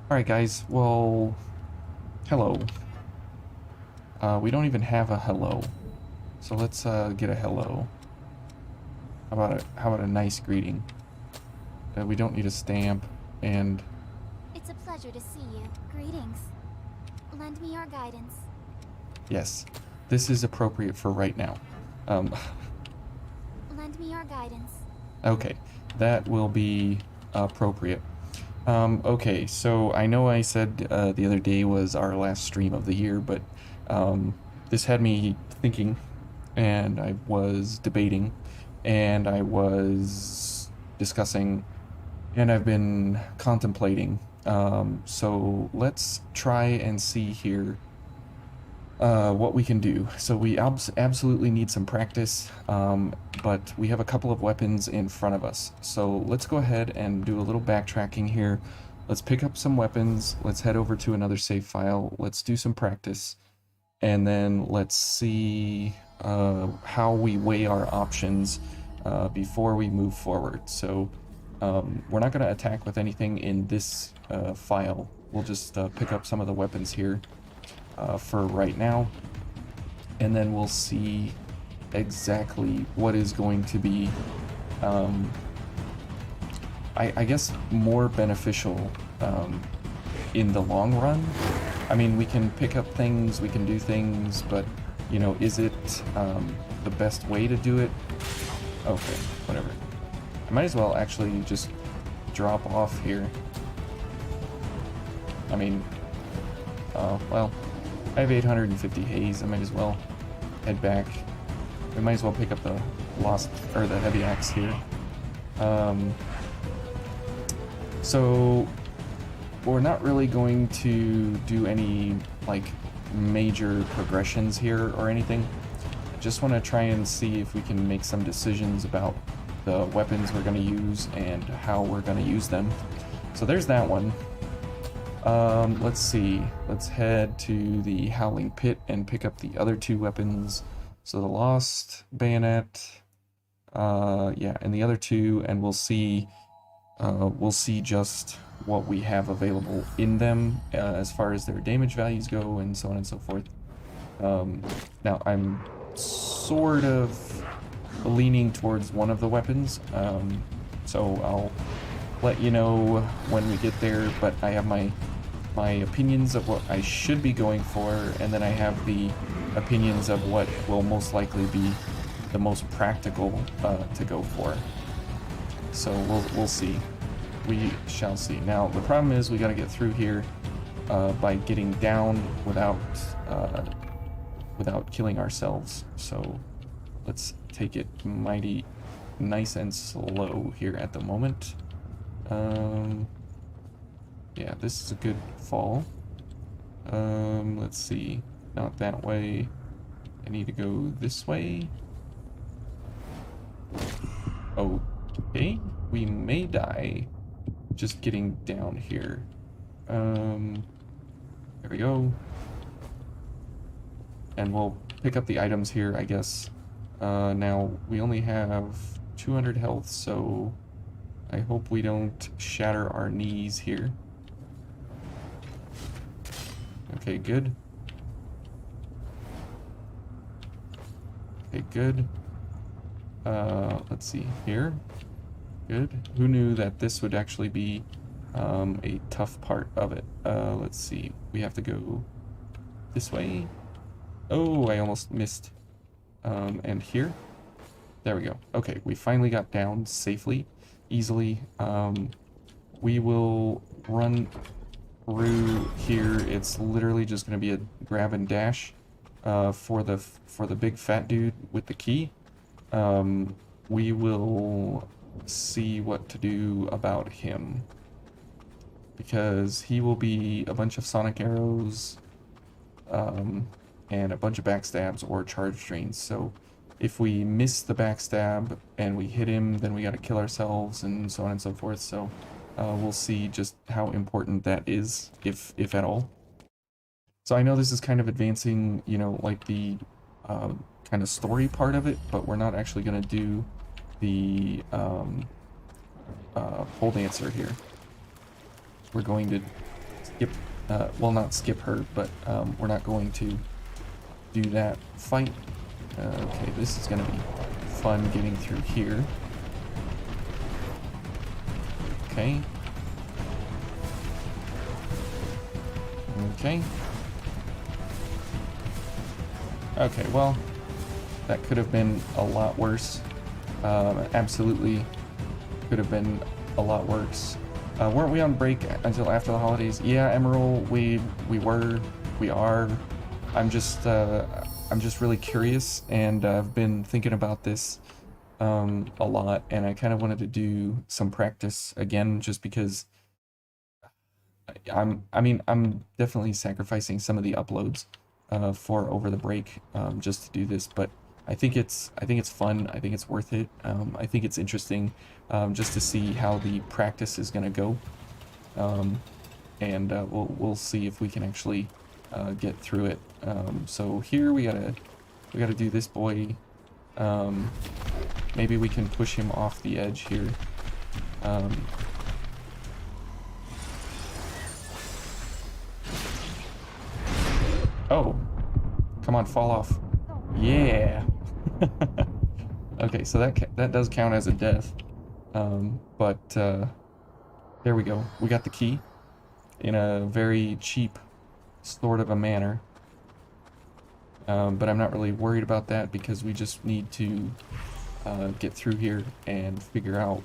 Alright guys, well, hello. We don't even have a hello. So let's get a hello. How about a nice greeting? We don't need a stamp, and It's a pleasure to see you. Greetings. Lend me your guidance. yes, this is appropriate for right now. Um, Lend me your guidance. okay, that will be appropriate. Okay, so I know I said the other day was our last stream of the year, but this had me thinking, and I was debating, and I was discussing, and I've been contemplating. So let's try and see here what we can do. So we absolutely need some practice, but we have a couple of weapons in front of us. So let's go ahead and do a little backtracking here. Let's pick up some weapons. Let's head over to another save file. Let's do some practice. And then let's see how we weigh our options before we move forward. So we're not going to attack with anything in this file. We'll just pick up some of the weapons here for right now, and then we'll see exactly what is going to be I guess more beneficial in the long run. I mean, we can pick up things, we can do things, but you know, is it the best way to do it? Okay, whatever. I might as well actually just drop off here. I mean, well, I have 850 haze. I might as well head back. We might as well pick up the the heavy axe here. So we're not really going to do any like major progressions here or anything. I just want to try and see if we can make some decisions about the weapons we're going to use and how we're going to use them. So there's that one. Let's see. Let's head to the Howling Pit and pick up the other two weapons. So the Lost Bayonet, yeah, and the other two, and we'll see just what we have available in them as far as their damage values go, and so on and so forth. Now I'm sort of leaning towards one of the weapons, so I'll let you know when we get there, but I have my opinions of what I should be going for, and then I have the opinions of what will most likely be the most practical to go for. So we'll see. We shall see. Now the problem is we got to get through here by getting down without killing ourselves. So let's take it mighty nice and slow here at the moment. Yeah, this is a good fall. Let's see. Not that way. I need to go this way. Okay, we may die just getting down here. There we go. And we'll pick up the items here, I guess. Now, we only have 200 health, so I hope we don't shatter our knees here. Okay, good. Okay, good. Let's see here. Good. Who knew that this would actually be a tough part of it? Let's see. We have to go this way. Oh, I almost missed. And here. There we go. Okay, we finally got down safely, easily. We will run through here. It's literally just going to be a grab and dash for the big fat dude with the key. We will see what to do about him, because he will be a bunch of sonic arrows and a bunch of backstabs or charge drains. So if we miss the backstab and we hit him, then we got to kill ourselves and so on and so forth. So we'll see just how important that is, if at all. So I know this is kind of advancing, you know, like the kind of story part of it, but we're not actually going to do the pole dancer here. We're going to skip, well, not skip her, but we're not going to do that fight. Okay, this is going to be fun getting through here. Okay. Okay. Okay, well, that could have been a lot worse. Absolutely could have been a lot worse. Weren't we on break until after the holidays? Yeah, Emerald, we are. I'm just really curious, and I've been thinking about this a lot, and I kind of wanted to do some practice again, just because I'm definitely sacrificing some of the uploads for over the break just to do this, but I think it's fun. I think it's worth it. I think it's interesting just to see how the practice is gonna go, and we'll see if we can actually get through it. So here we gotta do this boy. Maybe we can push him off the edge here. Oh, come on, fall off. Yeah. Okay, so that does count as a death. But there we go. We got the key in a very cheap sort of a manner. But I'm not really worried about that because we just need to get through here and figure out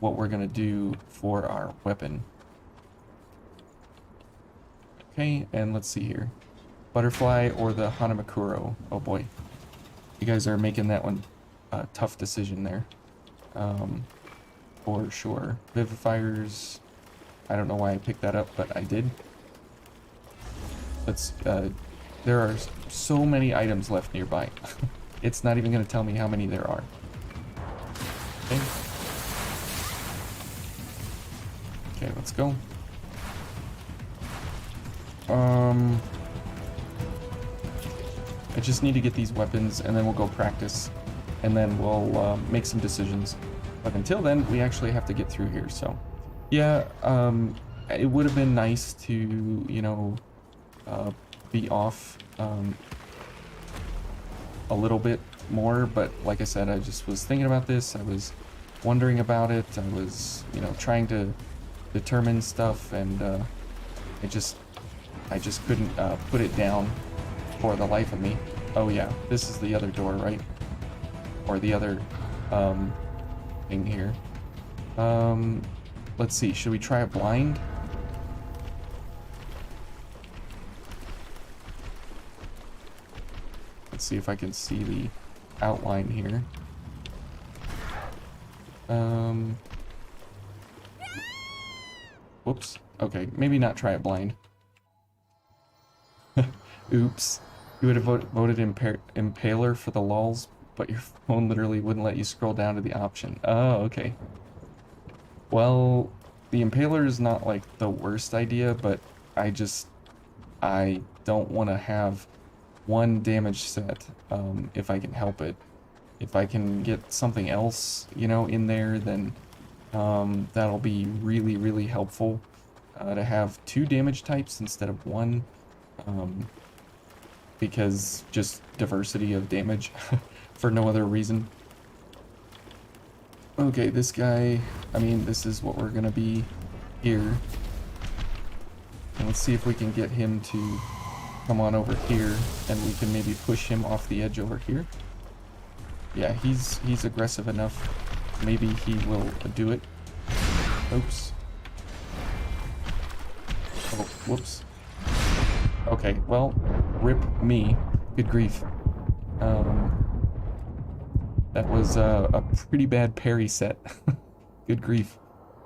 what we're gonna do for our weapon. Okay, and let's see here. Butterfly or the Hanamakuro. Oh boy. You guys are making that one a tough decision there. For sure. Vivifiers. I don't know why I picked that up, but I did. Let's, there are so many items left nearby. It's not even going to tell me how many there are. Okay. Okay, let's go. I just need to get these weapons, and then we'll go practice, and then we'll make some decisions. But until then, we actually have to get through here, so... Yeah, it would have been nice to, you know, be off a little bit more, but like I said, I just was thinking about this, I was wondering about it, I was, you know, trying to determine stuff, and I just couldn't put it down for the life of me. Oh yeah, this is the other door, right? Or the other thing here. Let's see, should we try a blind? Let's see if I can see the outline here. Whoops. Okay, maybe not try it blind. Oops. You would have voted Impaler for the lulz, but your phone literally wouldn't let you scroll down to the option. Oh, okay. Well, the Impaler is not like the worst idea, but I don't want to have one damage set if I can help it. If I can get something else, you know, in there, then that'll be really, really helpful to have 2 damage types instead of 1. Because just diversity of damage for no other reason. Okay, this guy, I mean, this is what we're gonna be here. And let's see if we can get him to come on over here, and we can maybe push him off the edge over here. Yeah, he's aggressive enough. Maybe he will do it. Oops. Oh, whoops. Okay, well, rip me. Good grief. That was a pretty bad parry set. Good grief.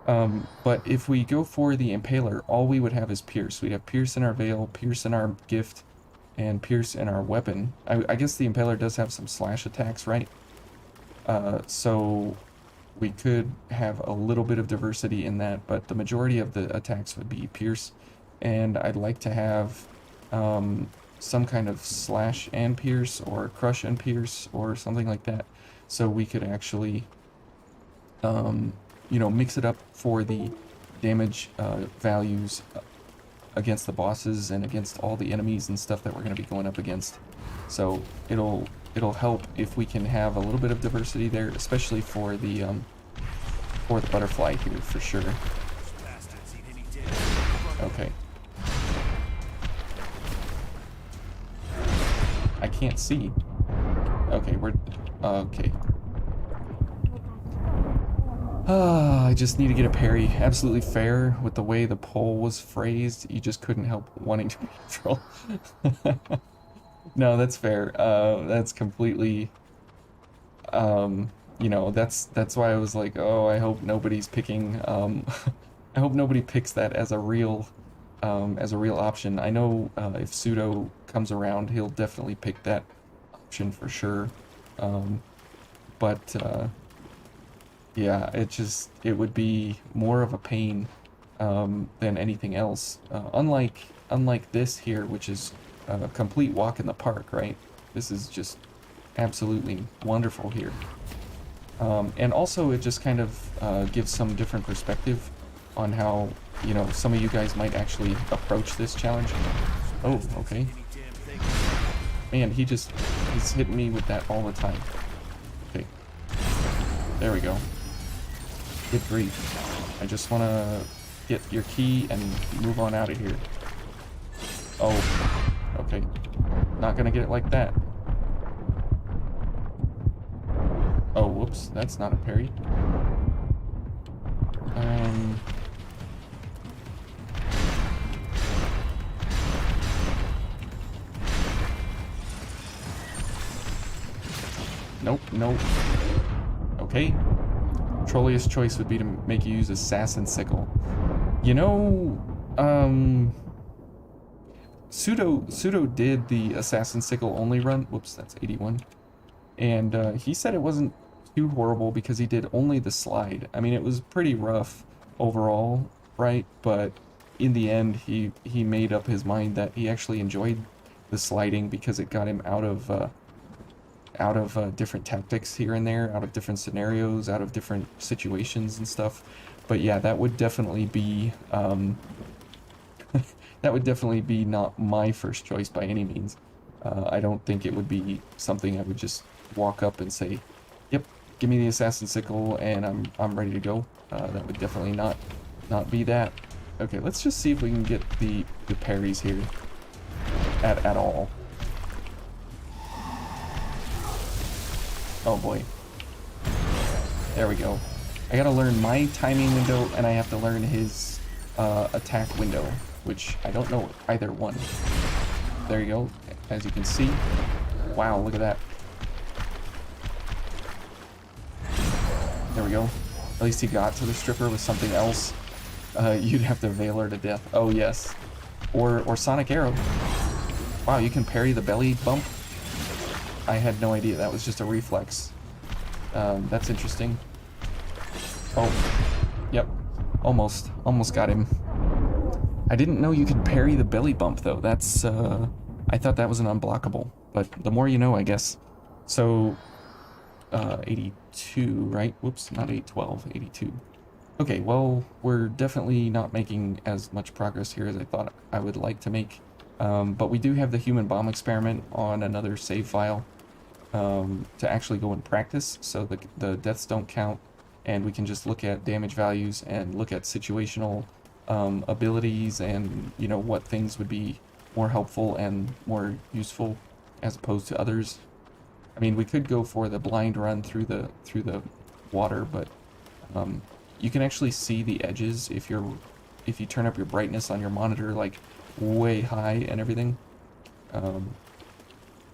But if we go for the Impaler, all we would have is Pierce. We'd have Pierce in our Veil, Pierce in our Gift, and Pierce in our weapon. I guess the Impaler does have some slash attacks, right? So we could have a little bit of diversity in that, but the majority of the attacks would be Pierce. And I'd like to have some kind of slash and pierce, or crush and pierce, or something like that, so we could actually you know, mix it up for the damage values against the bosses and against all the enemies and stuff that we're going to be going up against. So it'll help if we can have a little bit of diversity there, especially for the butterfly here for sure. Okay. I can't see. Okay, we're okay. I just need to get a parry. Absolutely fair with the way the poll was phrased. You just couldn't help wanting to be neutral. No, that's fair. That's completely, you know, that's why I was like, oh, I hope nobody's picking, I hope nobody picks that as a real option. I know if Pseudo comes around, he'll definitely pick that option for sure. But yeah, it would be more of a pain than anything else. Unlike this here, which is a complete walk in the park, right? This is just absolutely wonderful here. And also it just kind of gives some different perspective on how, you know, some of you guys might actually approach this challenge. Oh, okay. Man, he's hitting me with that all the time. Okay. There we go. Good grief. I just want to get your key and move on out of here. Oh, okay. Not gonna get it like that. Oh, whoops. That's not a parry. Nope, nope. Okay. Trolliest choice would be to make you use Assassin Sickle. You know, Pseudo did the Assassin Sickle only run. Whoops, that's 81. And he said it wasn't too horrible because he did only the slide. I mean, it was pretty rough overall, right? But in the end, he made up his mind that he actually enjoyed the sliding because it got him out of different tactics here and there, out of different scenarios, out of different situations and stuff. But yeah, that would definitely be that would definitely be not my first choice by any means. I don't think it would be something I would just walk up and say, "Yep, give me the Assassin Sickle and I'm ready to go." That would definitely not be that. Okay, let's just see if we can get the parries here at all. Oh boy. There we go. I gotta learn my timing window and I have to learn his attack window, which I don't know either one. There you go. As you can see. Wow, look at that. There we go. At least he got to the stripper with something else. You'd have to veil her to death. Oh yes. Or Sonic Arrow. Wow, you can parry the belly bump? I had no idea. That was just a reflex. That's interesting. Oh, yep. Almost got him. I didn't know you could parry the belly bump, though. That's, I thought that was an unblockable. But the more you know, I guess. So, 82, right? Whoops, not 812, 82. Okay, well, we're definitely not making as much progress here as I thought I would like to make. But we do have the human bomb experiment on another save file to actually go and practice, so the deaths don't count, and we can just look at damage values and look at situational abilities and, you know, what things would be more helpful and more useful as opposed to others. I mean, we could go for the blind run through the water, but you can actually see the edges if you turn up your brightness on your monitor like way high and everything,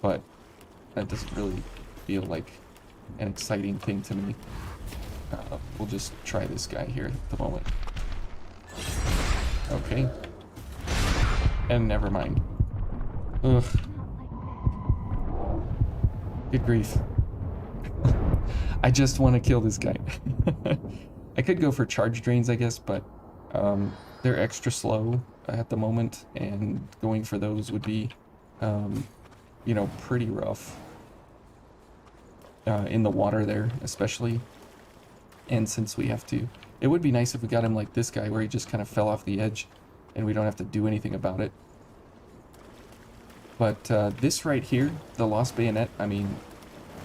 but that doesn't really feel like an exciting thing to me. We'll just try this guy here at the moment. Okay, and never mind. Ugh, good grief. I just want to kill this guy. I could go for charge drains, I guess, but they're extra slow at the moment, and going for those would be, you know, pretty rough. In the water there, especially. And since we have to... It would be nice if we got him like this guy, where he just kind of fell off the edge and we don't have to do anything about it. But this right here, the Lost Bayonet, I mean,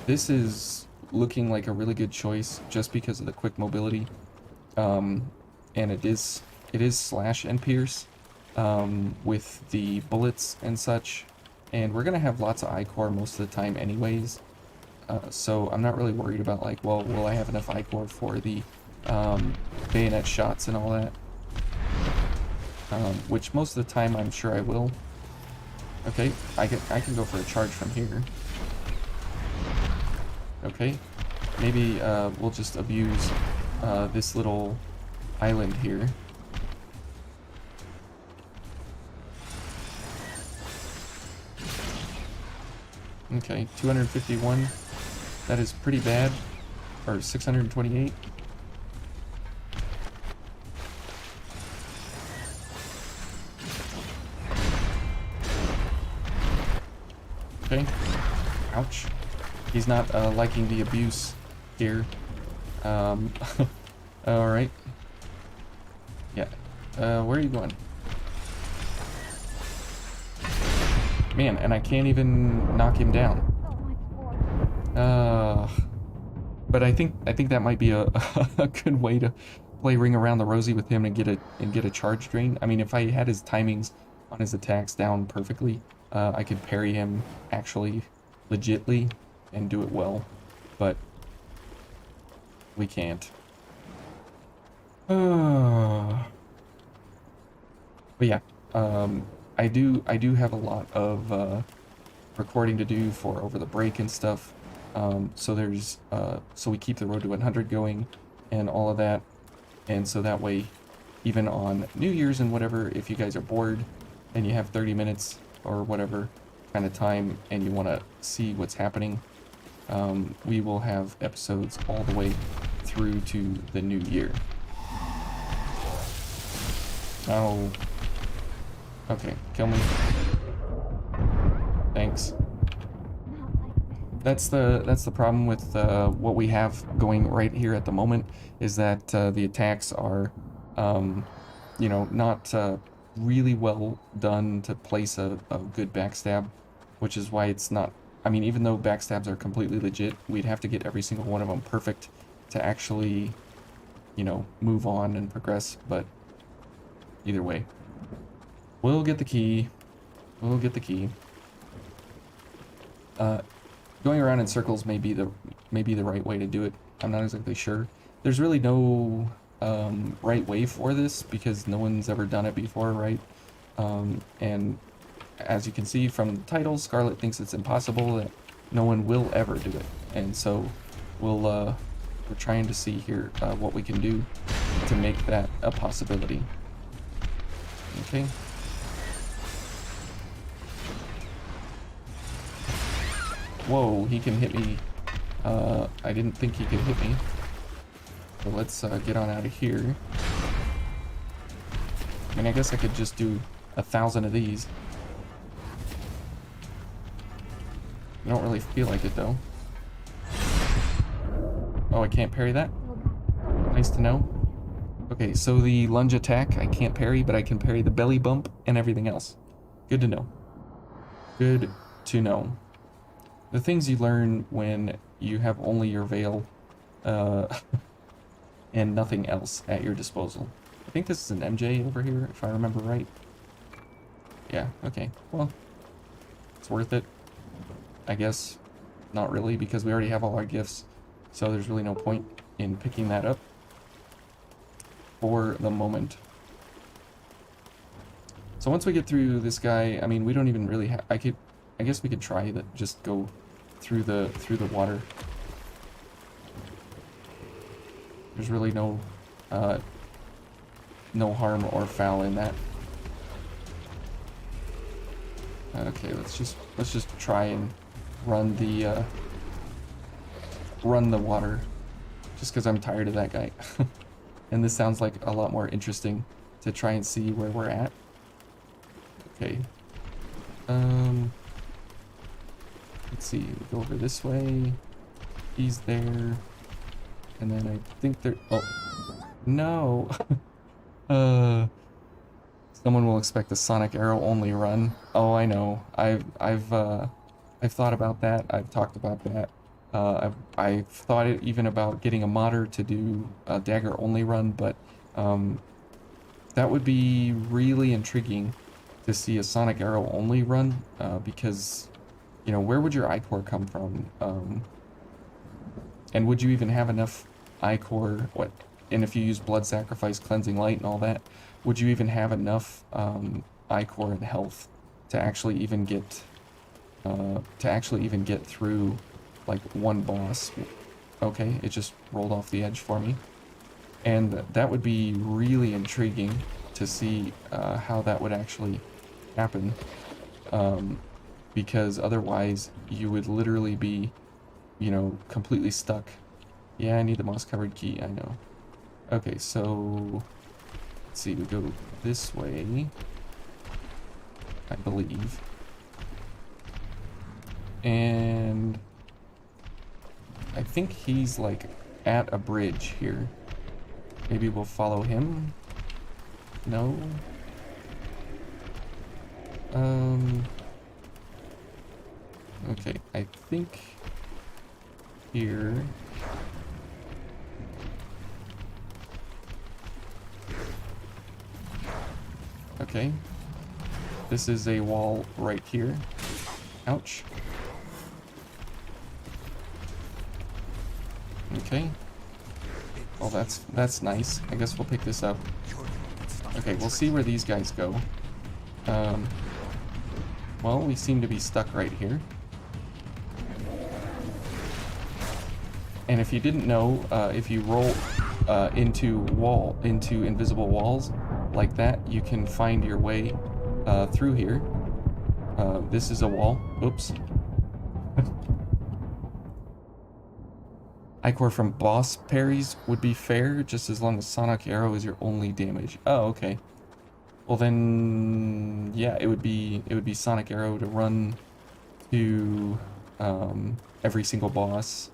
this is looking like a really good choice just because of the quick mobility. And it is slash and pierce with the bullets and such. And we're going to have lots of I-core most of the time anyways. So I'm not really worried about like, well, will I have enough I-core for the bayonet shots and all that? Which most of the time I'm sure I will. Okay, I can go for a charge from here. Okay, maybe we'll just abuse this little island here. Okay, 251. That is pretty bad. Or 628. Okay. Ouch. He's not liking the abuse here. Alright. Yeah. Where are you going? Man, and I can't even knock him down. But I think that might be a a good way to play Ring Around the Rosie with him and get a charge drain. I mean, if I had his timings on his attacks down perfectly, I could parry him actually legitly and do it well, but we can't. But yeah, I do have a lot of recording to do for over the break and stuff. So there's so we keep the road to 100 going and all of that, and so that way, even on New Year's and whatever, if you guys are bored and you have 30 minutes or whatever kind of time and you want to see what's happening, we will have episodes all the way through to the new year. Oh. Okay, kill me. Thanks. That's the problem with what we have going right here at the moment, is that the attacks are, you know, not really well done to place a good backstab, which is why it's not. I mean, even though backstabs are completely legit, we'd have to get every single one of them perfect to actually, you know, move on and progress. But either way, we'll get the key. We'll get the key. Going around in circles may be the right way to do it. I'm not exactly sure. There's really no right way for this because no one's ever done it before, right? And as you can see from the title, Scarlet thinks it's impossible, that no one will ever do it. And so we're trying to see here what we can do to make that a possibility. Okay. Whoa, he can hit me. I didn't think he could hit me. So let's get on out of here. I mean, I guess I could just do 1,000 of these. I don't really feel like it, though. Oh, I can't parry that? Nice to know. Okay, so the lunge attack I can't parry, but I can parry the belly bump and everything else. Good to know. Good to know. The things you learn when you have only your veil and nothing else at your disposal. I think this is an MJ over here, if I remember right. Yeah, okay. Well, it's worth it. I guess not really, because we already have all our gifts, so there's really no point in picking that up for the moment. So once we get through this guy, I mean, we don't even really have... I guess we could try that, just go through the water. There's really no harm or foul in that. Okay, let's just try and run the water, just because I'm tired of that guy. And this sounds like a lot more interesting to try and see where we're at. Okay. Let's see, we go over this way. He's there. And then I think there... Oh. No! Someone will expect the Sonic Arrow only run. Oh, I know. I've thought about that. I've talked about that. I've thought it even about getting a modder to do a dagger only run, but that would be really intriguing to see a Sonic Arrow only run, because, you know, where would your ichor come from? And would you even have enough ichor? What? And if you use blood sacrifice, cleansing light, and all that, would you even have enough ichor and health to actually even get through like one boss? Okay, it just rolled off the edge for me, and that would be really intriguing to see how that would actually happen, because otherwise you would literally be, you know, completely stuck. Yeah, I need the moss-covered key, I know. Okay, so let's see, we go this way, I believe. And I think he's like at a bridge here. Maybe we'll follow him? No? Okay, I think here. Okay. This is a wall right here. Ouch. Okay. Well, that's nice. I guess we'll pick this up. Okay, we'll see where these guys go. Well, we seem to be stuck right here. And if you didn't know, if you roll into invisible walls like that, you can find your way through here. This is a wall. Oops. Ichor from boss parries would be fair, just as long as Sonic Arrow is your only damage. Oh, okay. Well then, yeah, it would be Sonic Arrow to run to every single boss,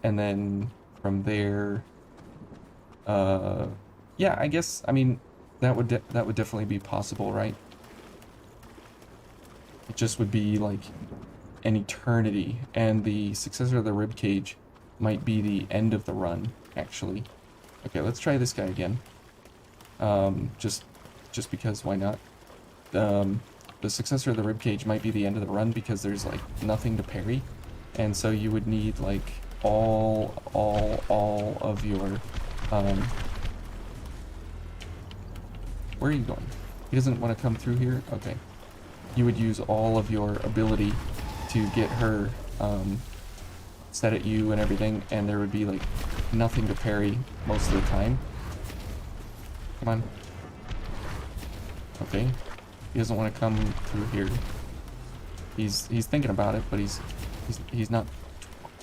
and then from there, yeah, I guess, I mean, that would definitely be possible, right? It just would be like an eternity, and the successor of the ribcage might be the end of the run, actually. Okay, let's try this guy again. Just because, why not? The successor of the ribcage might be the end of the run because there's like nothing to parry, and so you would need like all of your where are you going? He doesn't want to come through here? Okay. You would use all of your ability to get her set at you and everything, and there would be like nothing to parry most of the time. Come on. Okay. He doesn't want to come through here. He's thinking about it, but he's not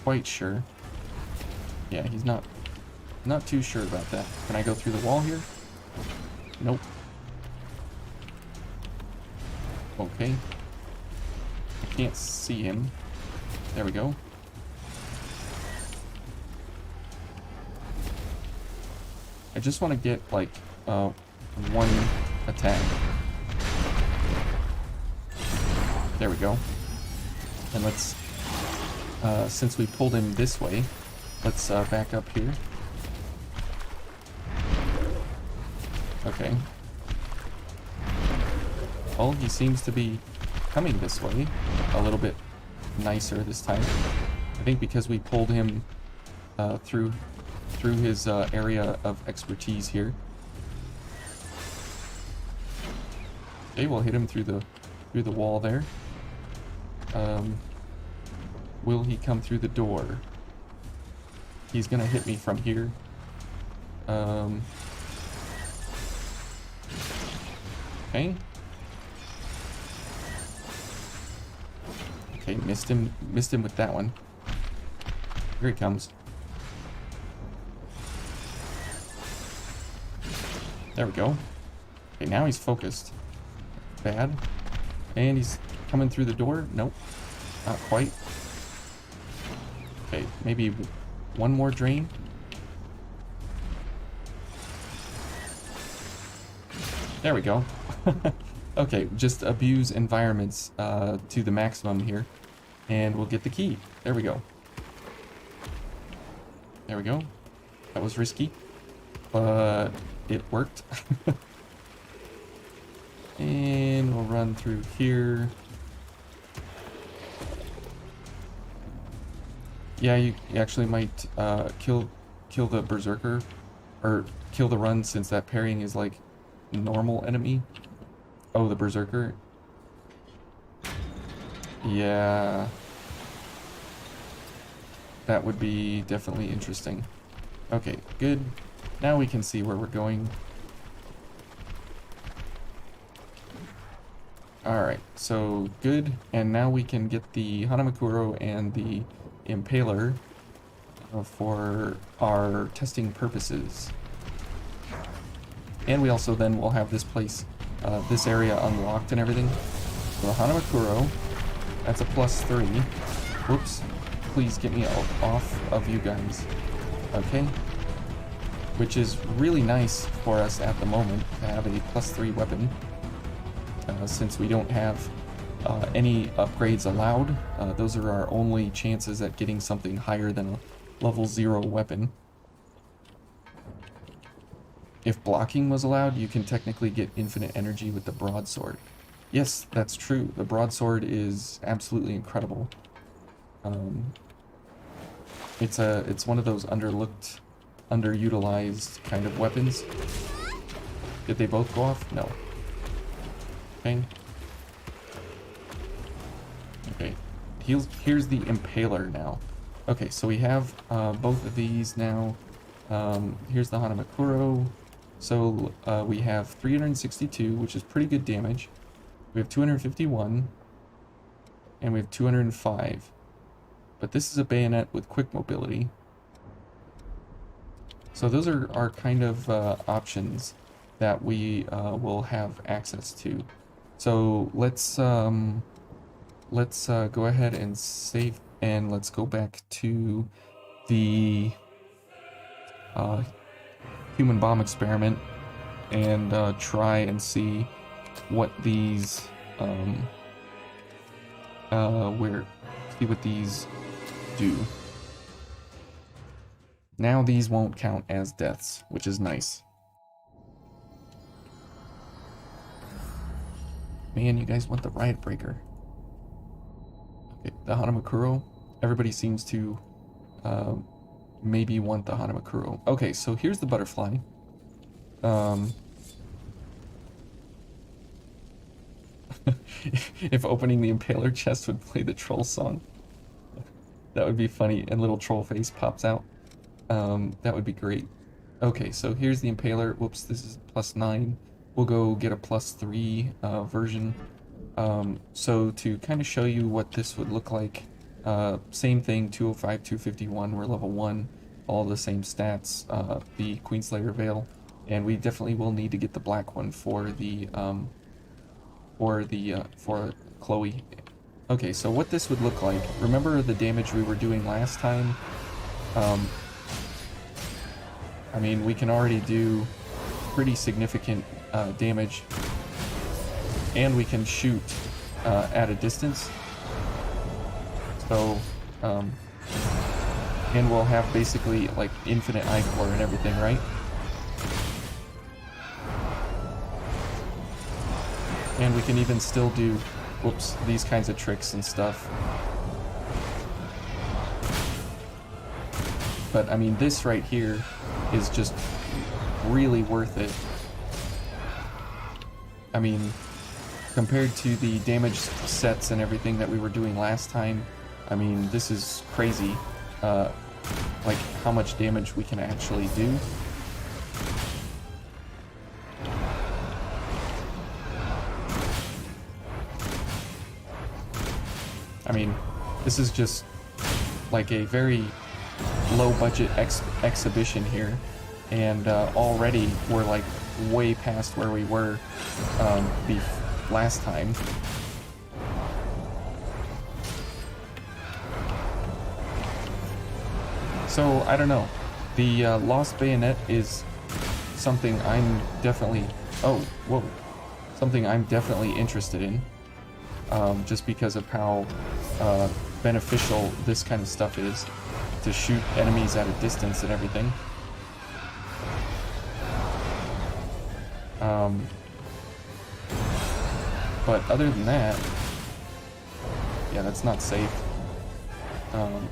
quite sure. Yeah, he's not too sure about that. Can I go through the wall here? Nope. Okay. I can't see him. There we go. I just want to get like one attack. There we go. And let's, since we pulled him this way, let's back up here. Okay. Well, he seems to be coming this way a little bit nicer this time. I think because we pulled him through his area of expertise here. Okay, we'll hit him through the wall there. Will he come through the door? He's gonna hit me from here. Okay. Okay, missed him with that one. Here he comes. There we go. Okay, now he's focused. Bad. And he's coming through the door. Nope. Not quite. Okay, maybe one more drain. There we go. Okay, just abuse environments to the maximum here, and we'll get the key. There we go. There we go. That was risky, but it worked. And we'll run through here. Yeah, you actually might kill the berserker, or kill the run, since that parrying is like normal enemy. Oh, the berserker. Yeah, that would be definitely interesting. Okay, good. Now we can see where we're going. Alright, so good. And now we can get the Hanamakuro and the Impaler for our testing purposes. And we also then will have this place, this area unlocked and everything. So the Hanamakuro, that's a +3. Whoops. Please get me off of you guys. Okay. Which is really nice for us at the moment to have a +3 weapon. Since we don't have any upgrades allowed, those are our only chances at getting something higher than a level 0 weapon. If blocking was allowed, you can technically get infinite energy with the Broadsword. Yes, that's true. The Broadsword is absolutely incredible. It's one of those underlooked, underutilized kind of weapons. Did they both go off? No. Okay. Okay. Here's the Impaler now. Okay, so we have both of these now. Here's the Hanamakuro. So we have 362, which is pretty good damage. We have 251, and we have 205. But this is a bayonet with quick mobility. So those are our kind of options that we will have access to. So let's go ahead and save, and let's go back to the human bomb experiment and try and see what these see what these do. Now these won't count as deaths, which is nice. Man, you guys want the Riot Breaker. Okay, the Hanamakuro. Everybody seems to maybe want the Hanamakuro. Okay, so here's the butterfly. If opening the Impaler chest would play the troll song, that would be funny, and little troll face pops out. That would be great. Okay, so here's the Impaler. Whoops, this is +9. We'll go get a +3 version. So to kind of show you what this would look like, same thing, 205, 251, we're level 1, all the same stats, the Queenslayer Veil, and we definitely will need to get the black one for the, for Chloe. Okay, so what this would look like, remember the damage we were doing last time? I mean, we can already do pretty significant damage, and we can shoot at a distance. So, and we'll have basically like infinite I-core and everything, right? And we can even still do, whoops, these kinds of tricks and stuff. But I mean, this right here is just really worth it. I mean, compared to the damage sets and everything that we were doing last time, I mean, this is crazy, like how much damage we can actually do. I mean, this is just like a very low budget exhibition here, and already we're like way past where we were the last time. So I don't know, the Lost Bayonet is something I'm definitely, oh, whoa, something I'm definitely interested in, just because of how beneficial this kind of stuff is to shoot enemies at a distance and everything. But other than that, yeah, that's not safe.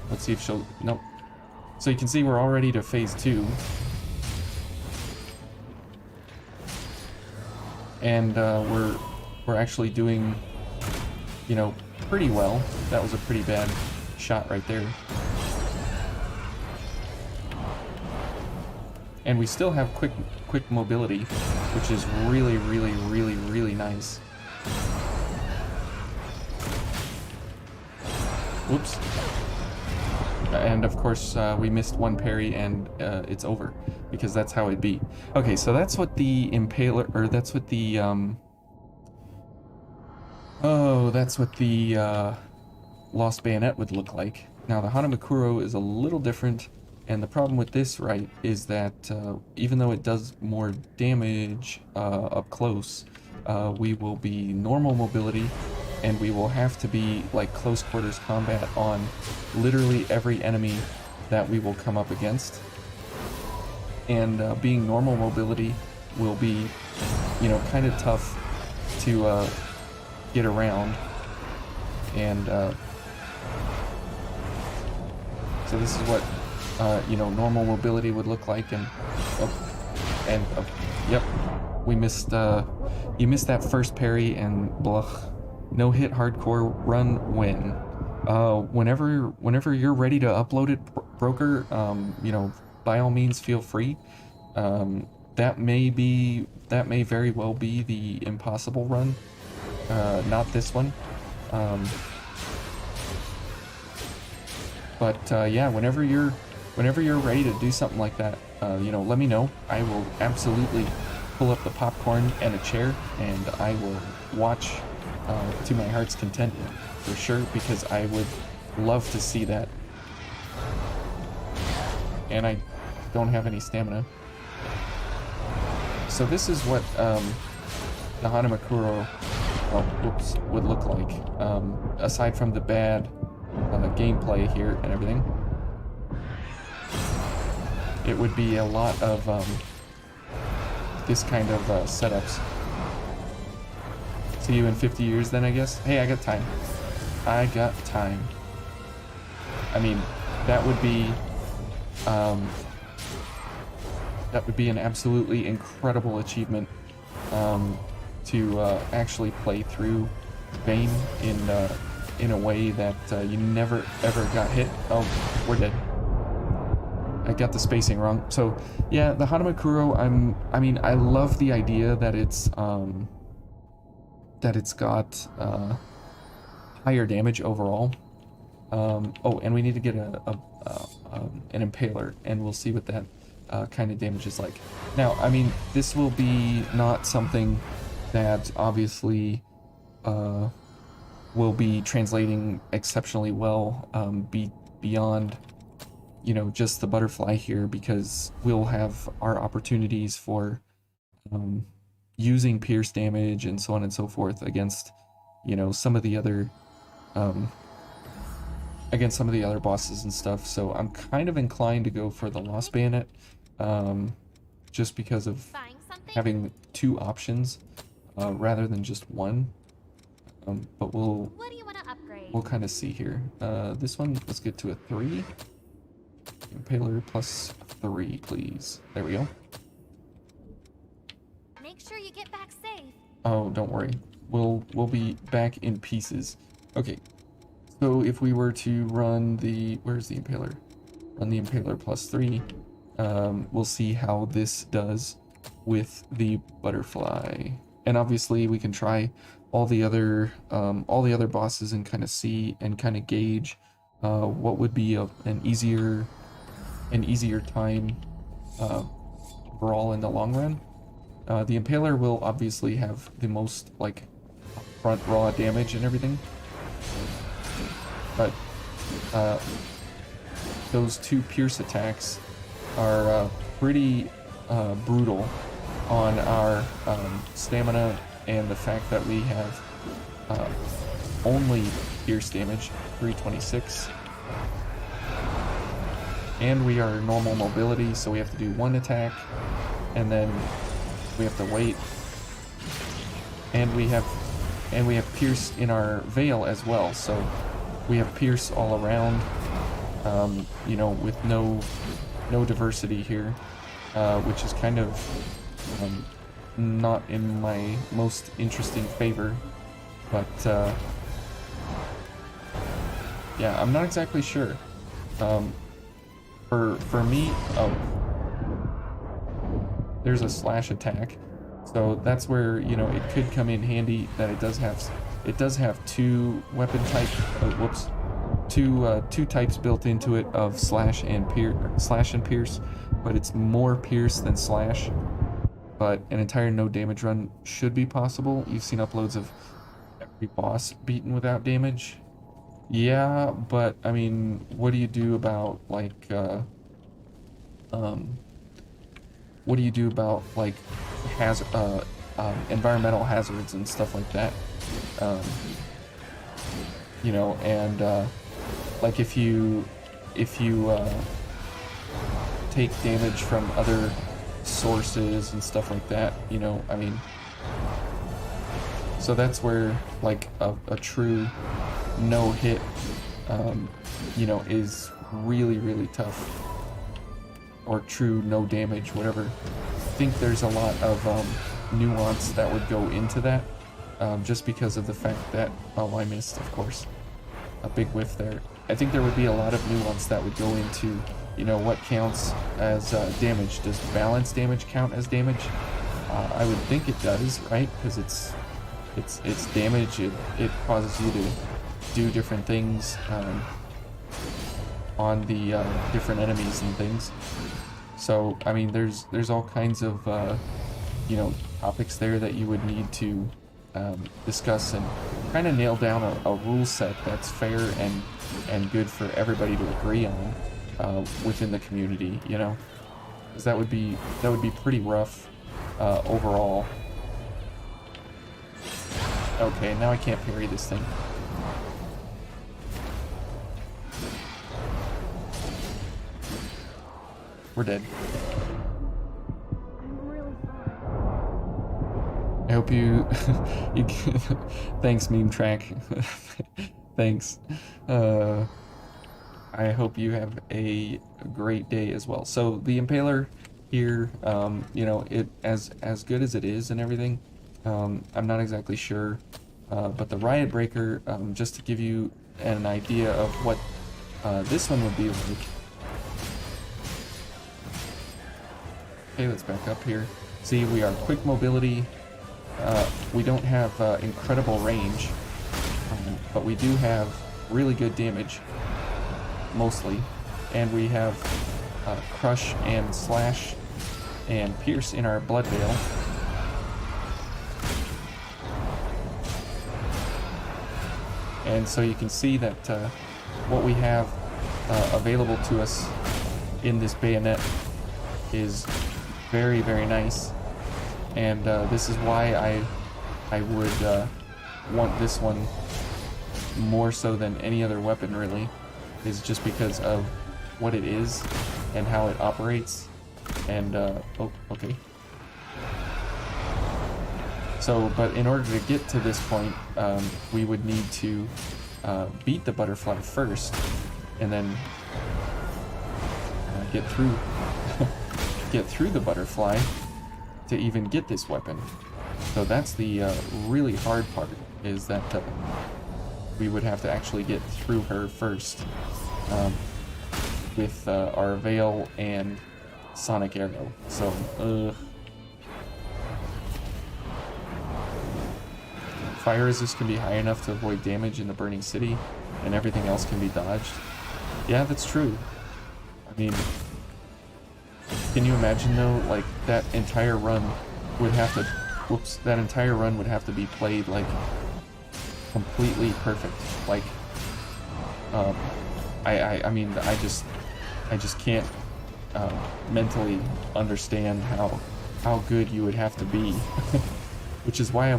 Let's see if she'll... Nope. So you can see we're already to phase 2. And we're actually doing, you know, pretty well. That was a pretty bad shot right there. And we still have quick mobility, which is really, really, really, really nice. Whoops. And of course, we missed one parry, and it's over, because that's how it be. Okay, so that's what the Impaler, or that's what the, oh, that's what the Lost Bayonet would look like. Now, the Hanamakuro is a little different, and the problem with this, right, is that even though it does more damage up close, we will be normal mobility, and we will have to be like close quarters combat on literally every enemy that we will come up against. And being normal mobility will be, you know, kind of tough to get around. And so this is what you know, normal mobility would look like. And yep, we missed. You missed that first parry, and blah. No hit, hardcore, run, win. Whenever you're ready to upload it, Broker, you know, by all means feel free. That may very well be the impossible run, not this one. But yeah, whenever you're ready to do something like that, you know, let me know. I will absolutely pull up the popcorn and a chair, and I will watch to my heart's content, for sure, because I would love to see that. And I don't have any stamina. So this is what the Hanamakuro would look like, aside from the bad gameplay here and everything. It would be a lot of this kind of setups. See you in 50 years then, I guess. Hey, I got time. I got time. I mean, that would be an absolutely incredible achievement, to actually play through Bane in a way that you never ever got hit. Oh, we're dead. I got the spacing wrong. So yeah, the Hanamakuro, I mean, I love the idea that it's got higher damage overall. Oh, and we need to get an Impaler, and we'll see what that kind of damage is like. Now, I mean, this will be not something that obviously will be translating exceptionally well beyond, you know, just the butterfly here, because we'll have our opportunities for using pierce damage and so on and so forth against, you know, some of the other bosses and stuff. So I'm kind of inclined to go for the Lost Bayonet, just because of having two options rather than just one. But we'll kind of see here. This one, let's get to a 3. Impaler plus 3, please. There we go. Make sure you get back safe. Oh, don't worry. We'll be back in pieces. Okay. So if we were to run the... Where's the Impaler? Run the Impaler plus 3. We'll see how this does with the butterfly. And obviously we can try all the other bosses and kind of see and kind of gauge what would be an easier time overall in the long run. The Impaler will obviously have the most like front raw damage and everything, but those two pierce attacks are pretty brutal on our stamina and the fact that we have only pierce damage, 326, and we are normal mobility, so we have to do one attack, and then we have to wait, and we have pierce in our veil as well, so we have pierce all around, you know, with no diversity here, which is kind of not in my most interesting favor, but yeah, I'm not exactly sure. For me, oh, there's a slash attack, so that's where, you know, it could come in handy that it does have two weapon type, two types built into it of slash and pierce, but it's more pierce than slash. But an entire no damage run should be possible. You've seen uploads of every boss beaten without damage. Yeah, but I mean, what do you do about like what do you do about like environmental hazards and stuff like that? You know, and like if you take damage from other sources and stuff like that, you know, I mean, so that's where like a true no hit, you know, is really tough, or true no damage, whatever. I think there's a lot of nuance that would go into that, just because of the fact that, oh, I missed, of course, a big whiff there. I think there would be a lot of nuance that would go into, you know, what counts as damage. Does balance damage count as damage? I would think it does, right? Because it's damage. It causes you to do different things on the different enemies and things. So I mean, there's all kinds of you know, topics there that you would need to discuss and kind of nail down a rule set that's fair and good for everybody to agree on within the community, you know, because that would be pretty rough overall. Okay, now I can't parry this thing. We're dead. I hope you thanks, meme track. Thanks. I hope you have a great day as well. So the Impaler here, you know, it as good as it is and everything, I'm not exactly sure, but the Riot Breaker, just to give you an idea of what this one would be like. Okay, let's back up here. See, we are quick mobility. We don't have incredible range, but we do have really good damage, mostly, and we have crush and slash and pierce in our blood veil. And so you can see that what we have available to us in this bayonet is very nice, and this is why I would want this one more so than any other weapon, really, is just because of what it is and how it operates. And oh, okay. So, but in order to get to this point, we would need to beat the butterfly first, and then get through the butterfly to even get this weapon. So that's the really hard part, is that we would have to actually get through her first with our veil and sonic arrow. So fire resist can be high enough to avoid damage in the burning city, and everything else can be dodged. Yeah, that's true. I mean, can you imagine though, like that entire run would have to, that entire run would have to be played like completely perfect. Like, I mean, I just can't mentally understand how good you would have to be which is why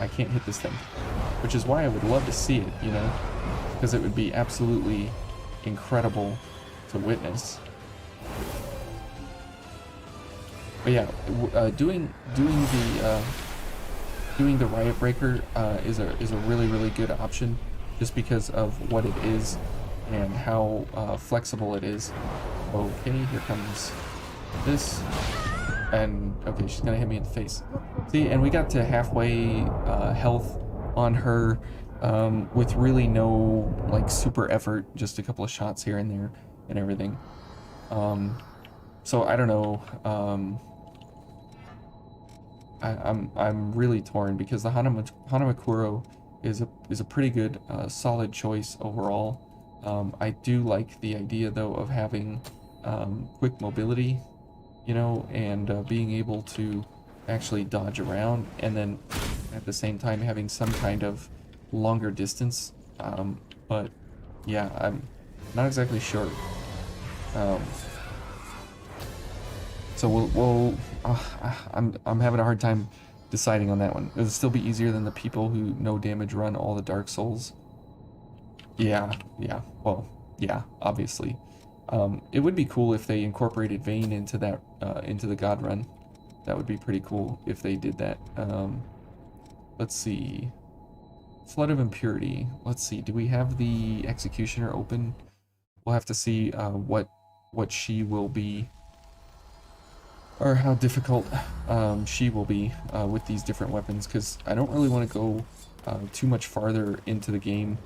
I can't hit this thing, which is why I would love to see it, you know, because it would be absolutely incredible to witness. But yeah, doing the Riot Breaker is a really good option, just because of what it is and how flexible it is. Okay, here comes this, and okay, she's gonna hit me in the face. See, and we got to halfway health on her with really no like super effort, just a couple of shots here and there and everything. So I don't know. I'm really torn, because the Hanamakuro is a pretty good solid choice overall. I do like the idea though of having quick mobility, you know, and being able to actually dodge around, and then at the same time having some kind of longer distance. But yeah, I'm not exactly sure. So I'm having a hard time deciding on that one. It'll still be easier than the people who no damage run all the Dark Souls. Yeah, well, yeah, obviously. It would be cool if they incorporated Vayne into that, into the God Run. That would be pretty cool if they did that. Let's see. Flood of Impurity. Let's see, do we have the Executioner open? We'll have to see what she will be, or how difficult she will be with these different weapons, because I don't really want to go too much farther into the game.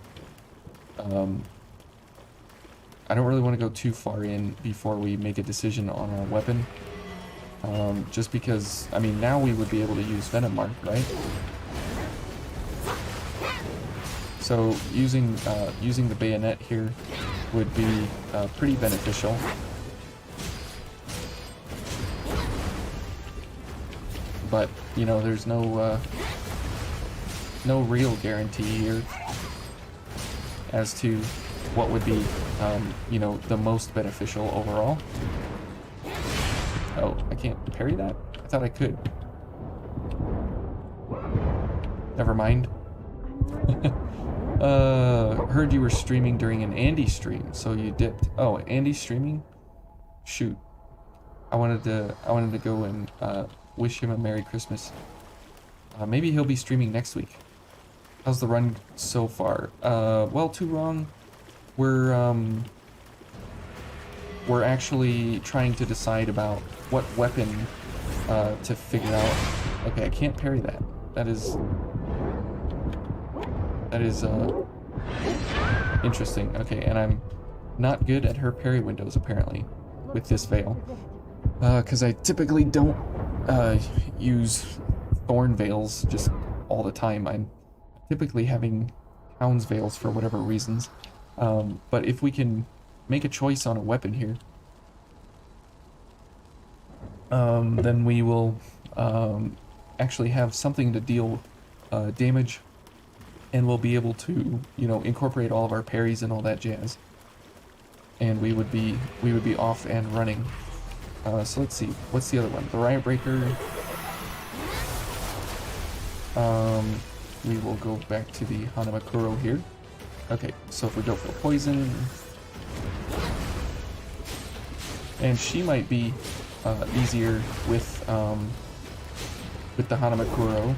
I don't really want to go too far in before we make a decision on a weapon. Just because, I mean, now we would be able to use Venom Mark, right? So using the Bayonet here would be pretty beneficial. But, you know, there's no real guarantee here as to what would be, you know, the most beneficial overall. Oh, I can't parry that? I thought I could. Never mind. Heard you were streaming during an Andy stream, so you dipped. Oh, Andy's streaming? Shoot. I wanted to go and wish him a Merry Christmas. Maybe he'll be streaming next week. How's the run so far? Well, too wrong. We're actually trying to decide about what weapon to figure out. Okay, I can't parry that. That is interesting. Okay, and I'm not good at her parry windows apparently with this veil. Because I typically don't use thorn veils just all the time. I'm typically having hound's veils for whatever reasons. But if we can make a choice on a weapon here, then we will actually have something to deal damage, and we'll be able to, you know, incorporate all of our parries and all that jazz. And we would be off and running. So let's see, what's the other one? The Riot Breaker. We will go back to the Hanamakuro here. Okay, so if we go for poison, and she might be easier with the Hanamakuro.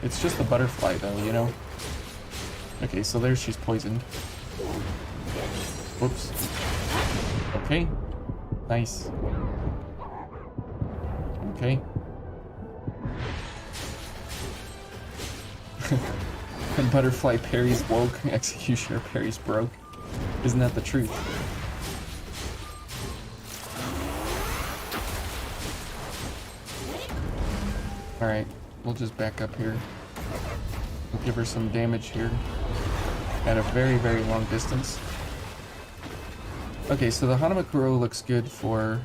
It's just the butterfly though, you know? Okay, so there she's poisoned. Whoops. Okay. Nice. Okay. Butterfly parries woke, executioner parries broke. Isn't that the truth? Alright, we'll just back up here. We'll give her some damage here at a very, very long distance. Okay, so the Hanamakuro looks good for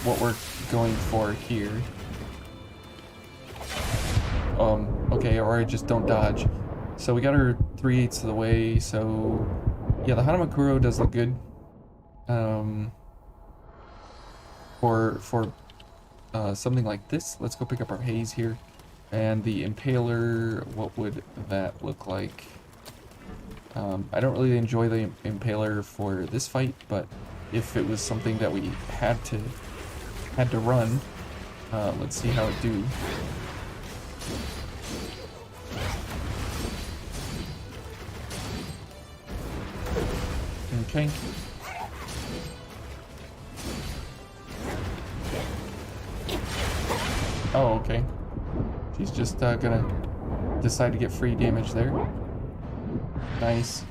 what we're going for here. Okay, or I just don't dodge. So we got her 3/8 of the way, so yeah, the Hanamakuro does look good. Um, for something like this, let's go pick up our haze here. And the Impaler, what would that look like? I don't really enjoy the Impaler for this fight, but if it was something that we had to run, let's see how it do. Okay. Oh, okay. She's just gonna decide to get free damage there. Nice.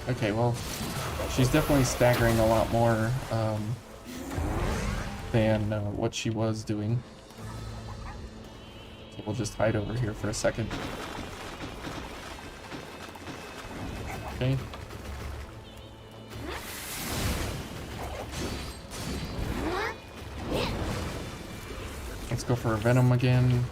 Okay, well, she's definitely staggering a lot more than what she was doing. So we'll just hide over here for a second. Okay. Let's go for a Venom again.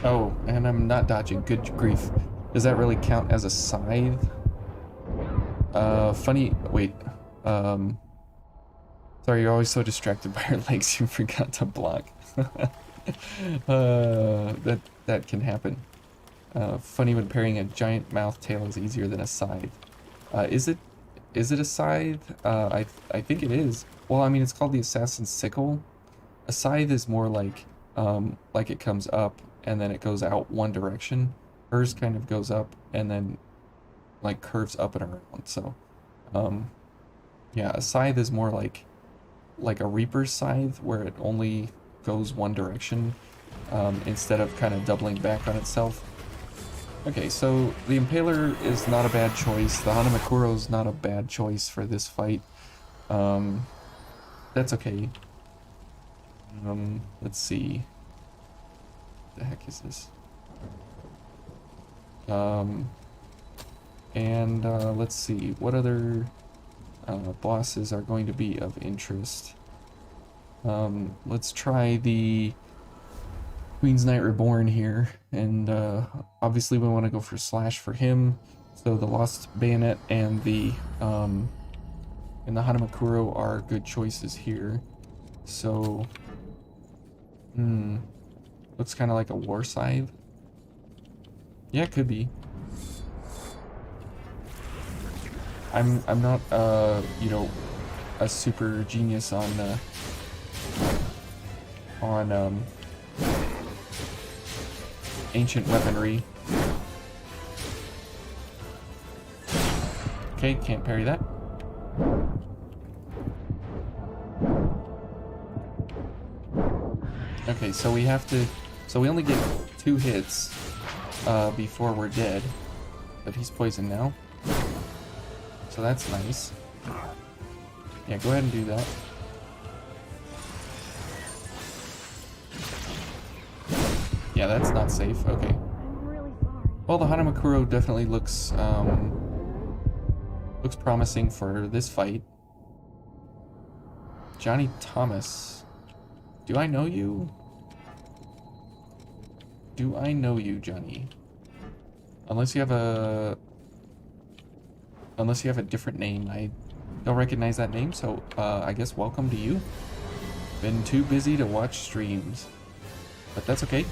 Oh, and I'm not dodging. Good grief. Does that really count as a scythe? Funny. Wait. Sorry, you're always so distracted by your legs you forgot to block. That can happen. Funny when pairing a giant mouth tail is easier than a scythe. Is it a scythe? I think it is. Well, I mean, it's called the Assassin's Sickle. A scythe is more like it comes up and then it goes out one direction. Hers kind of goes up and then like curves up and around. So, yeah, a scythe is more like a Reaper's scythe where it only goes one direction instead of kind of doubling back on itself. Okay, so the Impaler is not a bad choice. The Hanamakuro is not a bad choice for this fight. That's okay. Let's see. What the heck is this? Let's see. What other bosses are going to be of interest? Let's try the Queen's Knight Reborn here, and obviously we want to go for Slash for him. So the Lost Bayonet and the Hanamakuro are good choices here. So, looks kind of like a War Scythe. Yeah, it could be. I'm not you know, a super genius on ancient weaponry. Okay, can't parry that. Okay, so we have to, so we only get 2 hits before we're dead, but he's poisoned now. So that's nice. Yeah, go ahead and do that. Yeah, that's not safe. Okay. I'm really sorry. Well, the Hanamakuro definitely looks promising for this fight. Johnny Thomas. Do I know you? Do I know you, Johnny? Unless you have a different name. I don't recognize that name, so I guess welcome to you. Been too busy to watch streams. But that's okay.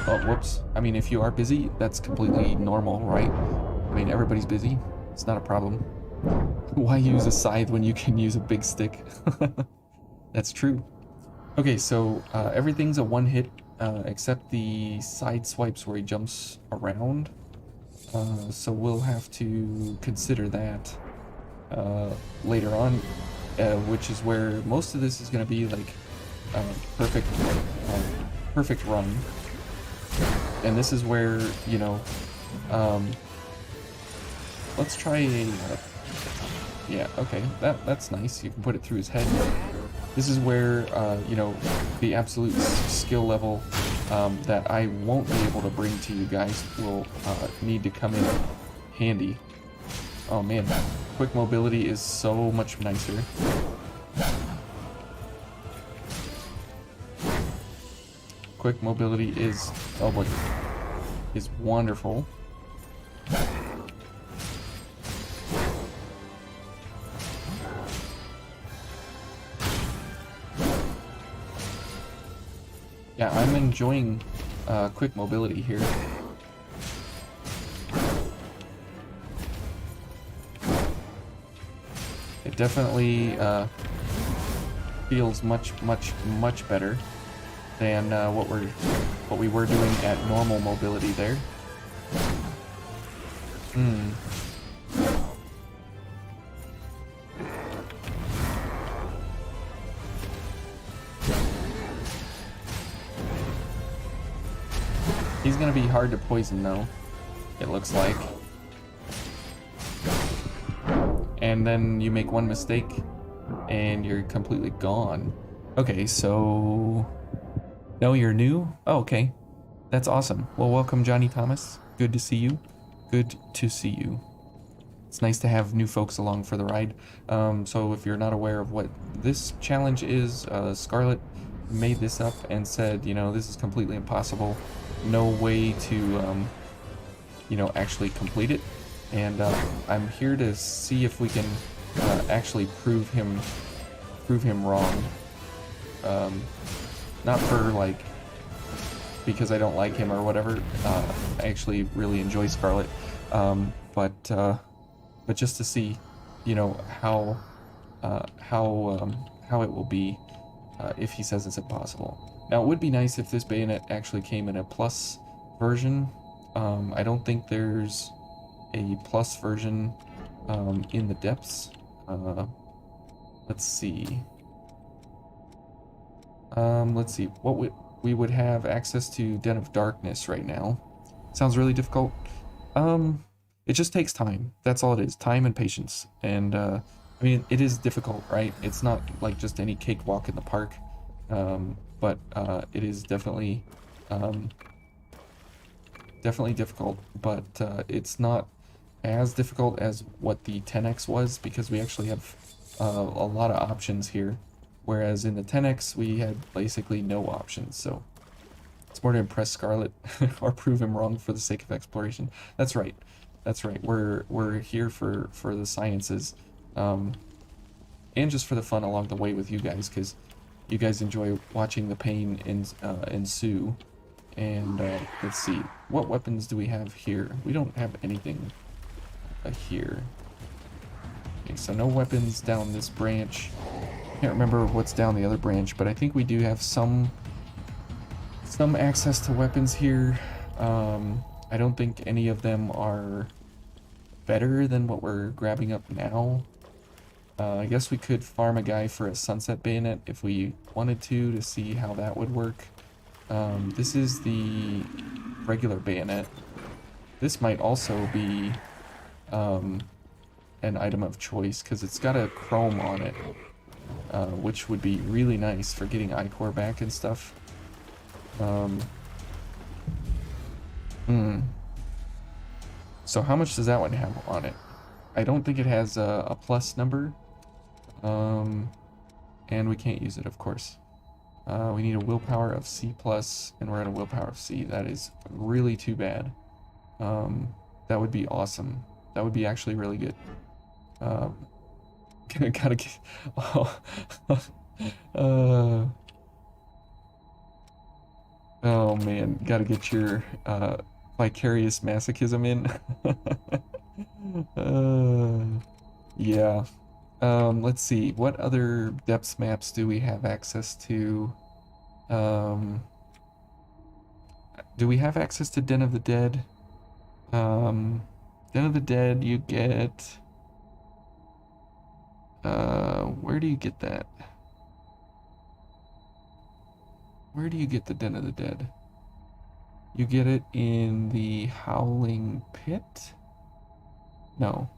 Oh, whoops. I mean, if you are busy, that's completely normal, right? I mean, everybody's busy. It's not a problem. Why use a scythe when you can use a big stick? That's true. Okay, so everything's a one-hit, except the side swipes where he jumps around. So we'll have to consider that later on, which is where most of this is going to be like perfect run. And this is where, you know, let's try a, yeah, okay, that's nice. You can put it through his head. This is where, you know, the absolute skill level that I won't be able to bring to you guys will need to come in handy. Oh man, quick mobility is so much nicer. Quick mobility is, oh boy, is wonderful. Yeah, I'm enjoying quick mobility here. It definitely feels much better than what we were doing at normal mobility there. He's gonna be hard to poison though, it looks like. And then you make one mistake and you're completely gone. Okay, so... No, you're new? Oh, okay. That's awesome. Well, welcome, Johnny Thomas. Good to see you. Good to see you. It's nice to have new folks along for the ride. So if you're not aware of what this challenge is, Scarlet made this up and said, you know, this is completely impossible. No way to, you know, actually complete it. And I'm here to see if we can actually prove him wrong. Not for like because I don't like him or whatever. I actually really enjoy Scarlet, but just to see, you know, how it will be if he says it's impossible. Now it would be nice if this Bayonet actually came in a plus version. I don't think there's a plus version in the depths. Let's see. Let's see. What we would have access to Den of Darkness right now. Sounds really difficult. It just takes time. That's all it is. Time and patience. And I mean, it is difficult, right? It's not like just any cakewalk in the park. But it is definitely difficult. But it's not as difficult as what the 10x was, because we actually have a lot of options here, whereas in the 10x we had basically no options. So it's more to impress Scarlet or prove him wrong for the sake of exploration. That's right. We're here for the sciences, and just for the fun along the way with you guys, because you guys enjoy watching the pain ensue. And let's see, what weapons do we have here? We don't have anything here. Okay, so no weapons down this branch. Can't remember what's down the other branch, but I think we do have some access to weapons here. I don't think any of them are better than what we're grabbing up now. I guess we could farm a guy for a sunset bayonet if we wanted to see how that would work. This is the regular bayonet. This might also be an item of choice because it's got a chrome on it, which would be really nice for getting ichor back and stuff. So how much does that one have on it? I don't think it has a plus number. And we can't use it, of course. We need a willpower of C+, and we're at a willpower of C. That is really too bad. That would be awesome. That would be actually really good. Gotta get... Oh man, gotta get your vicarious masochism in. Yeah. Let's see, what other depths maps do we have access to? Do we have access to Den of the Dead? Den of the Dead, you get... where do you get that? Where do you get the Den of the Dead? You get it in the Howling Pit? No.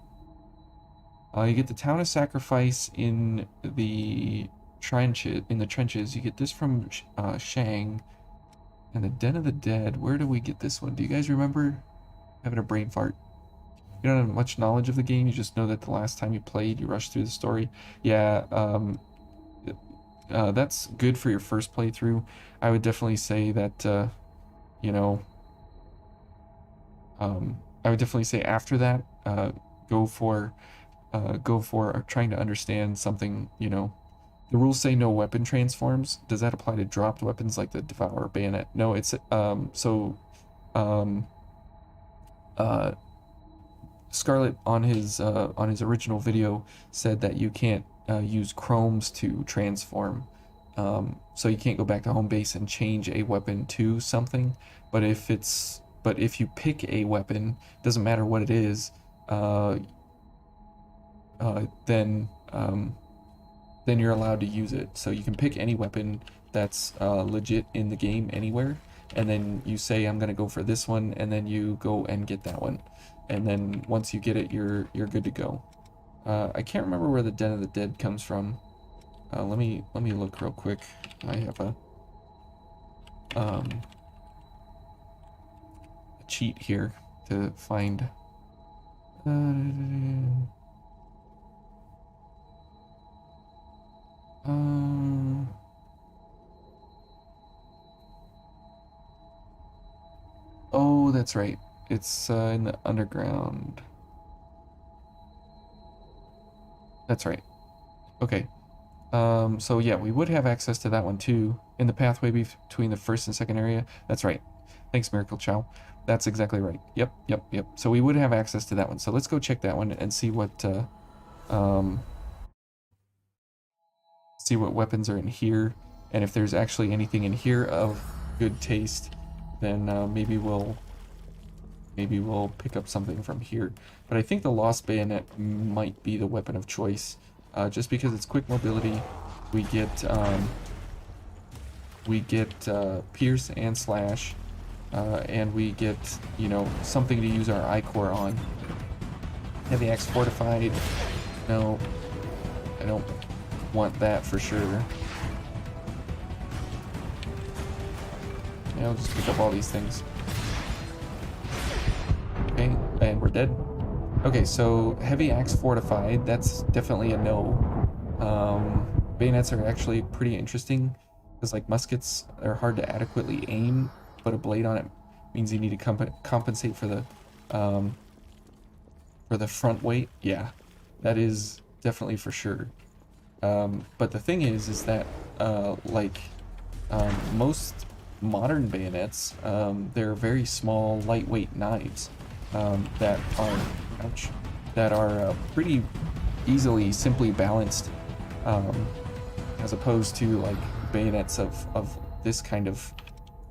You get the Town of Sacrifice in the trenches. You get this from Shang. And the Den of the Dead, where do we get this one? Do you guys remember? Having a brain fart. You don't have much knowledge of the game, you just know that the last time you played, you rushed through the story. Yeah, that's good for your first playthrough. I would definitely say that, you know, I would definitely say after that, go for trying to understand something, you know. The rules say no weapon transforms. Does that apply to dropped weapons like the Devour Bayonet? No, it's, um, uh, Scarlet on his original video said that you can't use chromes to transform, so you can't go back to home base and change a weapon to something. But if you pick a weapon, doesn't matter what it is, uh, then you're allowed to use it. So you can pick any weapon that's legit in the game anywhere, and then you say I'm gonna go for this one, and then you go and get that one, and then once you get it, you're good to go. I can't remember where the Den of the Dead comes from. Let me look real quick. I have a cheat here to find. Oh, that's right. It's in the underground. That's right. Okay. So yeah, we would have access to that one too in the pathway between the first and second area. That's right. Thanks, Miracle Chow. That's exactly right. Yep. So we would have access to that one. So let's go check that one and see what weapons are in here, and if there's actually anything in here of good taste, then maybe we'll pick up something from here. But I think the Lost Bayonet might be the weapon of choice, just because it's quick mobility. We get pierce and slash, and we get, you know, something to use our I-core on. Heavy axe fortified. No, I don't want that for sure. Yeah, I'll just pick up all these things. Okay, and we're dead. Okay, so heavy axe fortified, that's definitely a no. Bayonets are actually pretty interesting, because like muskets are hard to adequately aim, but a blade on it means you need to compensate for the front weight. Yeah, that is definitely for sure. But the thing is that most modern bayonets, they're very small, lightweight knives that are pretty easily, simply balanced, as opposed to like bayonets of this kind of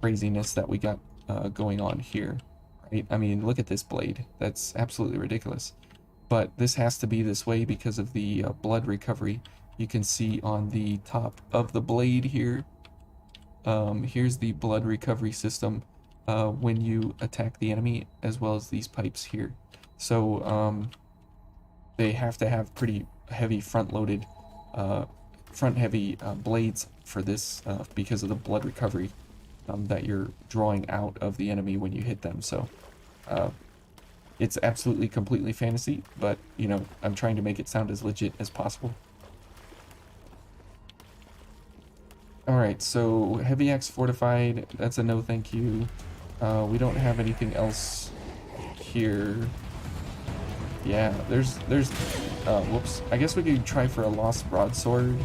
craziness that we got going on here. Right? I mean, look at this blade. That's absolutely ridiculous. But this has to be this way because of the blood recovery. You can see on the top of the blade here, here's the blood recovery system when you attack the enemy, as well as these pipes here. So they have to have pretty heavy front-loaded, front-heavy blades for this because of the blood recovery that you're drawing out of the enemy when you hit them. So it's absolutely completely fantasy, but you know, I'm trying to make it sound as legit as possible. Alright, so heavy axe fortified, that's a no thank you. We don't have anything else here. Yeah, there's whoops. I guess we could try for a lost broadsword.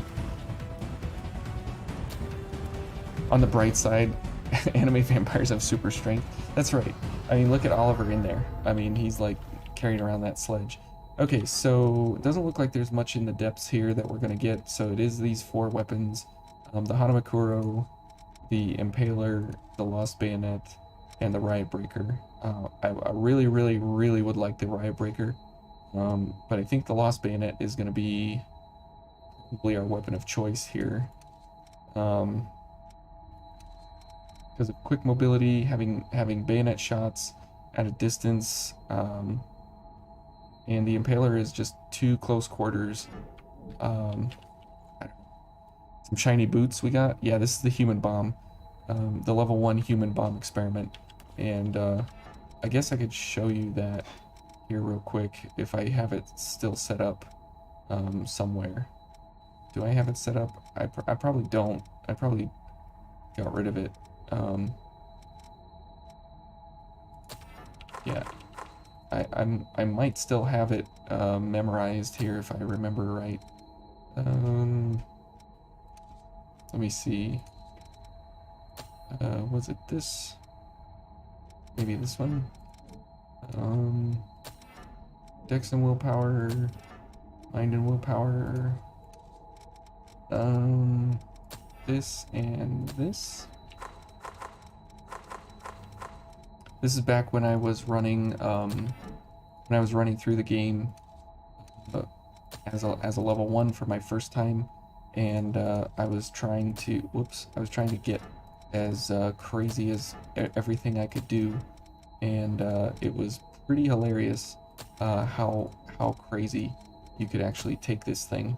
On the bright side, anime vampires have super strength. That's right. I mean, look at Oliver in there. I mean, he's like carrying around that sledge. Okay, so it doesn't look like there's much in the depths here that we're gonna get, so it is these 4 weapons. The Hanamakuro, the Impaler, the Lost Bayonet, and the Riot Breaker. I really would like the Riot Breaker, but I think the Lost Bayonet is going to be probably our weapon of choice here. Because of quick mobility, having bayonet shots at a distance, and the Impaler is just too close quarters. some shiny boots we got. Yeah, this is the human bomb. The level 1 human bomb experiment. And I guess I could show you that here real quick if I have it still set up somewhere. Do I have it set up? I probably don't. I probably got rid of it. Yeah, I might still have it memorized here if I remember right. Let me see. Was it this? Maybe this one? Dex and willpower, mind and willpower. This and this. This is back when I was running through the game as a level 1 for my first time, and I was trying to get as crazy as everything I could do, and it was pretty hilarious how crazy you could actually take this thing.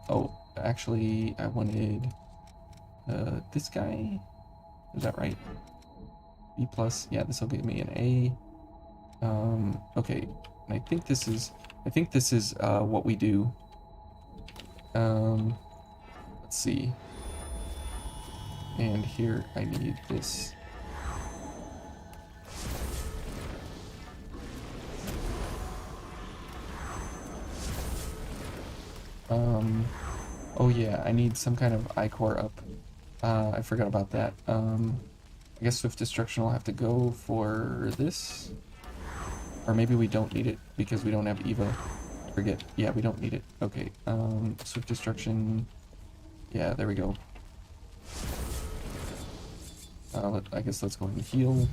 Oh, actually, I wanted this guy. Is that right? B plus. Yeah, this will give me an A. Okay, and I think this is what we do. Let's see. And here I need this. Oh yeah, I need some kind of I-core up. I forgot about that. I guess Swift Destruction will have to go for this. Or maybe we don't need it because we don't have Eva. Forget. Yeah, we don't need it. Okay. Swift Destruction. Yeah, there we go. I guess let's go ahead and heal.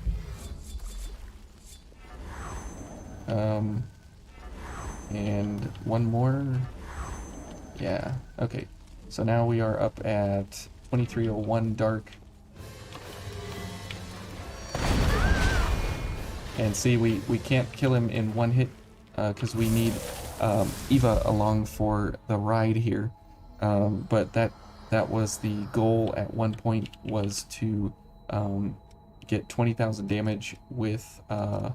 And one more. Yeah, okay. So now we are up at 2301 dark. And see, we can't kill him in one hit because we need Eva along for the ride here. But that was the goal at one point, was to get 20,000 damage with a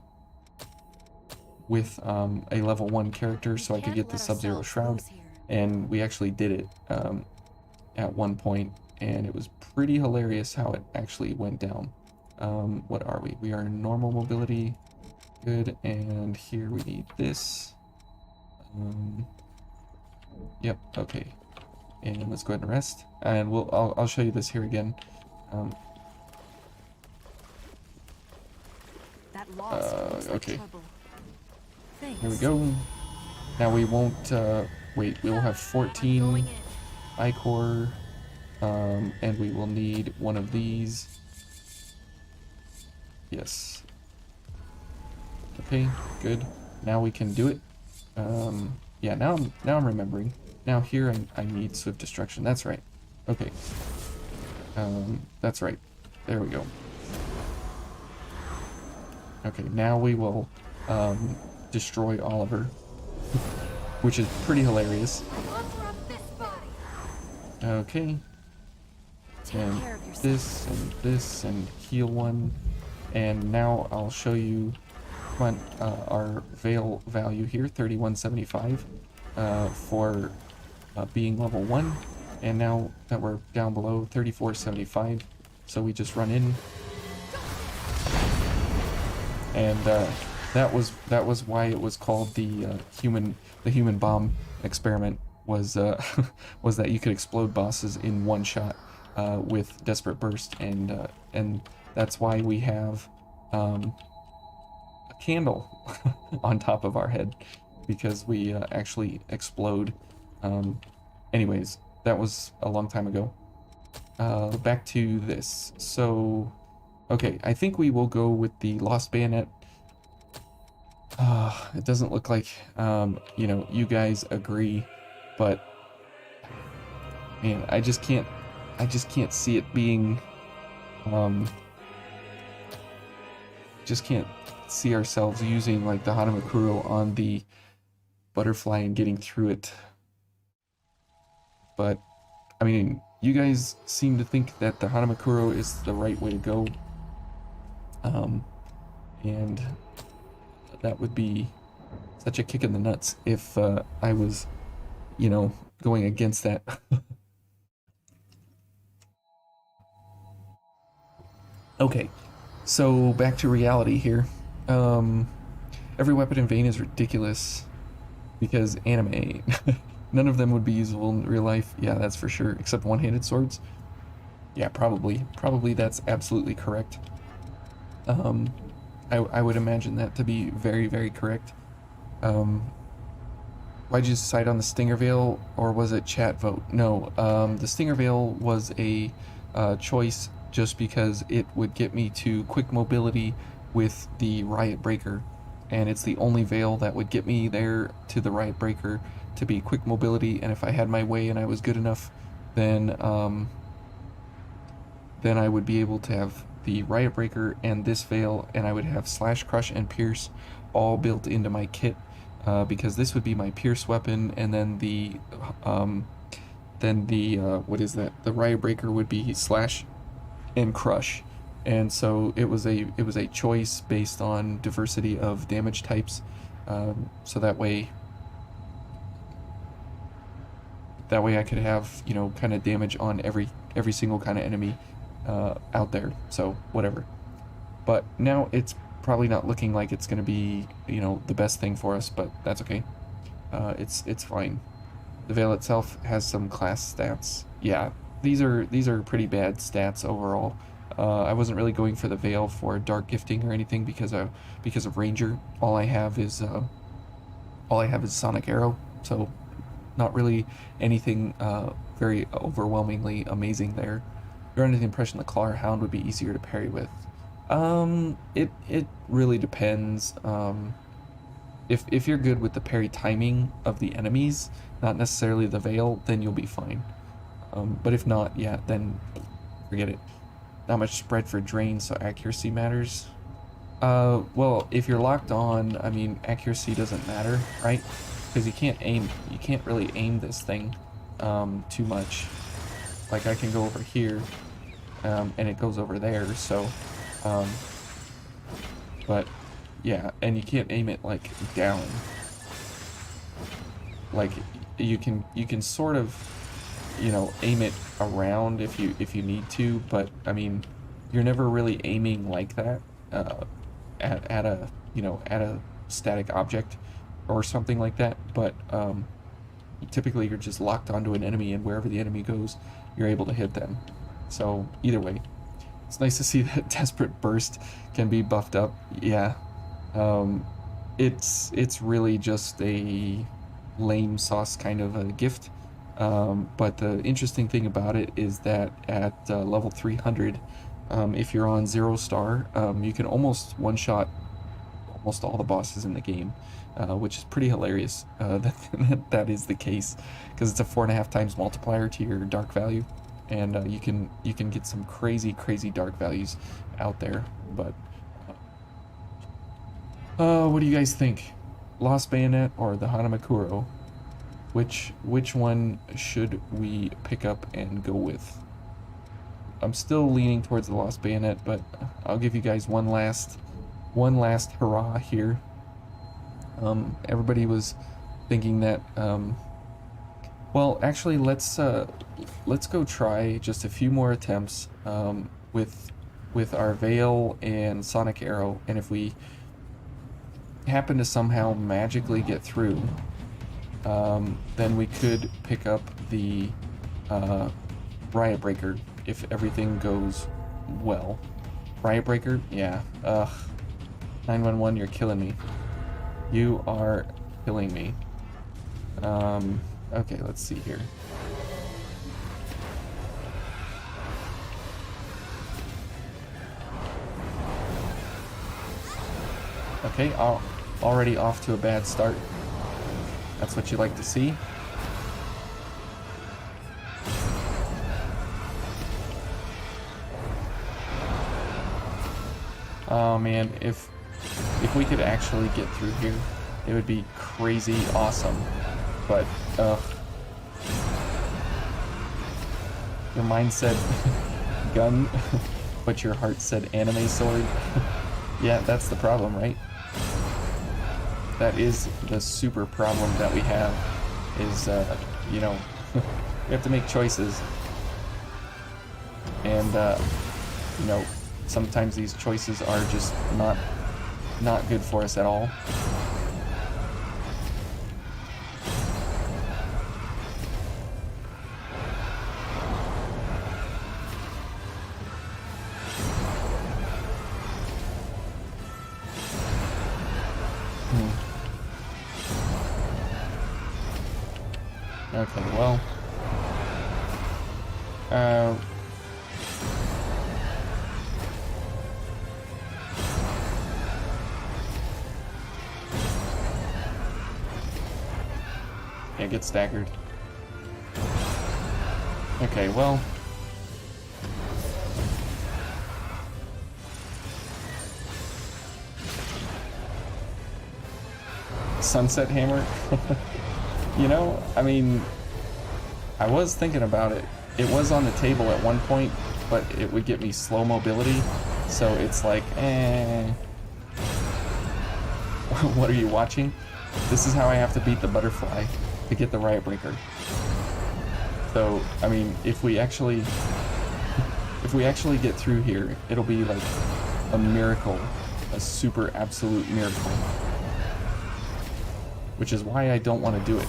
level 1 character, so I could get the Sub-Zero Shroud. And we actually did it at one point, and it was pretty hilarious how it actually went down. What are we? We are normal mobility. Good, and here we need this. Yep, okay. And let's go ahead and rest. And I'll show you this here again. Okay. Here we go. Now we won't wait, we will have 14 I-core, and we will need one of these. Yes. Okay, good. Now we can do it. Yeah, now I'm remembering. Now here I need Swift Destruction. That's right. Okay. That's right. There we go. Okay, now we will destroy Oliver, which is pretty hilarious. Okay. And this and heal one. And now I'll show you our Veil value here, 3175 for being level 1. And now that we're down below, 3475. So we just run in. And that was why it was called the human bomb experiment, was was that you could explode bosses in one shot with Desperate Burst, and that's why we have a candle on top of our head, because we actually explode. Anyways, that was a long time ago. Back to this. So, okay, I think we will go with the Lost Bayonet. It doesn't look like, you know, you guys agree, but man, I just can't see it being, just can't see ourselves using like the Hanamakuro on the butterfly and getting through it. But, I mean, you guys seem to think that the Hanamakuro is the right way to go. And that would be such a kick in the nuts if I was, you know, going against that. Okay, so back to reality here. Every weapon in Vane is ridiculous because anime. None of them would be usable in real life. Yeah, that's for sure. Except one-handed swords. Yeah, probably. Probably that's absolutely correct. I would imagine that to be very, very correct. Why'd you decide on the Stinger Veil, or was it chat vote? No, the Stinger Veil was a choice just because it would get me to quick mobility with the Riot Breaker, and it's the only veil that would get me there to the Riot Breaker to be quick mobility. And if I had my way and I was good enough, then I would be able to have the Riot Breaker and this veil, and I would have Slash, Crush, and Pierce all built into my kit. Because this would be my Pierce weapon, and then the what is that? The Riot Breaker would be Slash and Crush, and so it was a choice based on diversity of damage types. So that way I could have, you know, kind of damage on every single kind of enemy out there. So whatever. But now it's probably not looking like it's going to be, you know, the best thing for us, but that's okay. It's fine. The veil itself has some class stats. Yeah, these are pretty bad stats overall. I wasn't really going for the veil for dark gifting or anything because of Ranger. All I have is Sonic Arrow, so not really anything very overwhelmingly amazing there. You're under the impression the Claw or Hound would be easier to parry with. It really depends. If you're good with the parry timing of the enemies, not necessarily the veil, then you'll be fine. But if not, yeah, then forget it. Not much spread for drain, so accuracy matters. Well, if you're locked on, I mean, accuracy doesn't matter, right? Because you can't really aim this thing too much. Like, I can go over here, and it goes over there, so, but, yeah, and you can't aim it, like, down. Like, you can sort of, you know, aim it around if you need to, but, I mean, you're never really aiming like that, at a static object or something like that, but typically you're just locked onto an enemy, and wherever the enemy goes, you're able to hit them. So either way, it's nice to see that Desperate Burst can be buffed up. Yeah, it's really just a lame sauce kind of a gift, but the interesting thing about it is that at level 300, if you're on 0 star, you can almost one-shot almost all the bosses in the game, which is pretty hilarious that is the case, because it's a 4.5 times multiplier to your dark value, and you can get some crazy dark values out there. But what do you guys think? Lost Bayonet or the Hanamakuro? Which one should we pick up and go with? I'm still leaning towards the Lost Bayonet, but I'll give you guys one last hurrah here. Everybody was thinking that, well, actually, let's go try just a few more attempts with our Veil and Sonic Arrow, and if we happen to somehow magically get through, then we could pick up the Riot Breaker if everything goes well. Riot Breaker? Yeah. Ugh. 911, you're killing me. You are killing me. Okay, let's see here. Okay, already off to a bad start. That's what you like to see. Oh man, if we could actually get through here, it would be crazy awesome. But Your mind said gun, but your heart said anime sword. Yeah, that's the problem, right? That is the super problem that we have, is, you know, we have to make choices. And, you know, sometimes these choices are just not good for us at all. Okay, well, yeah, get staggered. Okay, well, Sunset Hammer. You know, I mean, I was thinking about it. It was on the table at one point, but it would get me slow mobility, so it's like, eh. What are you watching? This is how I have to beat the butterfly to get the Riot Breaker. So, I mean, if we actually get through here, it'll be like a miracle, a super absolute miracle. Which is why I don't want to do it.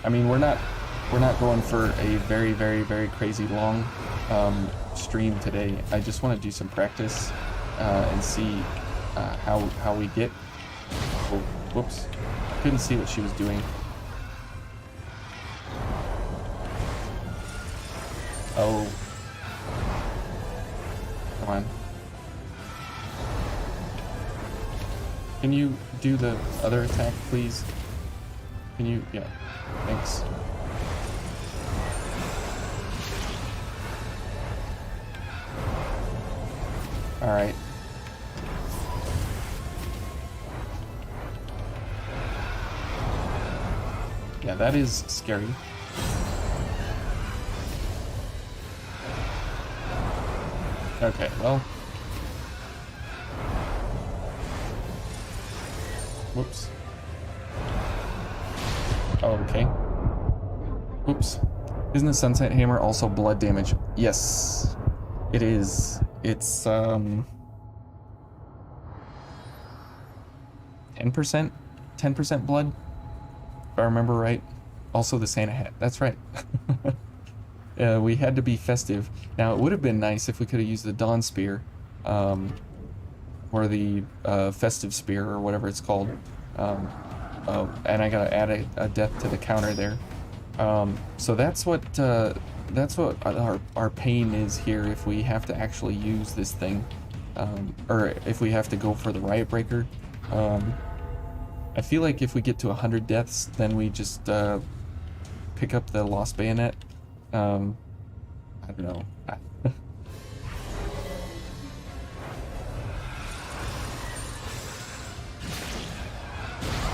I mean, we're not going for a very, very, very crazy long stream today. I just want to do some practice and see how we get. Oh, whoops! Couldn't see what she was doing. Oh, come on. Can you do the other attack, please? Can you? Yeah, thanks. Alright. Yeah, that is scary. Okay, well. Whoops. Oh, okay. Whoops. Isn't the Sunset Hammer also blood damage? Yes, it is. It's 10%? 10% blood? If I remember right. Also the Santa hat. That's right. We had to be festive. Now, it would have been nice if we could have used the Dawn Spear. Or the Festive Spear, or whatever it's called. And I gotta add a death to the counter there. So that's what our pain is here if we have to actually use this thing. Or if we have to go for the Riot Breaker. I feel like if we get to 100 deaths, then we just pick up the Lost Bayonet. I don't know.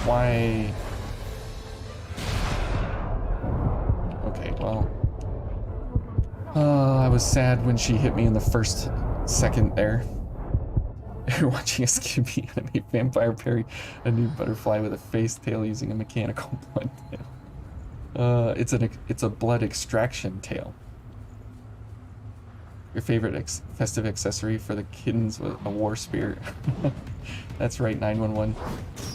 Why? Okay, well. I was sad when she hit me in the first second there. You're watching a Scooby anime vampire parry a new butterfly with a face tail using a mechanical blood tail. It's a blood extraction tail. Your favorite festive accessory for the kittens with a war spear. That's right, 911.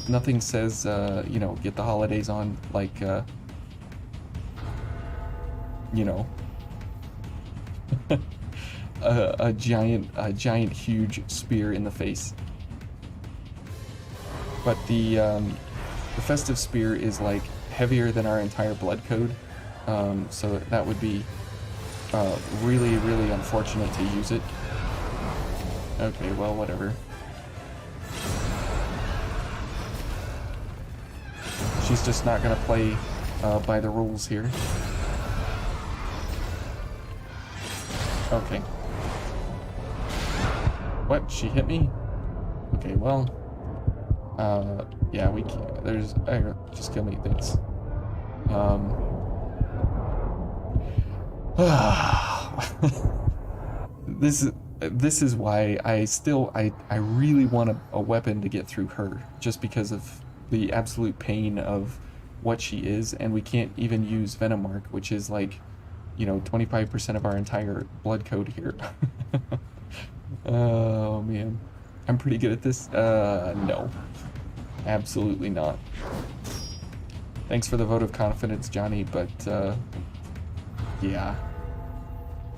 Nothing says, you know, get the holidays on like, you know, a giant, huge spear in the face. But the festive spear is like heavier than our entire blood code, so that would be really, really unfortunate to use it. Okay, well, whatever. She's just not gonna play by the rules here. Okay. What? She hit me? Okay, well. Yeah, we can't. There's. Just kill me, thanks. This is why I really want a weapon to get through her, just because of the absolute pain of what she is, and we can't even use Venomark, which is like, 25% of our entire blood code here. Oh man, I'm pretty good at this. No, absolutely not. Thanks for the vote of confidence, Johnny, but yeah,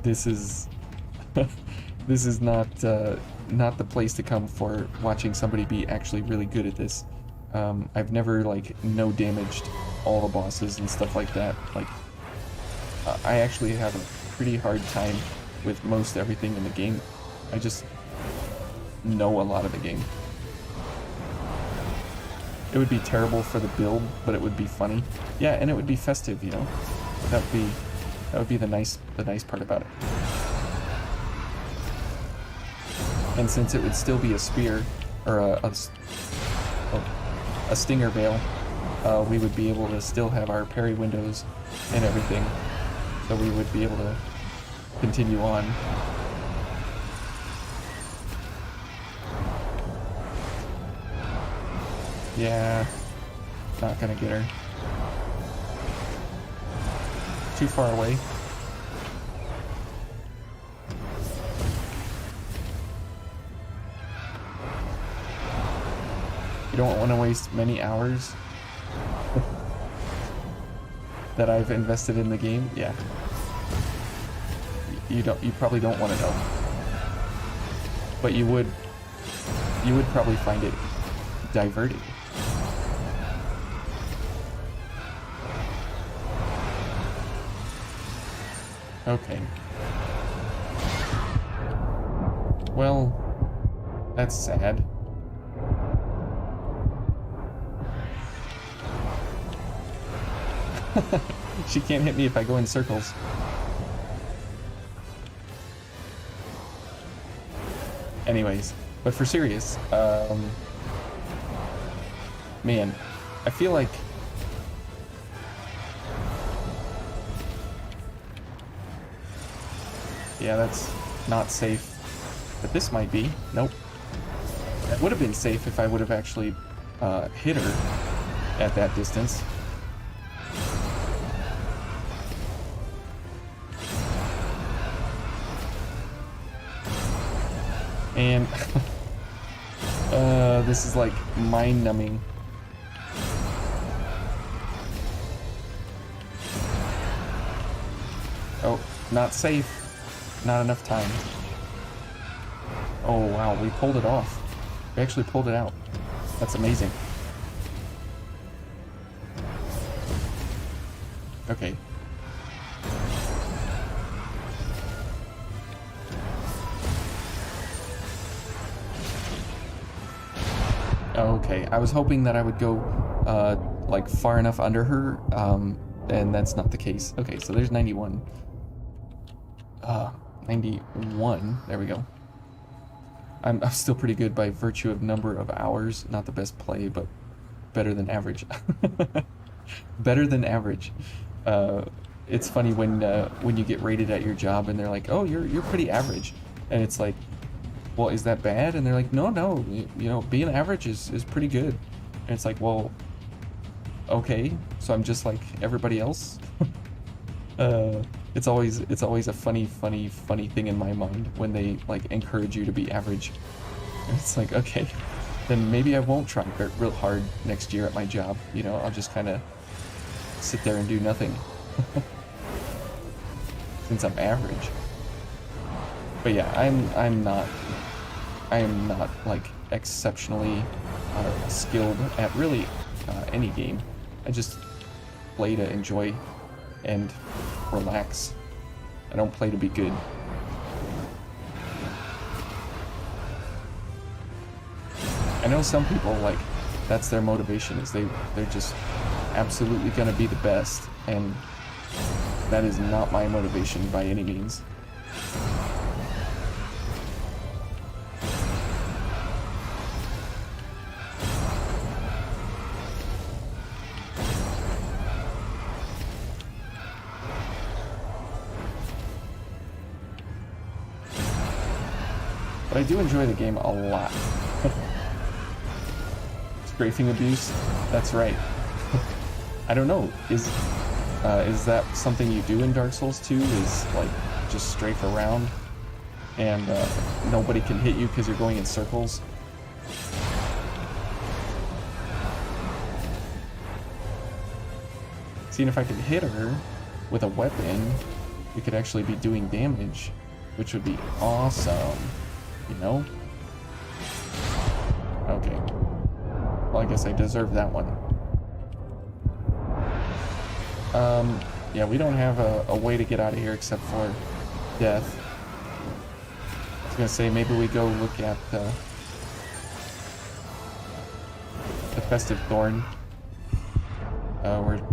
this is this is not the place to come for watching somebody be actually really good at this. I've never like no damaged all the bosses and stuff like that. Like, I actually have a pretty hard time with most everything in the game. I just know a lot of the game. It would be terrible for the build, but it would be funny. Yeah, and it would be festive, you know. That would be the nice part about it. And since it would still be a spear or a stinger veil, we would be able to still have our parry windows and everything. So we would be able to continue on. Yeah, not gonna get her. Too far away. You don't want to waste many hours that I've invested in the game. Yeah. You probably don't want to know. But you would probably find it diverting. Okay. Well, that's sad. She can't hit me if I go in circles. Anyways, but for serious, man, I feel like yeah, that's not safe. But this might be. Nope. That would have been safe if I would have actually hit her at that distance. And this is like mind-numbing. Oh, not safe. Not enough time. Oh wow, we pulled it off. We actually pulled it out. That's amazing. Okay. Okay, I was hoping that I would go like far enough under her, and that's not the case. Okay, so there's 91. 91. There we go. I'm still pretty good by virtue of number of hours. Not the best play, but better than average. Better than average. It's funny when you get rated at your job and they're like, "Oh, you're pretty average," and it's like, well, is that bad? And they're like, no, you know, being average is pretty good. And it's like, well, okay, so I'm just like everybody else. It's always a funny thing in my mind when they like encourage you to be average. And it's like, okay, then maybe I won't try real hard next year at my job. You know, I'll just kind of sit there and do nothing since I'm average. But yeah, I am not like exceptionally skilled at really any game. I just play to enjoy and relax. I don't play to be good. I know some people, like, that's their motivation, is they're just absolutely gonna be the best, and that is not my motivation by any means. But I do enjoy the game a lot. Strafing abuse? That's right. I don't know. Is that something you do in Dark Souls 2? Is like just strafe around and nobody can hit you because you're going in circles? Seeing if I could hit her with a weapon, we could actually be doing damage, which would be awesome, you know? Okay. Well, I guess I deserve that one. Yeah, we don't have a way to get out of here except for death. I was gonna say, maybe we go look at the Festive Thorn.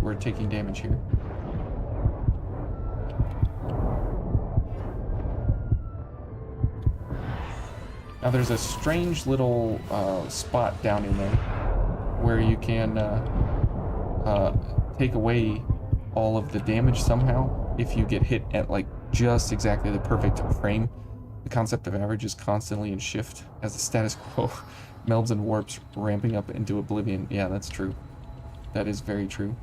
We're taking damage here. Now there's a strange little spot down in there where you can take away all of the damage somehow if you get hit at like just exactly the perfect frame. The concept of average is constantly in shift as the status quo melds and warps, ramping up into oblivion. Yeah, that's true. That is very true.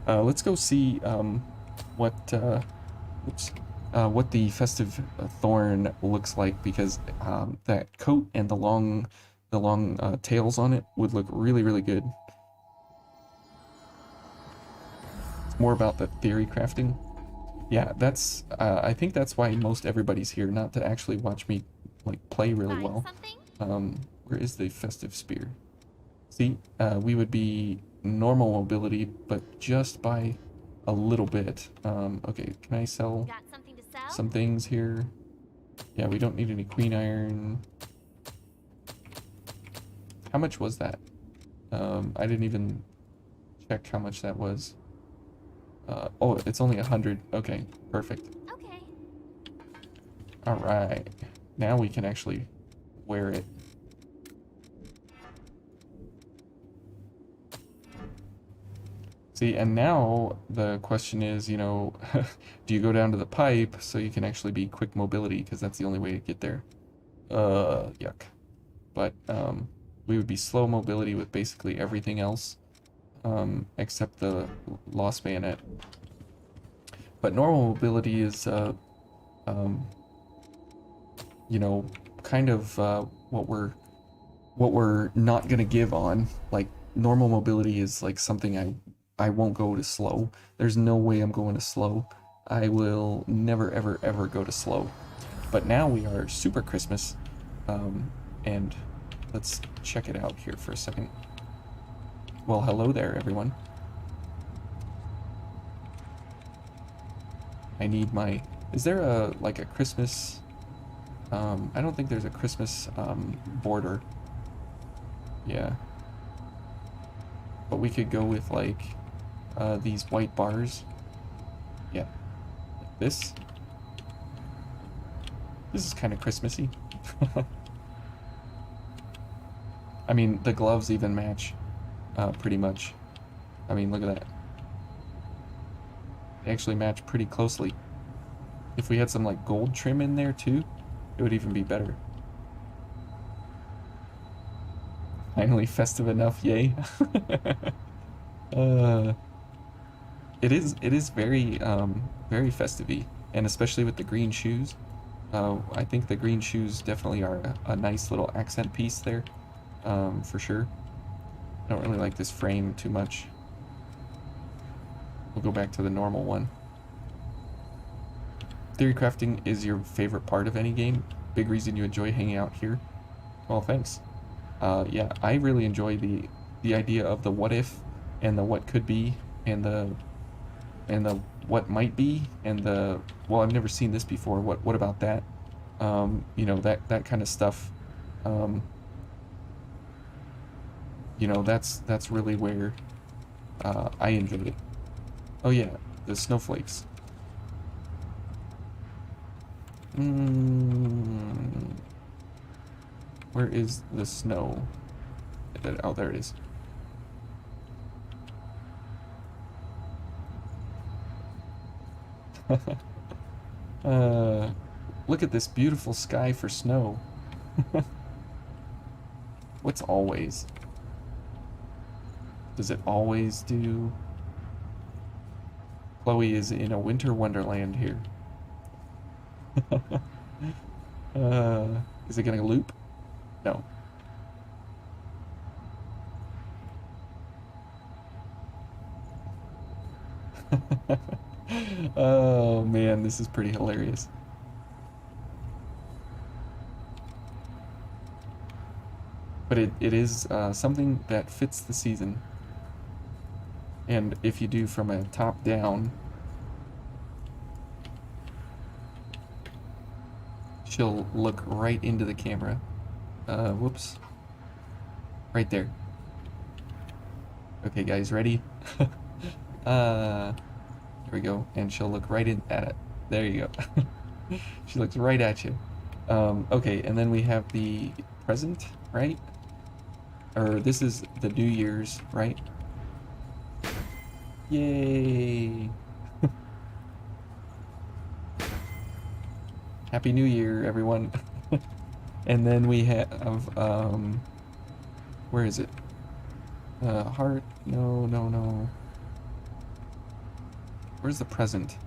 Let's go see what the Festive Thorn looks like, because that coat and the long tails on it would look really, really good. It's more about the theory crafting. Yeah, that's I think that's why most everybody's here, not to actually watch me like play really well. Where is the Festive Spear? See, we would be normal mobility, but just by a little bit. Okay, can I sell some things here? Yeah, we don't need any queen iron. How much was that? I didn't even check how much that was. Oh, it's only 100. Okay, perfect. Okay. All right, now we can actually wear it. See, and now the question is, you know, do you go down to the pipe so you can actually be quick mobility, because that's the only way to get there. Yuck. But we would be slow mobility with basically everything else, except the Lost Bayonet. But normal mobility is, you know, kind of what we're not gonna give on. Like, normal mobility is like something I won't go to slow. There's no way I'm going to slow. I will never, ever, ever go to slow. But now we are super Christmas, and let's check it out here for a second. Well, hello there, everyone. I need my... Is there a, like a Christmas... I don't think there's a Christmas, border. Yeah. But we could go with, like, these white bars. Yeah. Like this. This is kind of Christmassy. I mean, the gloves even match, pretty much. I mean, look at that. They actually match pretty closely. If we had some, like, gold trim in there, too, it would even be better. Finally festive enough, yay. It is very, very festive-y, and especially with the green shoes. I think the green shoes definitely are a nice little accent piece there, for sure. I don't really like this frame too much. We'll go back to the normal one. Theory crafting is your favorite part of any game? Big reason you enjoy hanging out here? Well, thanks. Yeah, I really enjoy the idea of the what if, and the what could be, and the what might be, and the, well, I've never seen this before, what about that? You know, that kind of stuff. You know, that's really where I enjoyed it. Oh yeah, the snowflakes. Where is the snow? Oh, there it is. Look at this beautiful sky for snow. What's always? Does it always do? Chloe is in a winter wonderland here. Is it gonna loop? No. Oh man, this is pretty hilarious. But it is something that fits the season. And if you do from a top down, she'll look right into the camera. Whoops. Right there. Okay, guys, ready? There we go. And she'll look right in at it. There you go. She looks right at you. Okay, and then we have the present, right? Or this is the New Year's, right? Yay! Happy New Year, everyone. And then we have, where is it? Heart, no. Where's the present?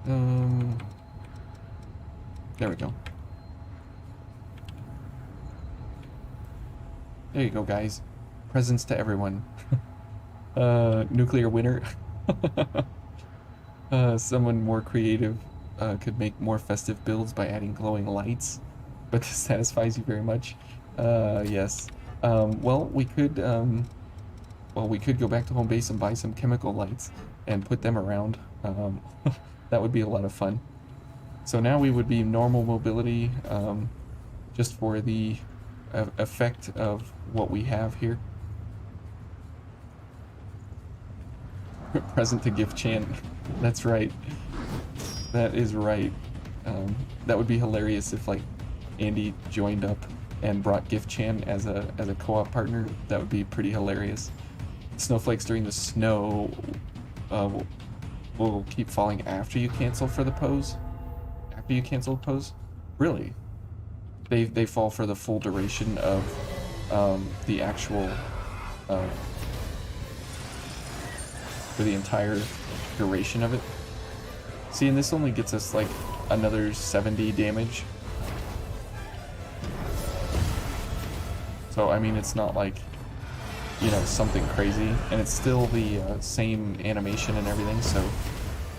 There we go. There you go, guys. Presents to everyone. Nuclear winter. Someone more creative could make more festive builds by adding glowing lights, but this satisfies you very much. Yes. Well, we could go back to home base and buy some chemical lights and put them around. That would be a lot of fun. So now we would be normal mobility, just for the effect of what we have here. Present to gift Chan. That's right. That is right. That would be hilarious if like Andy joined up and brought Gift Chan as a co-op partner. That would be pretty hilarious. Snowflakes during the snow will keep falling after you cancel for the pose. After you cancel the pose? Really? They fall for the full duration of the actual for the entire duration of it. See, and this only gets us like another 70 damage. So I mean, it's not like, you know, something crazy, and it's still the same animation and everything, so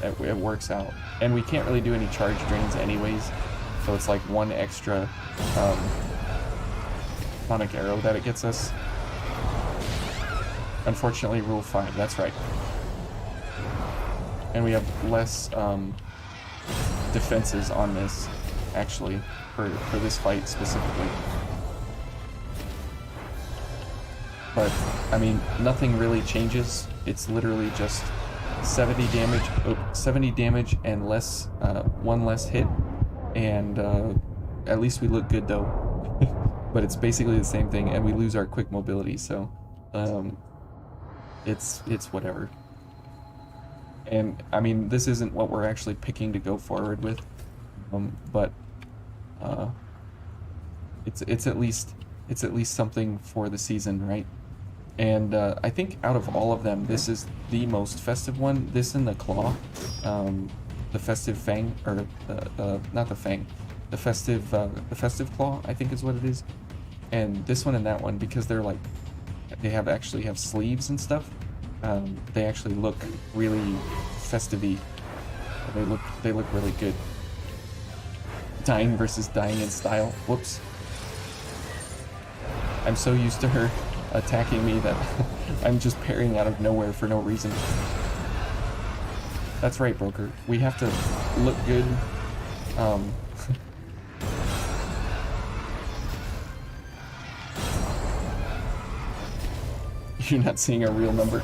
it works out. And we can't really do any charge drains anyways, so it's like one extra sonic arrow that it gets us. Unfortunately, rule 5, that's right. And we have less defenses on this, actually, for this fight specifically. But, I mean, nothing really changes. It's literally just 70 damage and less, one less hit. And at least we look good though. But it's basically the same thing, and we lose our quick mobility, so it's whatever. And I mean, this isn't what we're actually picking to go forward with, but it's at least something for the season, right? And I think out of all of them, this is the most festive one. This and the claw, the festive fang, or not the fang, the festive claw, I think is what it is. And this one and that one, because they're like, they actually have sleeves and stuff. They actually look really festive-y. They look really good. Dying versus dying in style. Whoops. I'm so used to her attacking me that I'm just parrying out of nowhere for no reason. That's right, Broker. We have to look good. You're not seeing a real number.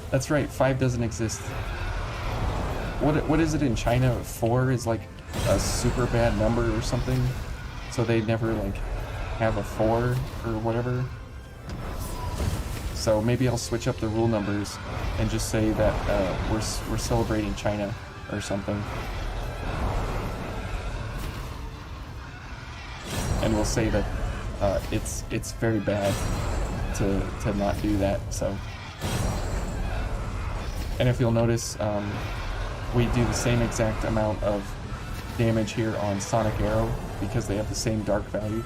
That's right, 5 doesn't exist. What is it in China? 4 is like a super bad number or something, so they never like have a 4 or whatever. So maybe I'll switch up the rule numbers and just say that we're celebrating China or something. and we'll say that it's very bad to not do that. So, and if you'll notice, we do the same exact amount of damage here on Sonic Arrow because they have the same dark value.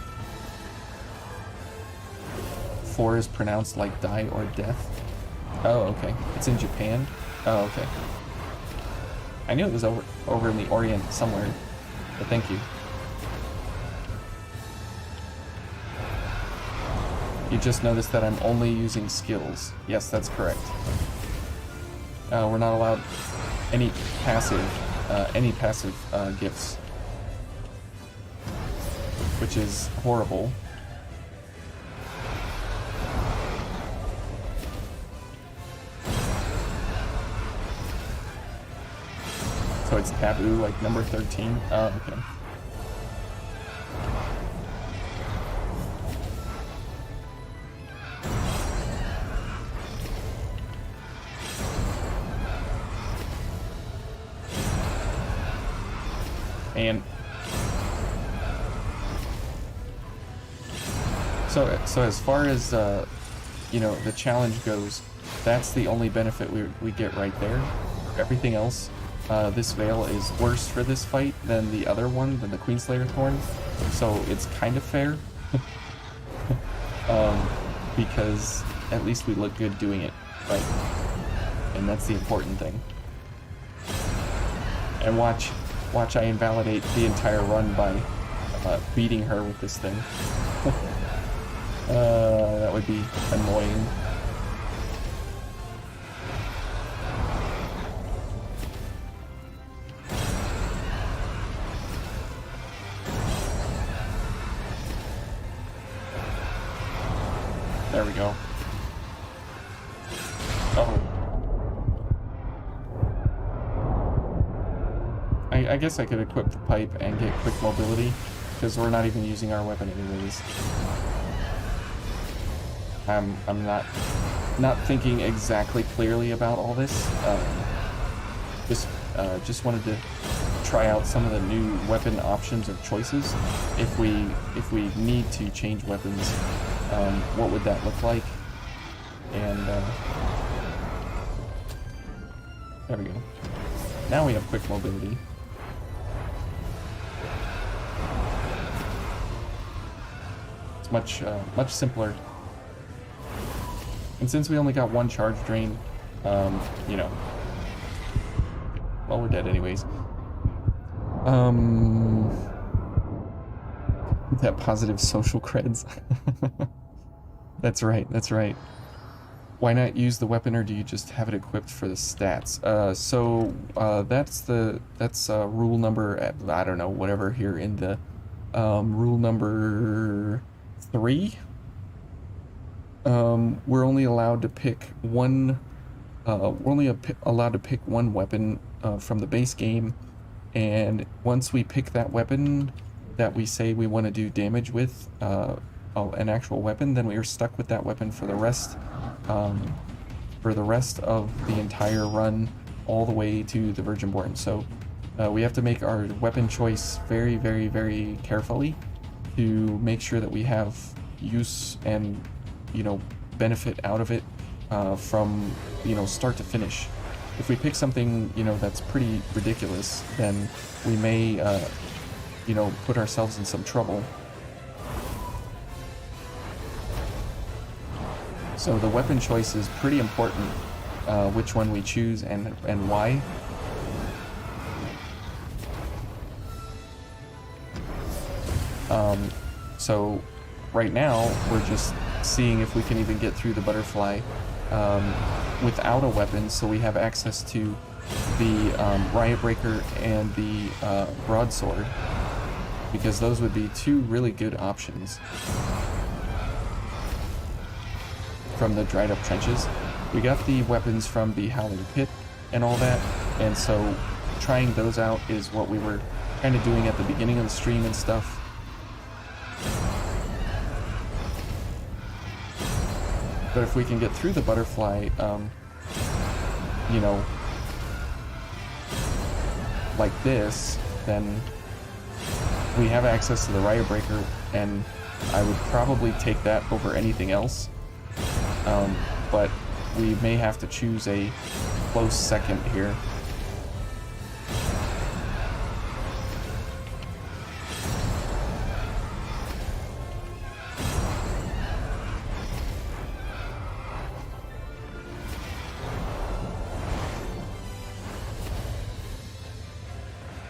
4 is pronounced like die or death. Oh, okay. It's in Japan. Oh, okay. I knew it was over in the Orient somewhere, but thank you. You just noticed that I'm only using skills. Yes, that's correct. We're not allowed any passive gifts, which is horrible. So it's taboo, like number 13. Oh, okay. And so as far as you know, the challenge goes, that's the only benefit we get right there. Everything else, this veil is worse for this fight than the other one, than the Queenslayer Thorn. So it's kind of fair, because at least we look good doing it, right? And that's the important thing. And watch I invalidate the entire run by beating her with this thing. That would be annoying. There we go. Oh. I guess I could equip the pipe and get quick mobility, because we're not even using our weapon anyways. I'm not thinking exactly clearly about all this. Just wanted to try out some of the new weapon options or choices. If we need to change weapons, what would that look like? And there we go. Now we have quick mobility. It's much simpler. And since we only got one charge drain, you know, well, we're dead anyways. That positive social creds. That's right, that's right. Why not use the weapon, or do you just have it equipped for the stats? That's rule number, I don't know, whatever here in the rule number 3. We're only allowed to pick one. Allowed to pick one weapon from the base game, and once we pick that weapon that we say we want to do damage with, an actual weapon, then we are stuck with that weapon for the rest of the entire run, all the way to the Virginborn. So we have to make our weapon choice very, very, very carefully to make sure that we have use and, you know, benefit out of it from, you know, start to finish. If we pick something, you know, that's pretty ridiculous, then we may, you know, put ourselves in some trouble. So the weapon choice is pretty important, which one we choose and why. So right now we're just seeing if we can even get through the butterfly without a weapon, so we have access to the Riot Breaker and the Broadsword, because those would be two really good options from the dried up trenches. We got the weapons from the Howling Pit and all that, and so trying those out is what we were kind of doing at the beginning of the stream and stuff. But if we can get through the butterfly, you know, like this, then we have access to the Riot Breaker, and I would probably take that over anything else. But we may have to choose a close second here.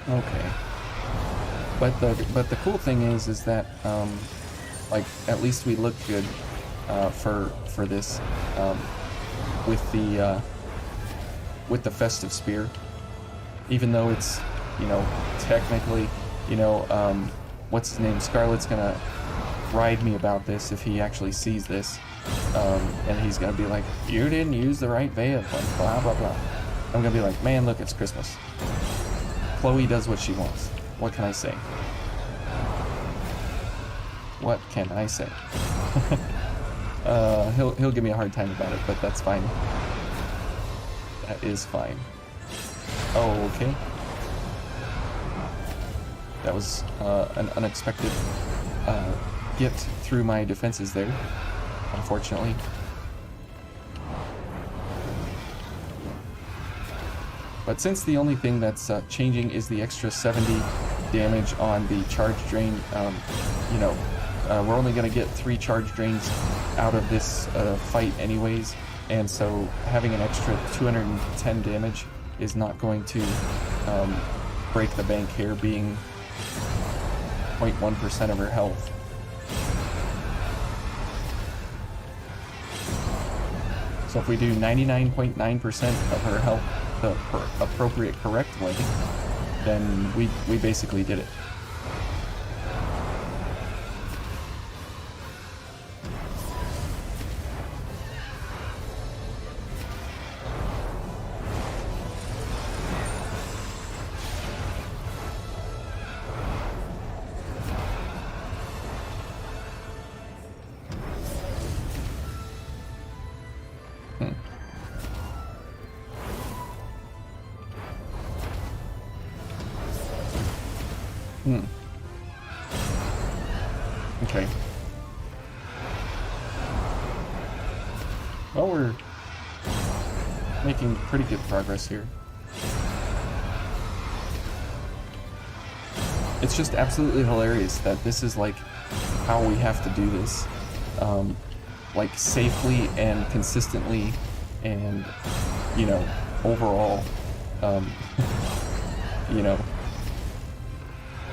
Okay. But the cool thing is that like at least we look good for this with the festive spear, even though it's, you know, technically, you know, what's his name, Scarlet's gonna ride me about this if he actually sees this, and he's gonna be like, you didn't use the right veil, and blah blah blah. I'm gonna be like, man, look, it's Christmas. Chloe does what she wants. What can I say? What can I say? He'll give me a hard time about it, but that's fine. That is fine. Oh, okay. That was an unexpected get through my defenses there, unfortunately. But since the only thing that's changing is the extra 70 damage on the charge drain, you know, we're only going to get 3 charge drains out of this fight anyways, and so having an extra 210 damage is not going to break the bank here, being 0.1% of her health. So if we do 99.9% of her health the appropriate, correct way, then we basically did it. Okay. Well, we're making pretty good progress here. It's just absolutely hilarious that this is like how we have to do this, like safely and consistently, and, you know, overall, you know,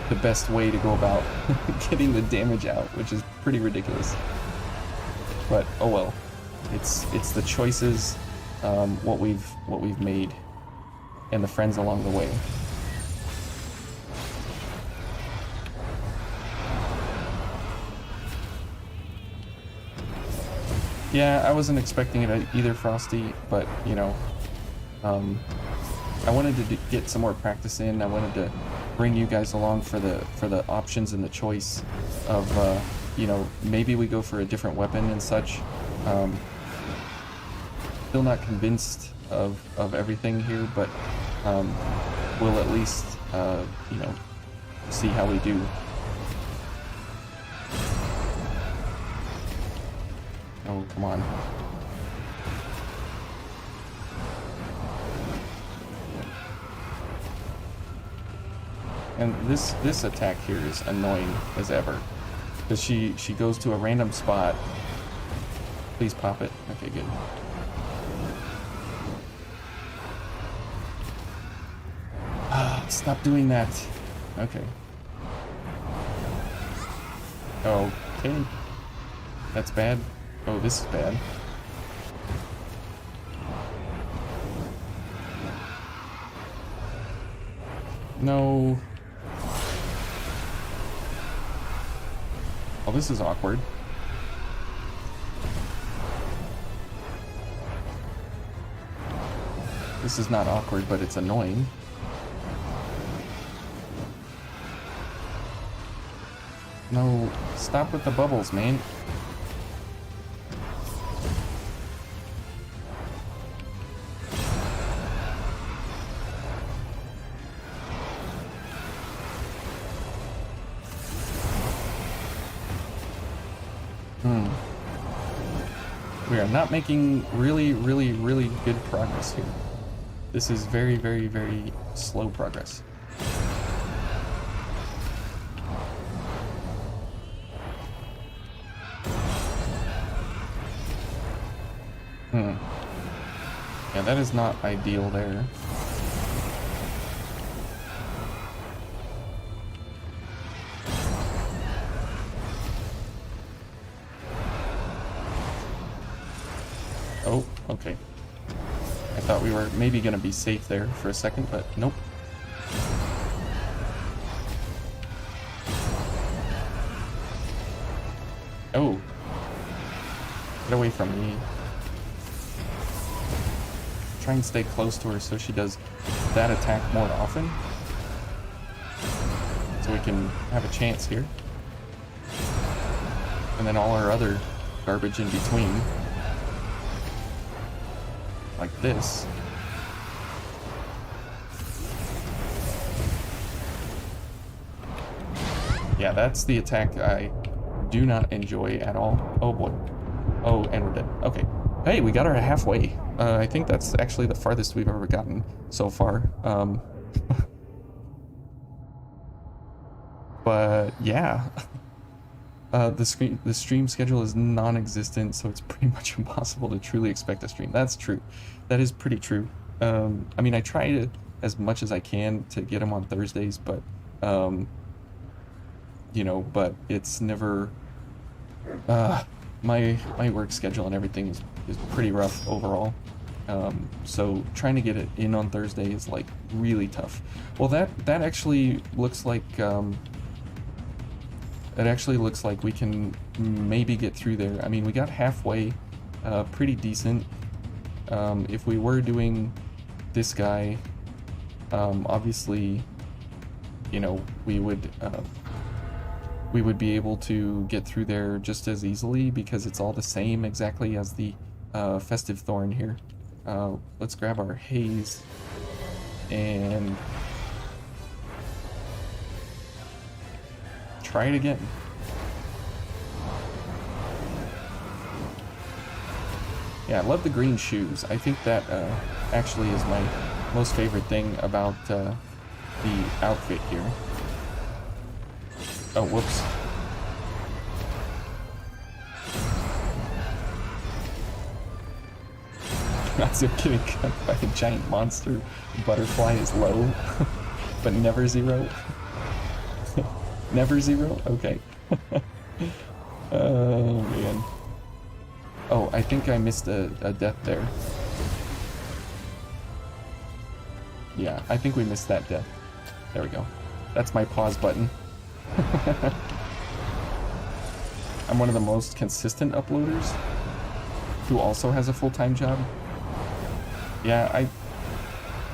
the best way to go about getting the damage out, which is pretty ridiculous. But oh well, it's the choices, what we've made, and the friends along the way. Yeah, I wasn't expecting it either, Frosty, but you know, I wanted to get some more practice in. I wanted to bring you guys along for the options and the choice of, you know, maybe we go for a different weapon and such. Still not convinced of everything here, but we'll at least, you know, see how we do. Oh, come on. And this attack here is annoying as ever, because she goes to a random spot. Please pop it. Okay, good. Stop doing that. Okay. Okay. That's bad. Oh, this is bad. No. Oh, this is awkward. This is not awkward, but it's annoying. No, stop with the bubbles, man. I'm not making really good progress here. This is very slow progress. Yeah, that is not ideal there. Oh, okay. I thought we were maybe gonna be safe there for a second, but nope. Oh. Get away from me. Try and stay close to her so she does that attack more often. So we can have a chance here. And then all our other garbage in between. Like this. Yeah, that's the attack I do not enjoy at all. Oh boy. Oh, and we're dead. Okay. Hey, we got her halfway. I think that's actually the farthest we've ever gotten so far. But yeah. The stream schedule is non-existent, so it's pretty much impossible to truly expect a stream. That's true. That is pretty true. I mean, I try to, as much as I can, to get them on Thursdays, but you know, but it's never. My work schedule and everything is pretty rough overall. So trying to get it in on Thursday is like really tough. Well, that actually looks like. It actually looks like we can maybe get through there. I mean, we got halfway, pretty decent. If we were doing this guy, obviously, you know, we would be able to get through there just as easily because it's all the same exactly as the Festive Thorn here. Let's grab our haze and try it again. Yeah, I love the green shoes. I think that actually is my most favorite thing about the outfit here. Oh, whoops. Not so getting cut by a giant monster butterfly is low, but never zero. Never zero? Okay. Oh, man. Oh, I think I missed a death there. Yeah, I think we missed that death. There we go. That's my pause button. I'm one of the most consistent uploaders who also has a full-time job. Yeah,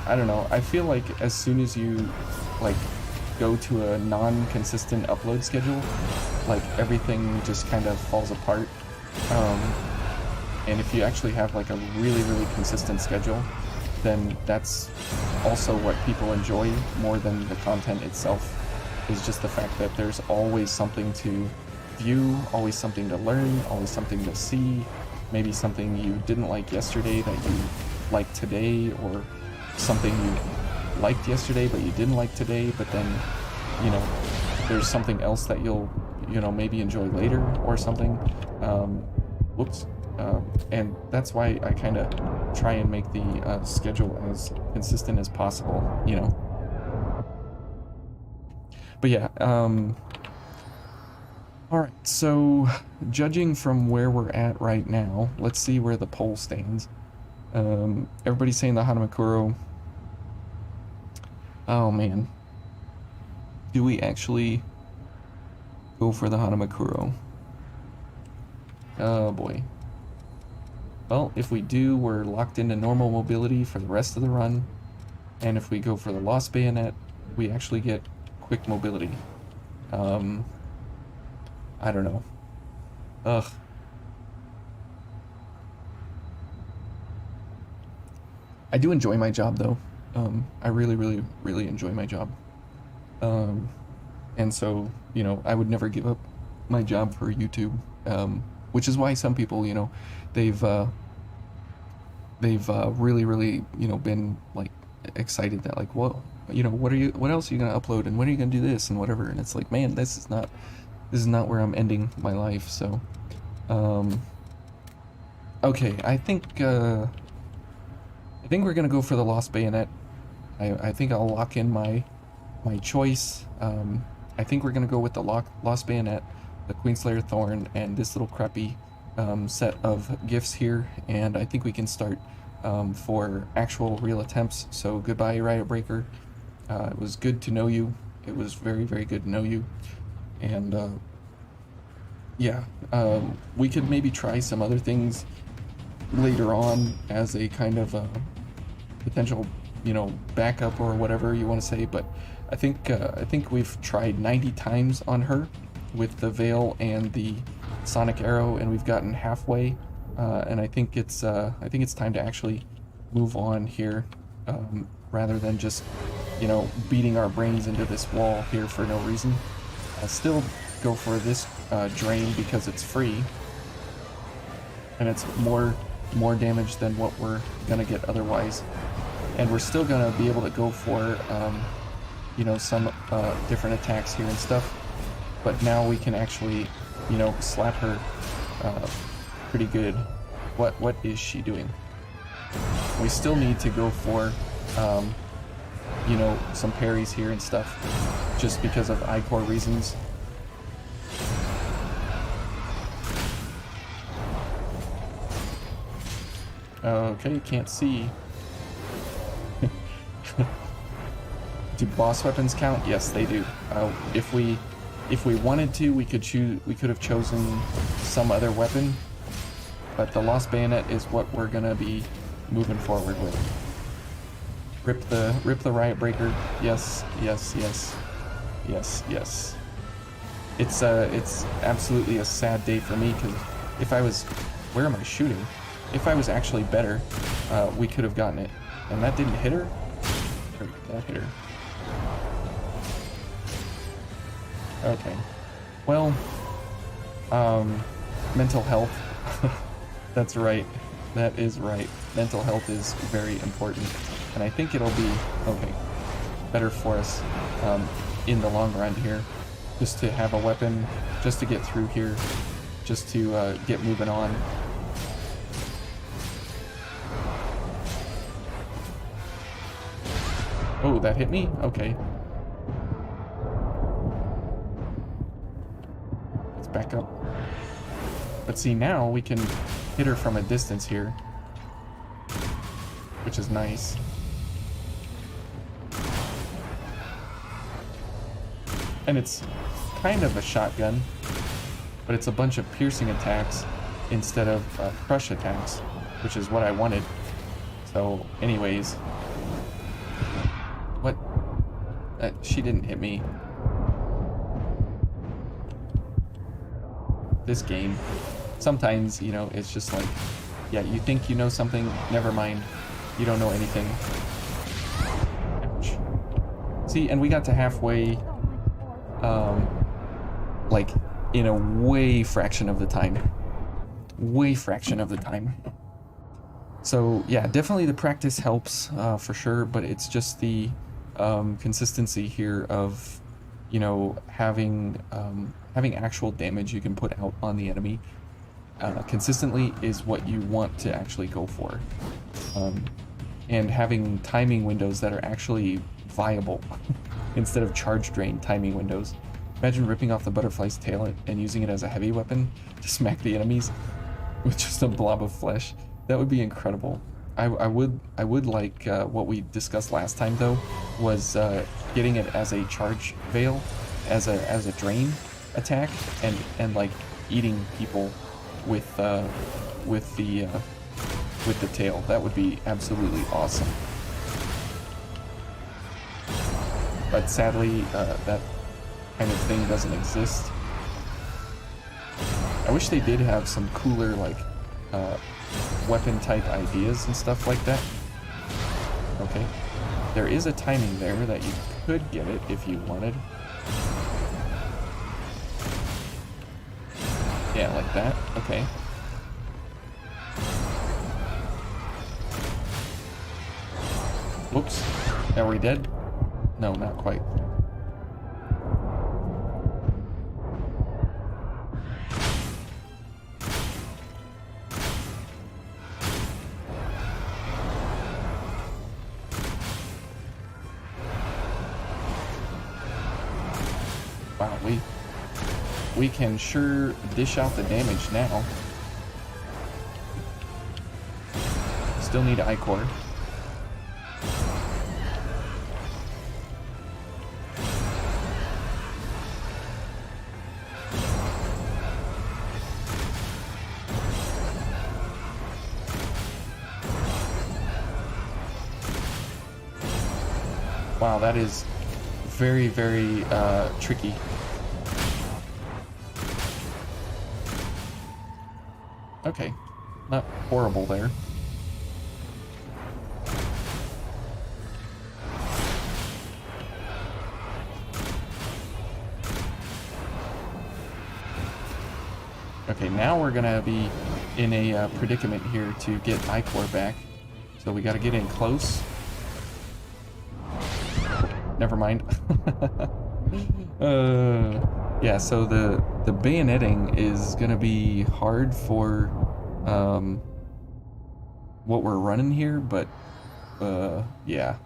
I don't know. I feel like as soon as you, like, go to a non-consistent upload schedule, like everything just kind of falls apart. And if you actually have like a really consistent schedule, then that's also what people enjoy more than the content itself, is just the fact that there's always something to view, always something to learn, always something to see, maybe something you didn't like yesterday that you like today, or something you liked yesterday but you didn't like today, but then, you know, there's something else that you'll, you know, maybe enjoy later or something. Whoops. And that's why I kind of try and make the schedule as consistent as possible, you know. But yeah, alright, so judging from where we're at right now, let's see where the poll stands. Everybody's saying the Hanamakuro. Oh man. Do we actually go for the Hanamakuro? Oh boy. Well, if we do, we're locked into normal mobility for the rest of the run. And if we go for the Lost Bayonet, we actually get quick mobility. I don't know. Ugh. I do enjoy my job though. I really enjoy my job. And so, you know, I would never give up my job for YouTube, which is why some people, you know, they've really, really, you know, been like excited that like, well, you know, what else are you gonna upload, and when are you gonna do this and whatever, and it's like, man, this is not where I'm ending my life. So, okay, I think we're gonna go for the Lost Bayonet. I think I'll lock in my choice. I think we're gonna go with the Lost Bayonet, the Queenslayer Thorn, and this little crappy set of gifts here, and I think we can start for actual real attempts. So goodbye, Riot Breaker. It was good to know you. It was very, very good to know you. And yeah, we could maybe try some other things later on as a kind of potential, you know, backup or whatever you want to say. But I think we've tried 90 times on her with the Veil and the Sonic Arrow, and we've gotten halfway. And I think it's time to actually move on here, rather than just, you know, beating our brains into this wall here for no reason. I'll still go for this drain because it's free, and it's more damage than what we're gonna get otherwise. And we're still gonna be able to go for, you know, some different attacks here and stuff. But now we can actually, you know, slap her pretty good. What is she doing? We still need to go for, you know, some parries here and stuff, just because of I-core reasons. Okay, can't see. Do boss weapons count? Yes, they do. If we wanted to, we could have chosen some other weapon, but the Lost Bayonet is what we're gonna be moving forward with. Rip the Riot Breaker. Yes, yes, yes, yes, yes. It's absolutely a sad day for me, because if I was, where am I shooting? If I was actually better, we could have gotten it, and that didn't hit her. Or that hit her. Okay. Well, mental health. That's right. That is right. Mental health is very important, and I think it'll be okay, better for us in the long run here, just to have a weapon, just to get through here, just to get moving on. Oh, that hit me? Okay. Let's back up. But see, now we can hit her from a distance here, which is nice. And it's kind of a shotgun, but it's a bunch of piercing attacks instead of crush attacks, which is what I wanted. So anyways, what? She didn't hit me. This game, sometimes, you know, it's just like, yeah, you think you know something, never mind, you don't know anything. Ouch. See, and we got to halfway, like, in a way fraction of the time. Way fraction of the time. So, yeah, definitely the practice helps, for sure, but it's just the consistency here of, you know, having actual damage you can put out on the enemy consistently is what you want to actually go for. And having timing windows that are actually viable instead of charge drain timing windows. Imagine ripping off the butterfly's tail and using it as a heavy weapon to smack the enemies with just a blob of flesh. That would be incredible. I would like what we discussed last time though, was getting it as a charge veil, as a drain attack, and like eating people with the tail. That would be absolutely awesome. But sadly, that kind of thing doesn't exist. I wish they did have some cooler like weapon type ideas and stuff like that. Okay, there is a timing there that you could get it if you wanted. Yeah, like that. Okay. Whoops. Are we dead? No, not quite. Wow, we can sure dish out the damage now. Still need Ichor. Wow, that is very, very tricky. Okay, not horrible there. Okay, now we're gonna be in a predicament here to get Ichor back. So we gotta get in close. Never mind. Yeah, so the bayoneting is gonna be hard for what we're running here, but yeah.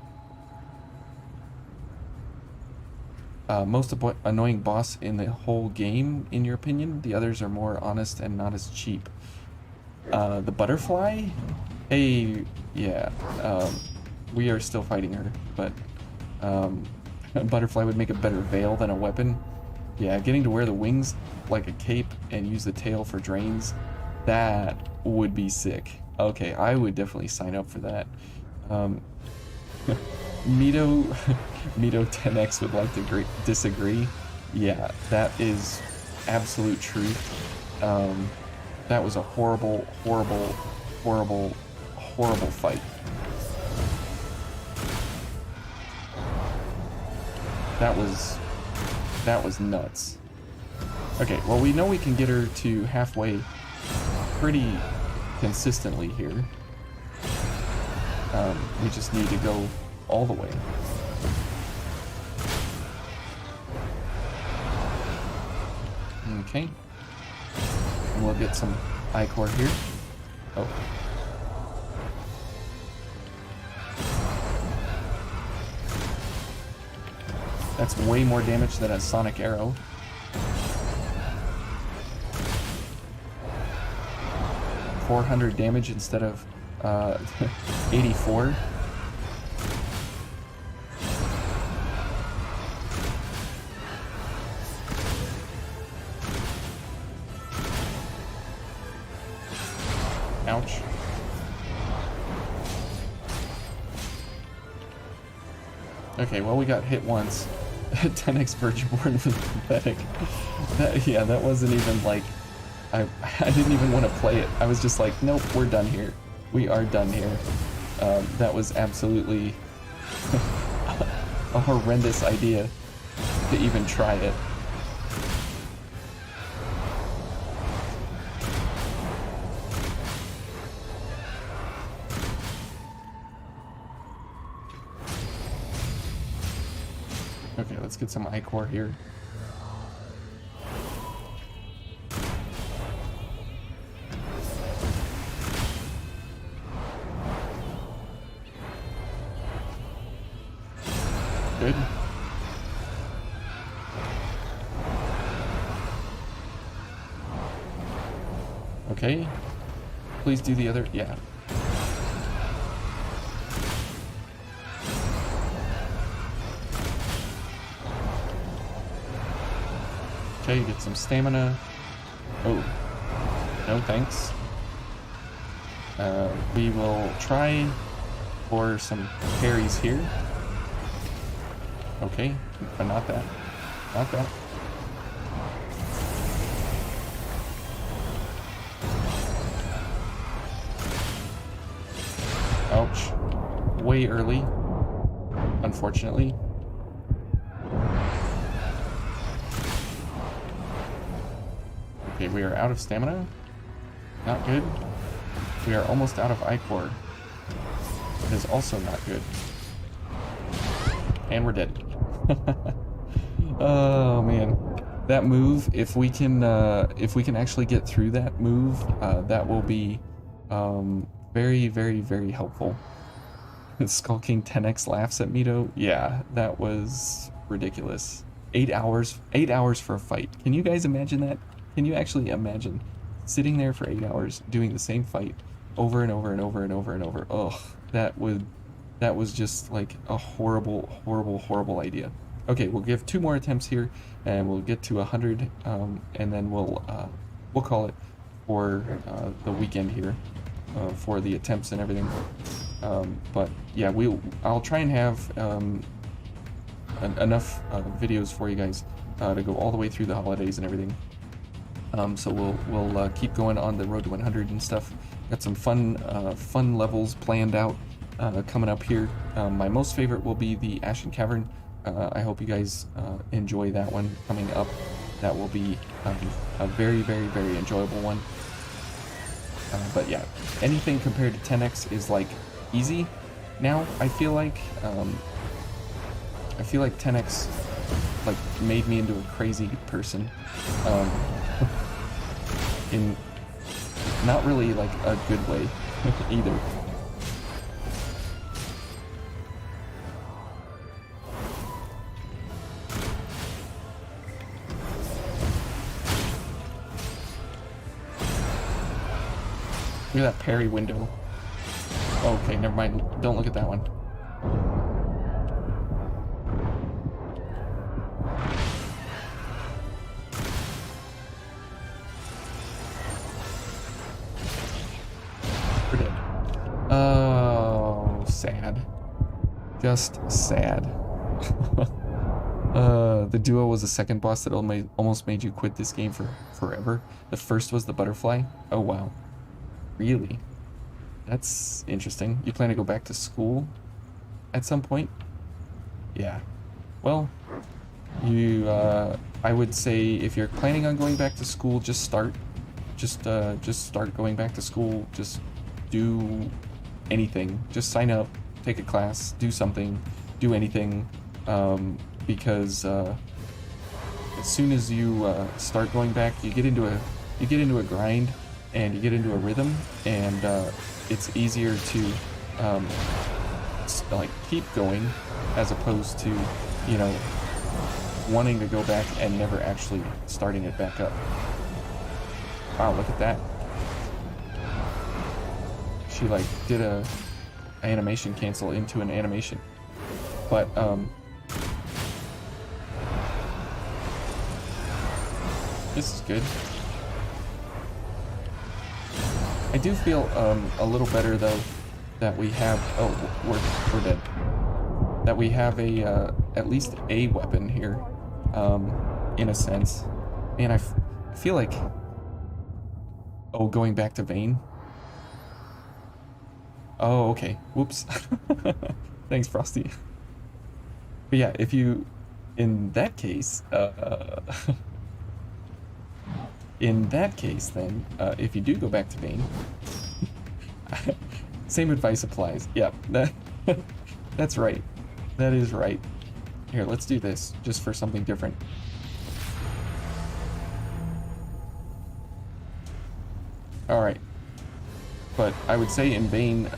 Most annoying boss in the whole game, in your opinion? The others are more honest and not as cheap. The butterfly? Hey, yeah. We are still fighting her, but a butterfly would make a better veil than a weapon. Yeah, getting to wear the wings like a cape and use the tail for drains, that would be sick. Okay, I would definitely sign up for that. Mito 10x would like to disagree. Yeah, that is absolute truth. That was a horrible, horrible, horrible, horrible fight. That was nuts. Okay, well, we know we can get her to halfway pretty consistently here. We just need to go all the way. Okay. And we'll get some Ichor here. Oh. That's way more damage than a sonic arrow. $400 damage instead of 84. Ouch. Okay, well, we got hit once. 10x Virginborn was pathetic. That wasn't even like... I didn't even want to play it. I was just like, nope, we're done here. We are done here. That was absolutely a horrendous idea to even try it. Okay, let's get some Ichor here. Good. Okay. Please do the other. Yeah. Okay, get some stamina. Oh. No thanks. We will try for some parries here. Okay, but not that. Not that. Ouch. Way early, unfortunately. Okay, we are out of stamina. Not good. We are almost out of Ichor. It is also not good. And we're dead. Oh man. That move, if we can actually get through that move, that will be very, very, very helpful. Skull King 10x laughs at me though. Yeah, that was ridiculous. 8 hours for a fight. Can you guys imagine that? Can you actually imagine sitting there for 8 hours doing the same fight over and over and over and over and over? Oh, that was just like a horrible, horrible, horrible idea. Okay, we'll give 2 more attempts here, and we'll get to 100, and then we'll call it for the weekend here, for the attempts and everything. But yeah, I'll try and have enough videos for you guys to go all the way through the holidays and everything. So we'll keep going on the road to 100 and stuff. Got some fun levels planned out coming up here. My most favorite will be the Ashen Cavern. I hope you guys enjoy that one coming up. That will be a very, very, very enjoyable one. But yeah, anything compared to 10x is like easy now. I feel like 10x like made me into a crazy person. In not really like a good way either. Look at that parry window. Okay, never mind. Don't look at that one. We're dead. Oh, sad. Just sad. The duo was the second boss that almost made you quit this game for forever. The first was the butterfly. Oh, wow. Really? That's interesting. You plan to go back to school at some point? Yeah. Well, I would say if you're planning on going back to school, just start. Just start going back to school. Just do anything. Just sign up, take a class, do something, do anything. Because as soon as you start going back, you get into a grind. And you get into a rhythm, and it's easier to like keep going, as opposed to, you know, wanting to go back and never actually starting it back up. Wow, look at that. She like did a animation cancel into an animation, but this is good. I do feel a little better though that we have. Oh, we're dead. That we have a at least a weapon here, in a sense. And I feel like. Oh, going back to Vayne. Oh, okay. Whoops. Thanks, Frosty. But yeah, if you, in that case, then, if you do go back to Vayne, same advice applies. Yep, that's right. That is right. Here, let's do this, just for something different. Alright. But I would say in Vayne,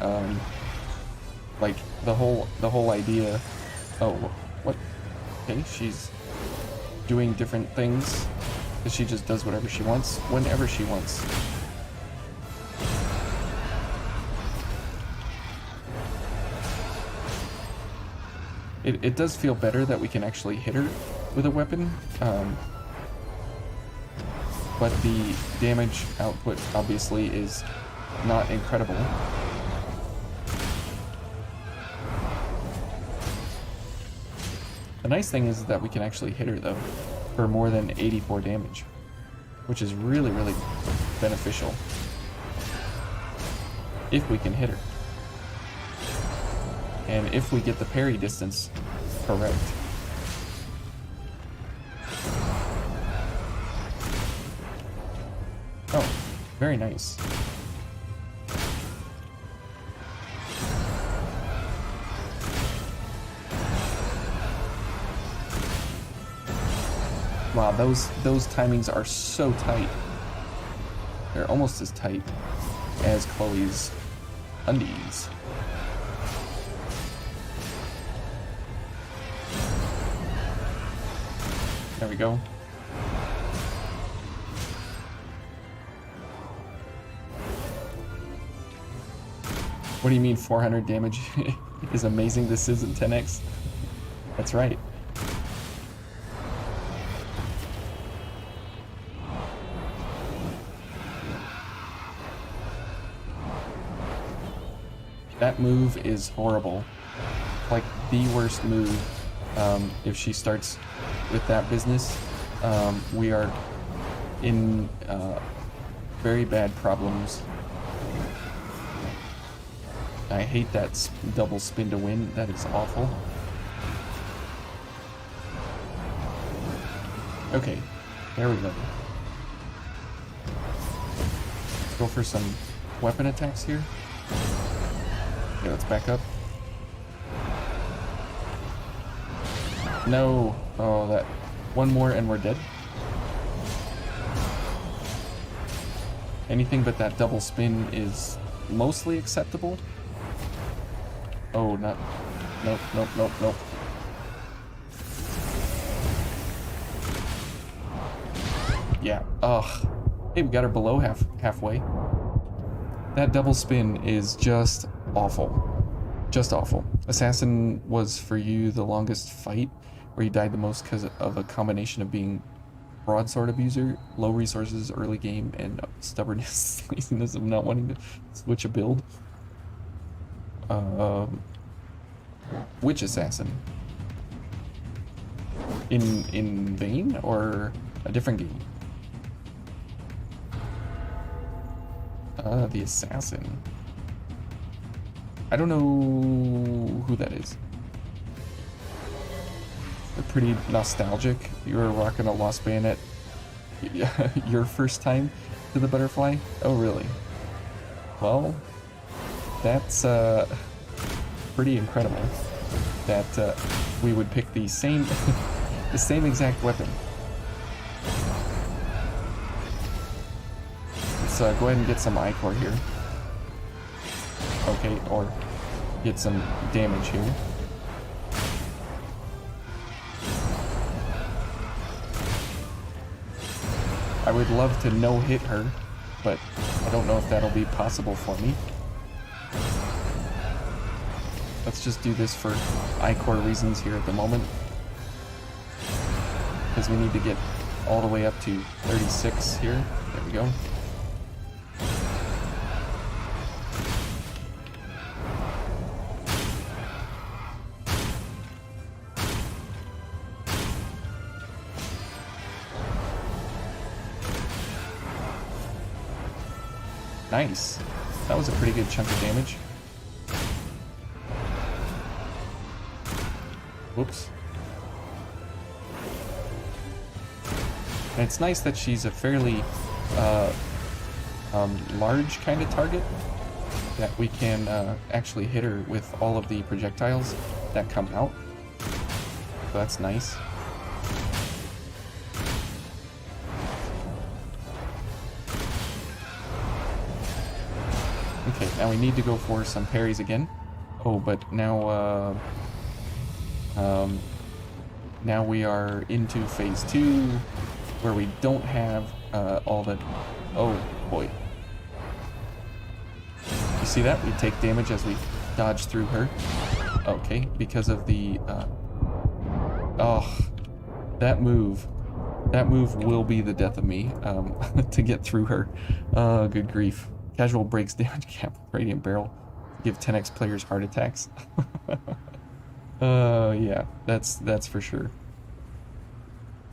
like, the whole idea... Oh, what? Okay, she's doing different things. She just does whatever she wants, whenever she wants. It does feel better that we can actually hit her with a weapon, but the damage output obviously is not incredible. The nice thing is that we can actually hit her though, for more than 84 damage, which is really, really beneficial if we can hit her. And if we get the parry distance correct. Very nice. Wow, those timings are so tight. They're almost as tight as Chloe's undies. There we go. What do you mean 400 damage is amazing? This isn't 10x? That's right. That move is horrible. Like the worst move. If she starts with that business, we are in very bad problems. I hate that double spin to win. That is awful. Okay, there we go. Let's go for some weapon attacks here. Okay, let's back up. No. Oh, that one more and we're dead. Anything but that double spin is mostly acceptable. Oh, not. Nope, nope, nope, nope. Yeah. Ugh. Hey, we got her below halfway. That double spin is just awful. Just awful. Assassin was for you the longest fight, where you died the most because of a combination of being broadsword abuser, low resources early game, and stubbornness, laziness of not wanting to switch a build. Which assassin? In Vayne or a different game? The assassin. I don't know who that is. They're pretty nostalgic. You were rocking a Lost Bayonet your first time to the butterfly? Oh, really? Well, that's pretty incredible that we would pick the same the same exact weapon. Let's go ahead and get some ichor here. Okay, or get some damage here. I would love to no-hit her, but I don't know if that'll be possible for me. Let's just do this for ichor reasons here at the moment. Because we need to get all the way up to 36 here. There we go. Nice. That was a pretty good chunk of damage. Whoops. And it's nice that she's a fairly large kind of target, that we can actually hit her with all of the projectiles that come out. So that's nice. Okay, now we need to go for some parries again. Oh, but now now we are into phase 2, where we don't have all that. Oh boy. You see that? We take damage as we dodge through her. Okay, because of the oh, that move will be the death of me to get through her. Good grief. Casual breaks damage cap, radiant barrel, give 10x players heart attacks. Yeah, that's for sure.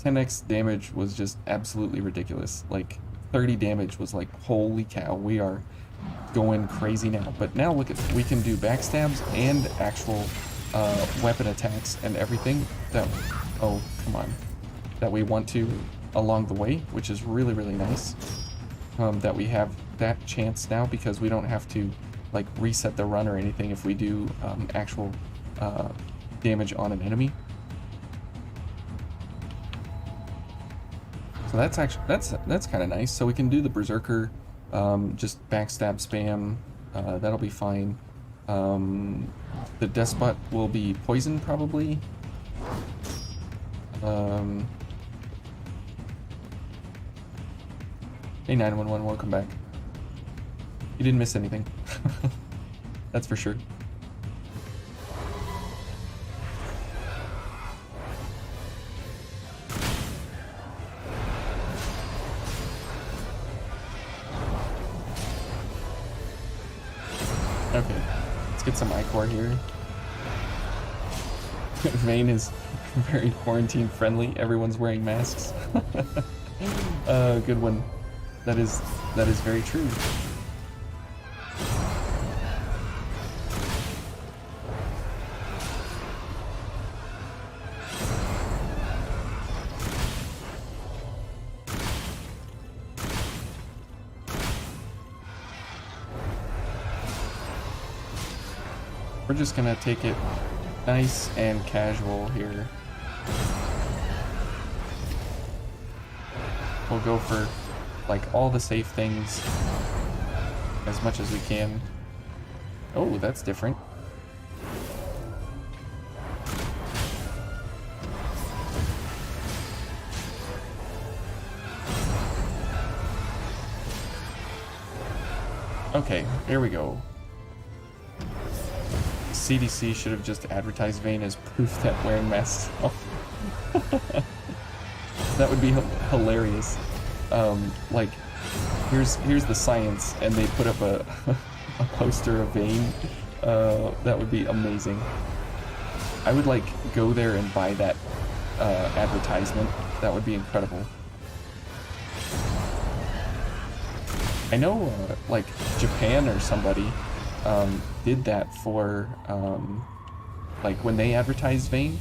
10x damage was just absolutely ridiculous. Like 30 damage was like, holy cow, we are going crazy now. But now look at, we can do backstabs and actual weapon attacks and everything that, oh come on, that we want to along the way, which is really, really nice. that we have that chance now, because we don't have to like reset the run or anything if we do actual damage on an enemy. So that's actually that's kind of nice. So we can do the Berserker, just backstab spam. That'll be fine. The Despot will be poison probably. Hey 911, welcome back. You didn't miss anything. That's for sure. Okay, let's get some ichor here. Vayne is very quarantine friendly. Everyone's wearing masks. Good one. That is very true. We're just gonna take it nice and casual here. We'll go for like all the safe things as much as we can. Oh, that's different. Okay, here we go. CDC should have just advertised Vayne as proof that wearing masks off. That would be hilarious. Like, here's the science, and they put up a poster of Vayne. That would be amazing. I would like go there and buy that advertisement. That would be incredible. I know like Japan or somebody did that for like when they advertised Vayne.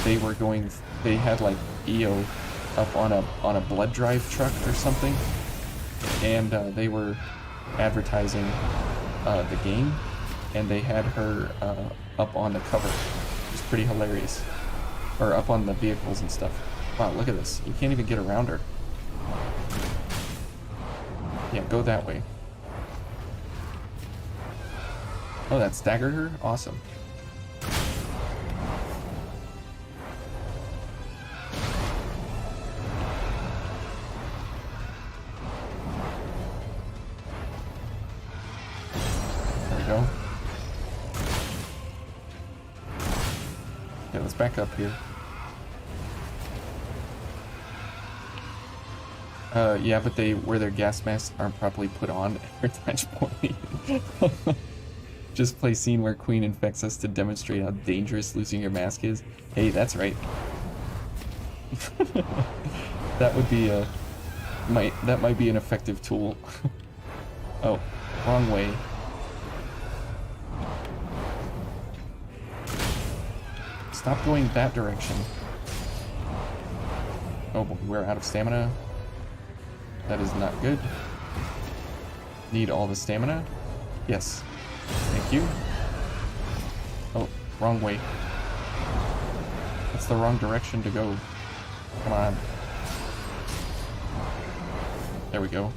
They had like EO up on a blood drive truck or something, and they were advertising the game, and they had her up on the cover. It was pretty hilarious. Or up on the vehicles and stuff. Wow, look at this. We can't even get around her. Yeah, go that way. Oh, that staggered her? Awesome. There we go. Okay, let's back up here. Yeah, but their gas masks aren't properly put on at touch point. Just play scene where Queen infects us to demonstrate how dangerous losing your mask is. Hey, that's right. That would be that might be an effective tool. Oh, wrong way. Stop going that direction. Oh boy, we're out of stamina. That is not good. Need all the stamina? Yes. Thank you. Oh, wrong way. That's the wrong direction to go. Come on. There we go.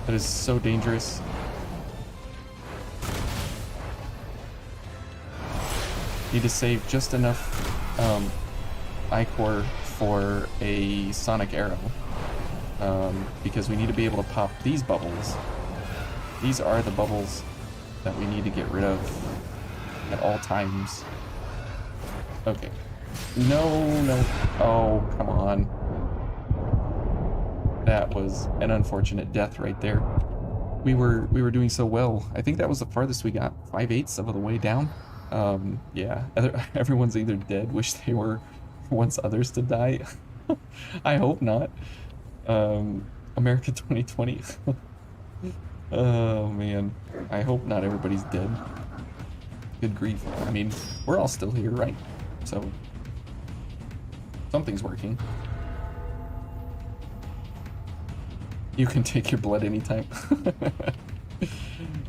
That is so dangerous. Need to save just enough ichor for a sonic arrow. Because we need to be able to pop these bubbles. These are the bubbles that we need to get rid of at all times. Okay. No, no. Oh, come on. That was an unfortunate death right there. We were doing so well. I think that was the farthest we got. 5/8 of the way down. Yeah. Everyone's either dead, wish they were once others to die. I hope not. America 2020. Oh man, I hope not everybody's dead. Good grief. I mean, we're all still here, right? So something's working. You can take your blood anytime.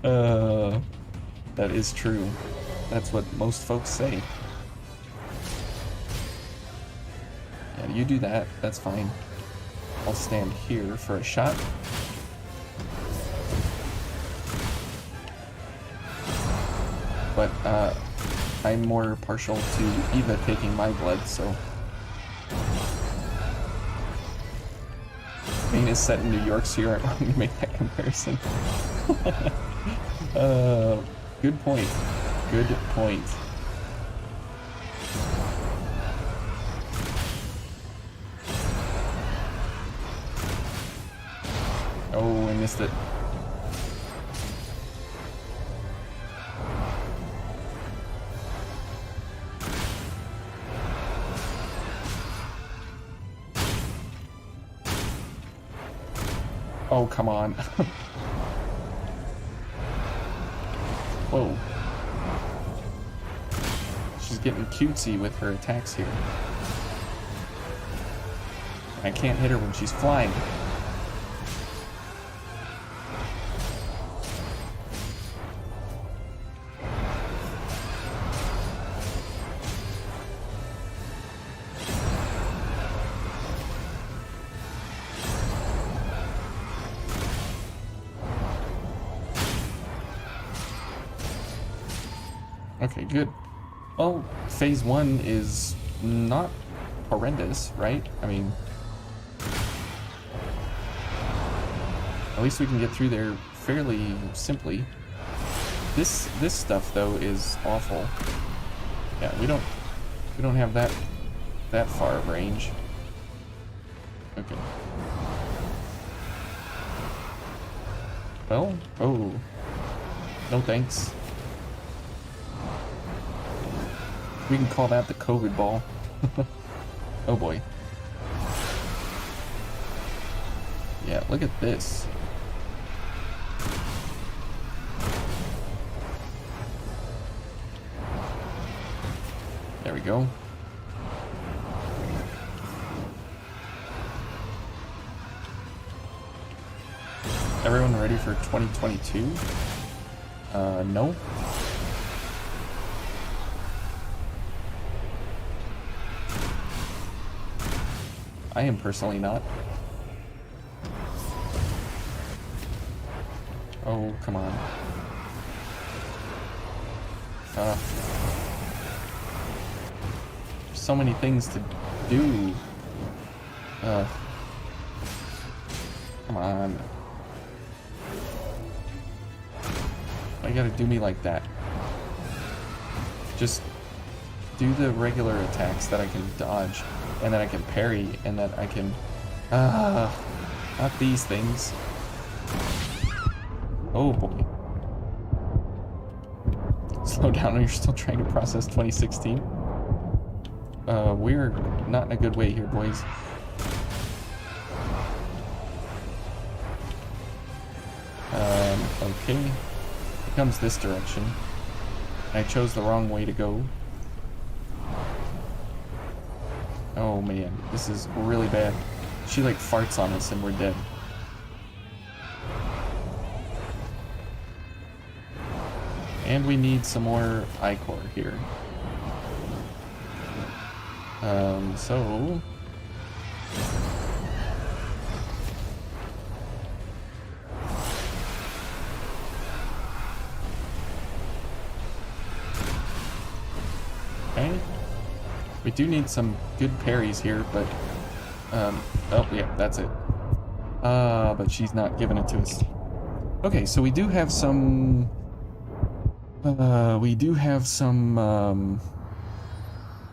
That is true. That's what most folks say. Yeah, you do that. That's fine. I'll stand here for a shot. But, I'm more partial to Eva taking my blood, so... Maine is set in New York, so you're wrong to make that comparison. Good point. Good point. Oh, I missed it. Oh, come on. Whoa. She's getting cutesy with her attacks here. I can't hit her when she's flying. Okay, good. Well, phase 1 is not horrendous, right? I mean, at least we can get through there fairly simply. This stuff though is awful. Yeah, we don't have that far of range. Okay. Well, oh, no thanks. We can call that the COVID ball. Oh boy. Yeah, look at this. There we go. Everyone ready for 2022? No. I am personally not. Oh, come on. There's so many things to do. Come on. Why you gotta do me like that? Just do the regular attacks that I can dodge, and that I can parry, and that I can... not these things. Oh boy. Slow down, you're still trying to process 2016. We're not in a good way here, boys. Okay. Here comes this direction. I chose the wrong way to go. Oh man, this is really bad. She like farts on us and we're dead. And we need some more ichor here. So... Okay. We do need some good parries here, but... oh, yeah, that's it. But she's not giving it to us. Okay, so we do have some...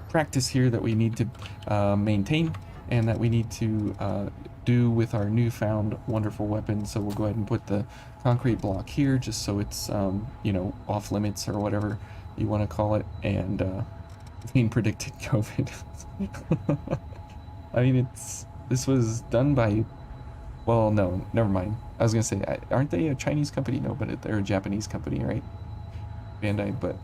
practice here that we need to maintain, and that we need to do with our newfound wonderful weapon. So we'll go ahead and put the concrete block here, just so it's you know, off limits or whatever you want to call it. And being predicted COVID. I mean, this was done by, well, no, never mind. I was gonna say, aren't they a Chinese company? No, but they're a Japanese company, right? Bandai, but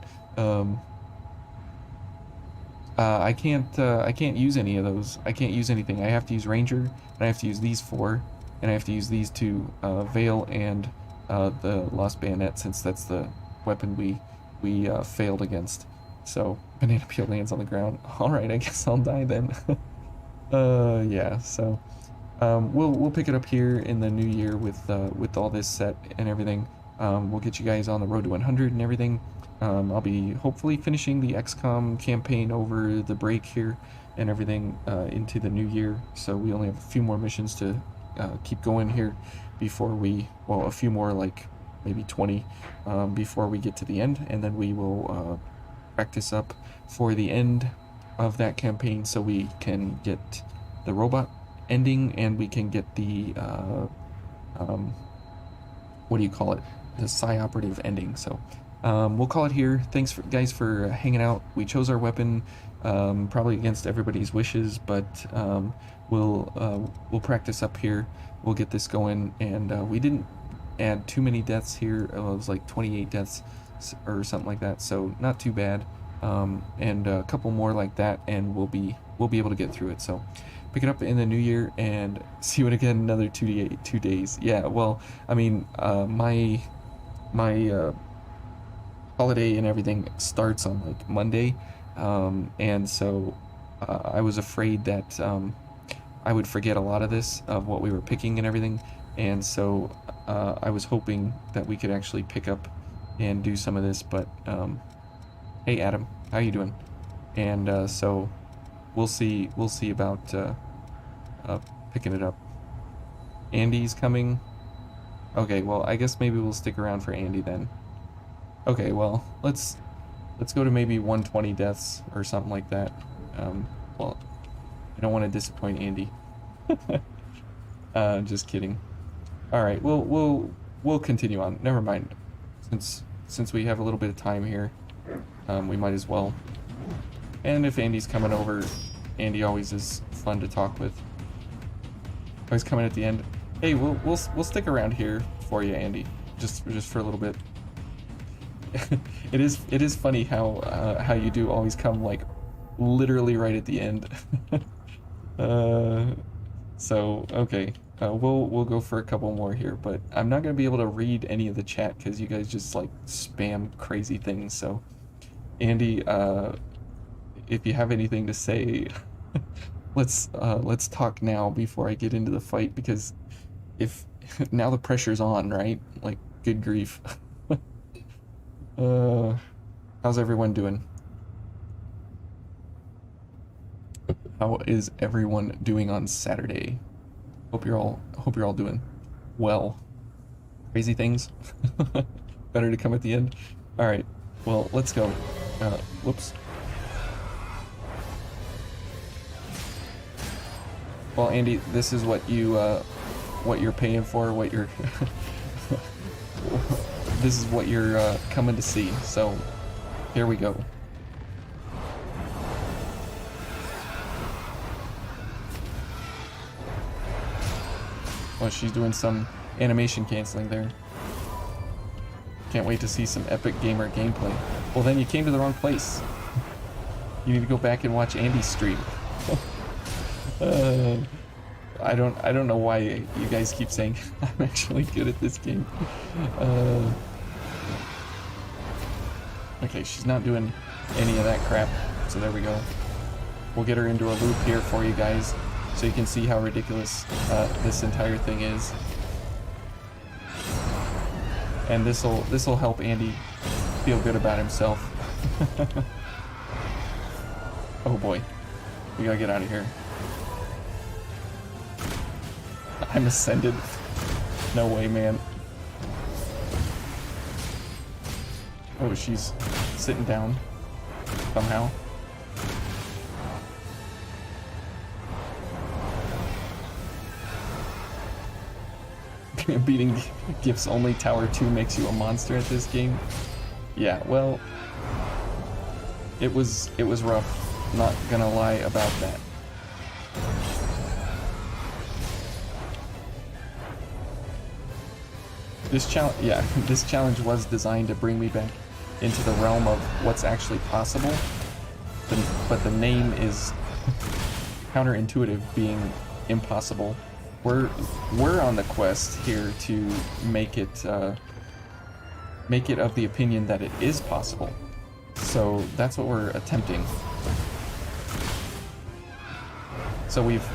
I can't use any of those. I can't use anything. I have to use Ranger, and I have to use these 4, and I have to use these two, Veil and the Lost Bayonet, since that's the weapon we failed against. So banana peel lands on the ground. All right, I guess I'll die then. Yeah. So we'll pick it up here in the new year with all this set and everything. We'll get you guys on the road to 100 and everything. I'll be hopefully finishing the XCOM campaign over the break here and everything into the new year. So we only have a few more missions to keep going here before a few more, like maybe 20, before we get to the end, and then we will practice up for the end of that campaign so we can get the robot ending and we can get the what do you call it, the psi operative ending. So we'll call it here. Thanks guys for hanging out. We chose our weapon probably against everybody's wishes, but we'll practice up here. We'll get this going, and we didn't add too many deaths here. It was like 28 deaths or something like that, so not too bad. And a couple more like that, and we'll be able to get through it. So pick it up in the new year and see you again another 2 days. Yeah, well, I mean, my holiday and everything starts on like Monday, and so I was afraid that I would forget a lot of this, of what we were picking and everything, and so I was hoping that we could actually pick up and do some of this. But hey Adam, how you doing? And so we'll see about picking it up. Andy's coming. Okay, well, I guess maybe we'll stick around for Andy then. Okay, well, let's go to maybe 120 deaths or something like that. Well, I don't want to disappoint Andy. Just kidding. All right, we'll continue on. Never mind. Since we have a little bit of time here, we might as well. And if Andy's coming over, Andy always is fun to talk with. Always coming at the end. Hey, we'll stick around here for you, Andy, just for a little bit. It is funny how you do always come like literally right at the end. So okay, we'll go for a couple more here, but I'm not gonna be able to read any of the chat because you guys just like spam crazy things. So Andy, if you have anything to say, let's talk now before I get into the fight, because if now the pressure's on, right? Like, good grief. How's everyone doing? How is everyone doing on Saturday? Hope you're all doing well. Crazy things. Better to come at the end. All right. Well, let's go. Whoops. Well, Andy, this is what you're paying for. This is what you're coming to see. So, here we go. Well, she's doing some animation canceling there. Can't wait to see some epic gamer gameplay. Well, then you came to the wrong place. You need to go back and watch Andy's stream. I don't know why you guys keep saying I'm actually good at this game. Okay, she's not doing any of that crap, so there we go. We'll get her into a loop here for you guys, so you can see how ridiculous this entire thing is. And this'll help Andy feel good about himself. Oh boy, we gotta get out of here. I'm ascended. No way, man. Oh, she's sitting down somehow. Beating gifts only Tower 2 makes you a monster at this game. Yeah, well, it was rough. Not gonna lie about that. This challenge was designed to bring me back into the realm of what's actually possible, but the name is counterintuitive, being impossible. we're on the quest here to make it of the opinion that it is possible. So that's what we're attempting. So we've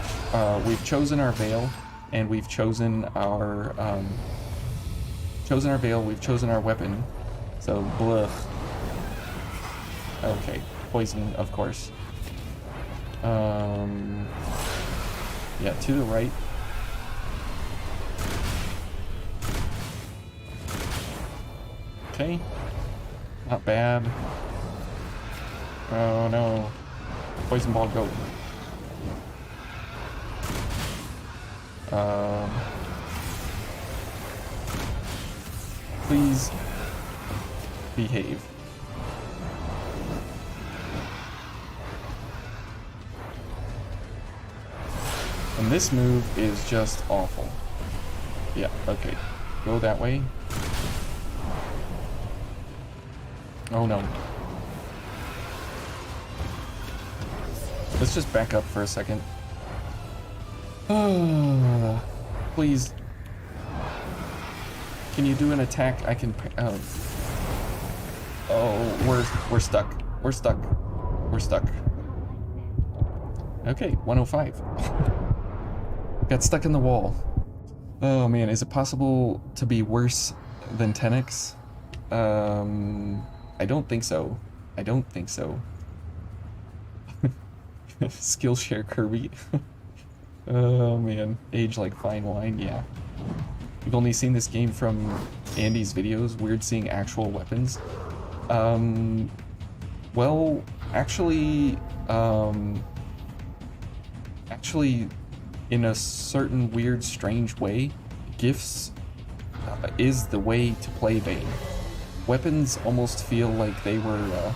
chosen our veil, and we've chosen our veil. We've chosen our weapon. So blah. Okay, poison, of course. Yeah, to the right. Okay, not bad. Oh no, poison ball, go. Please behave. And this move is just awful. Yeah, okay. Go that way. Oh no. Let's just back up for a second. Please. Can you do an attack? I can. Oh, we're stuck. We're stuck. We're stuck. Okay, 105. Got stuck in the wall. Oh man, is it possible to be worse than 10x? I don't think so. I don't think so. Skillshare Kirby. Oh man, age like fine wine, yeah. We've only seen this game from Andy's videos. Weird seeing actual weapons. Well, actually, in a certain weird, strange way, gifts is the way to play Vayne. Weapons almost feel like they were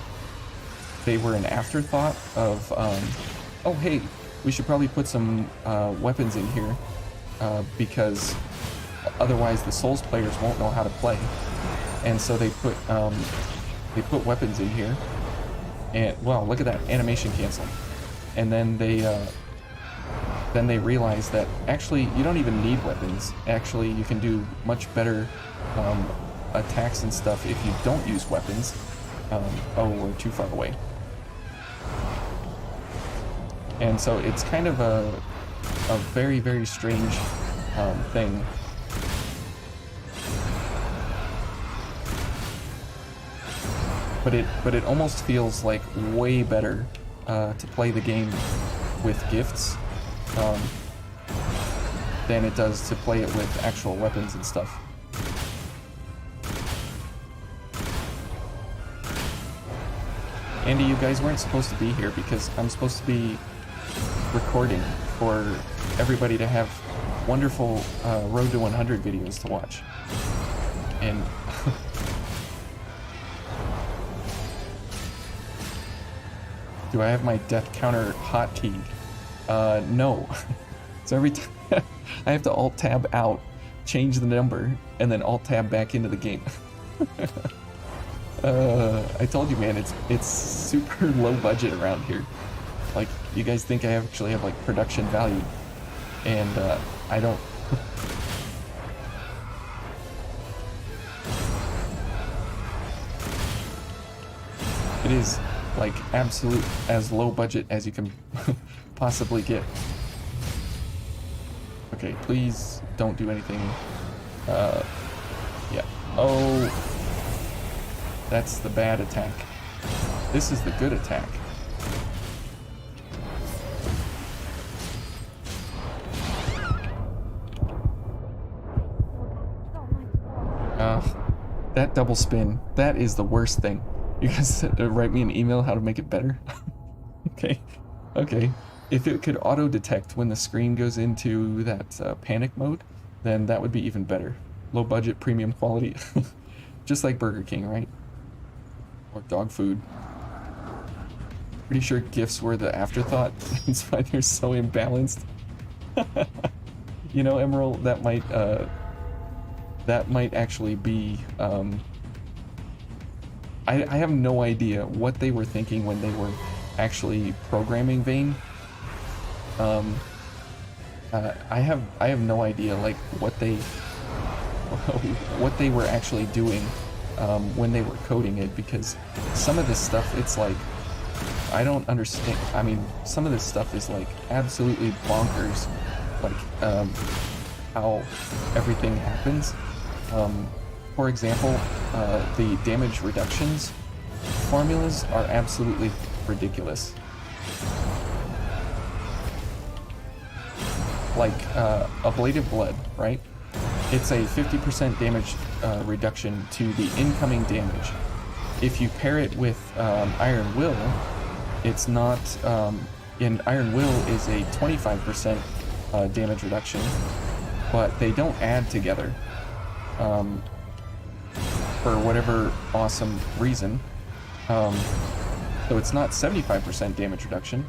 an afterthought of, oh hey, we should probably put some weapons in here because otherwise the Souls players won't know how to play. And so they put weapons in here, and wow, look at that animation cancel. And then they realize that actually you don't even need weapons. Actually, you can do much better attacks and stuff if you don't use weapons. Oh, we're too far away. And so it's kind of a very, very strange thing. But it almost feels like way better to play the game with gifts than it does to play it with actual weapons and stuff. Andy, you guys weren't supposed to be here because I'm supposed to be recording for everybody to have wonderful Road to 100 videos to watch. And do I have my death counter hotkey? No. So every time I have to Alt-Tab out, change the number, and then Alt-Tab back into the game. I told you, man, it's super low budget around here. Like, you guys think I actually have, like, production value. And, I don't. It is, like, absolute as low budget as you can possibly get. Okay, please don't do anything. Yeah. Oh. That's the bad attack. This is the good attack. That double spin, that is the worst thing. You guys write me an email how to make it better? Okay. Okay. If it could auto-detect when the screen goes into that panic mode, then that would be even better. Low budget, premium quality. Just like Burger King, right? Or dog food. Pretty sure gifts were the afterthought. That's why they're so imbalanced. You know, Emerald, that might actually be, I have no idea what they were thinking when they were actually programming Vayne. I have no idea like what they what they were actually doing when they were coding it, because some of this stuff, it's like, I don't understand. I mean, some of this stuff is like absolutely bonkers, like how everything happens. For example, the damage reductions formulas are absolutely ridiculous. Like ablative blood, right? It's a 50% damage reduction to the incoming damage. If you pair it with Iron Will, it's not. In Iron Will is a 25% damage reduction, but they don't add together for whatever awesome reason. So it's not 75% damage reduction.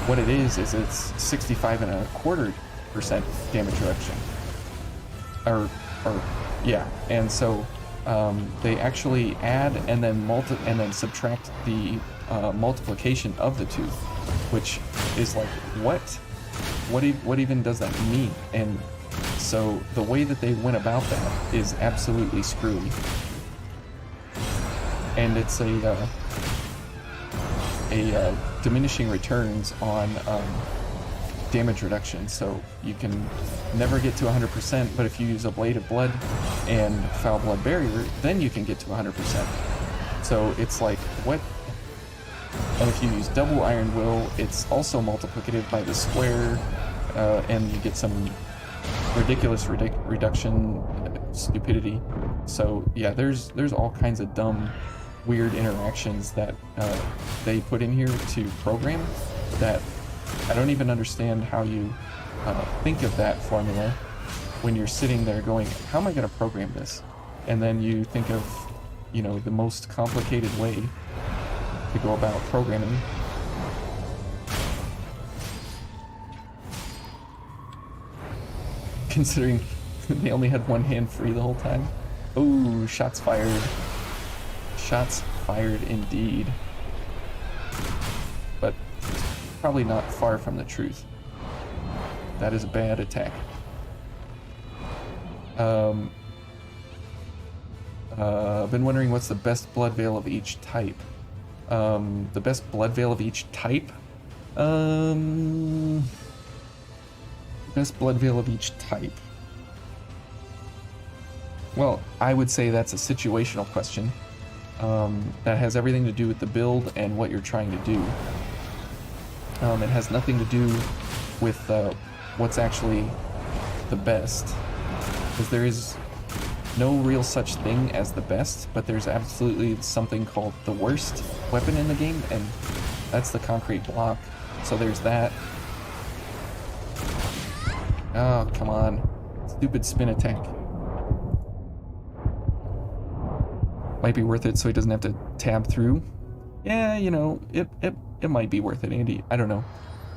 What it is it's 65.25% damage reduction. Or yeah, and so they actually add and then subtract the multiplication of the two, which is like, what even does that mean? And so the way that they went about that is absolutely screwy, and it's a diminishing returns on damage reduction, so you can never get to 100%, but if you use a Blade of Blood and Foul Blood Barrier, then you can get to 100%. So it's like, what? And if you use double Iron Will, it's also multiplicative by the square, and you get some ridiculous reduction stupidity. So yeah, there's all kinds of dumb, weird interactions that they put in here to program that I don't even understand how you think of that formula when you're sitting there going, how am I going to program this? And then you think of, you know, the most complicated way to go about programming. Considering they only had one hand free the whole time. Oh, shots fired. Shots fired indeed. But probably not far from the truth. That is a bad attack. Been wondering what's the best blood veil of each type. The best blood veil of each type? Best blood veil of each type. Well, I would say that's a situational question. That has everything to do with the build and what you're trying to do. It has nothing to do with what's actually the best, because there is no real such thing as the best, but there's absolutely something called the worst weapon in the game, and that's the concrete block. So there's that. Oh, come on. Stupid spin attack. Might be worth it so he doesn't have to tab through. Yeah, you know, it might be worth it, Andy. I don't know.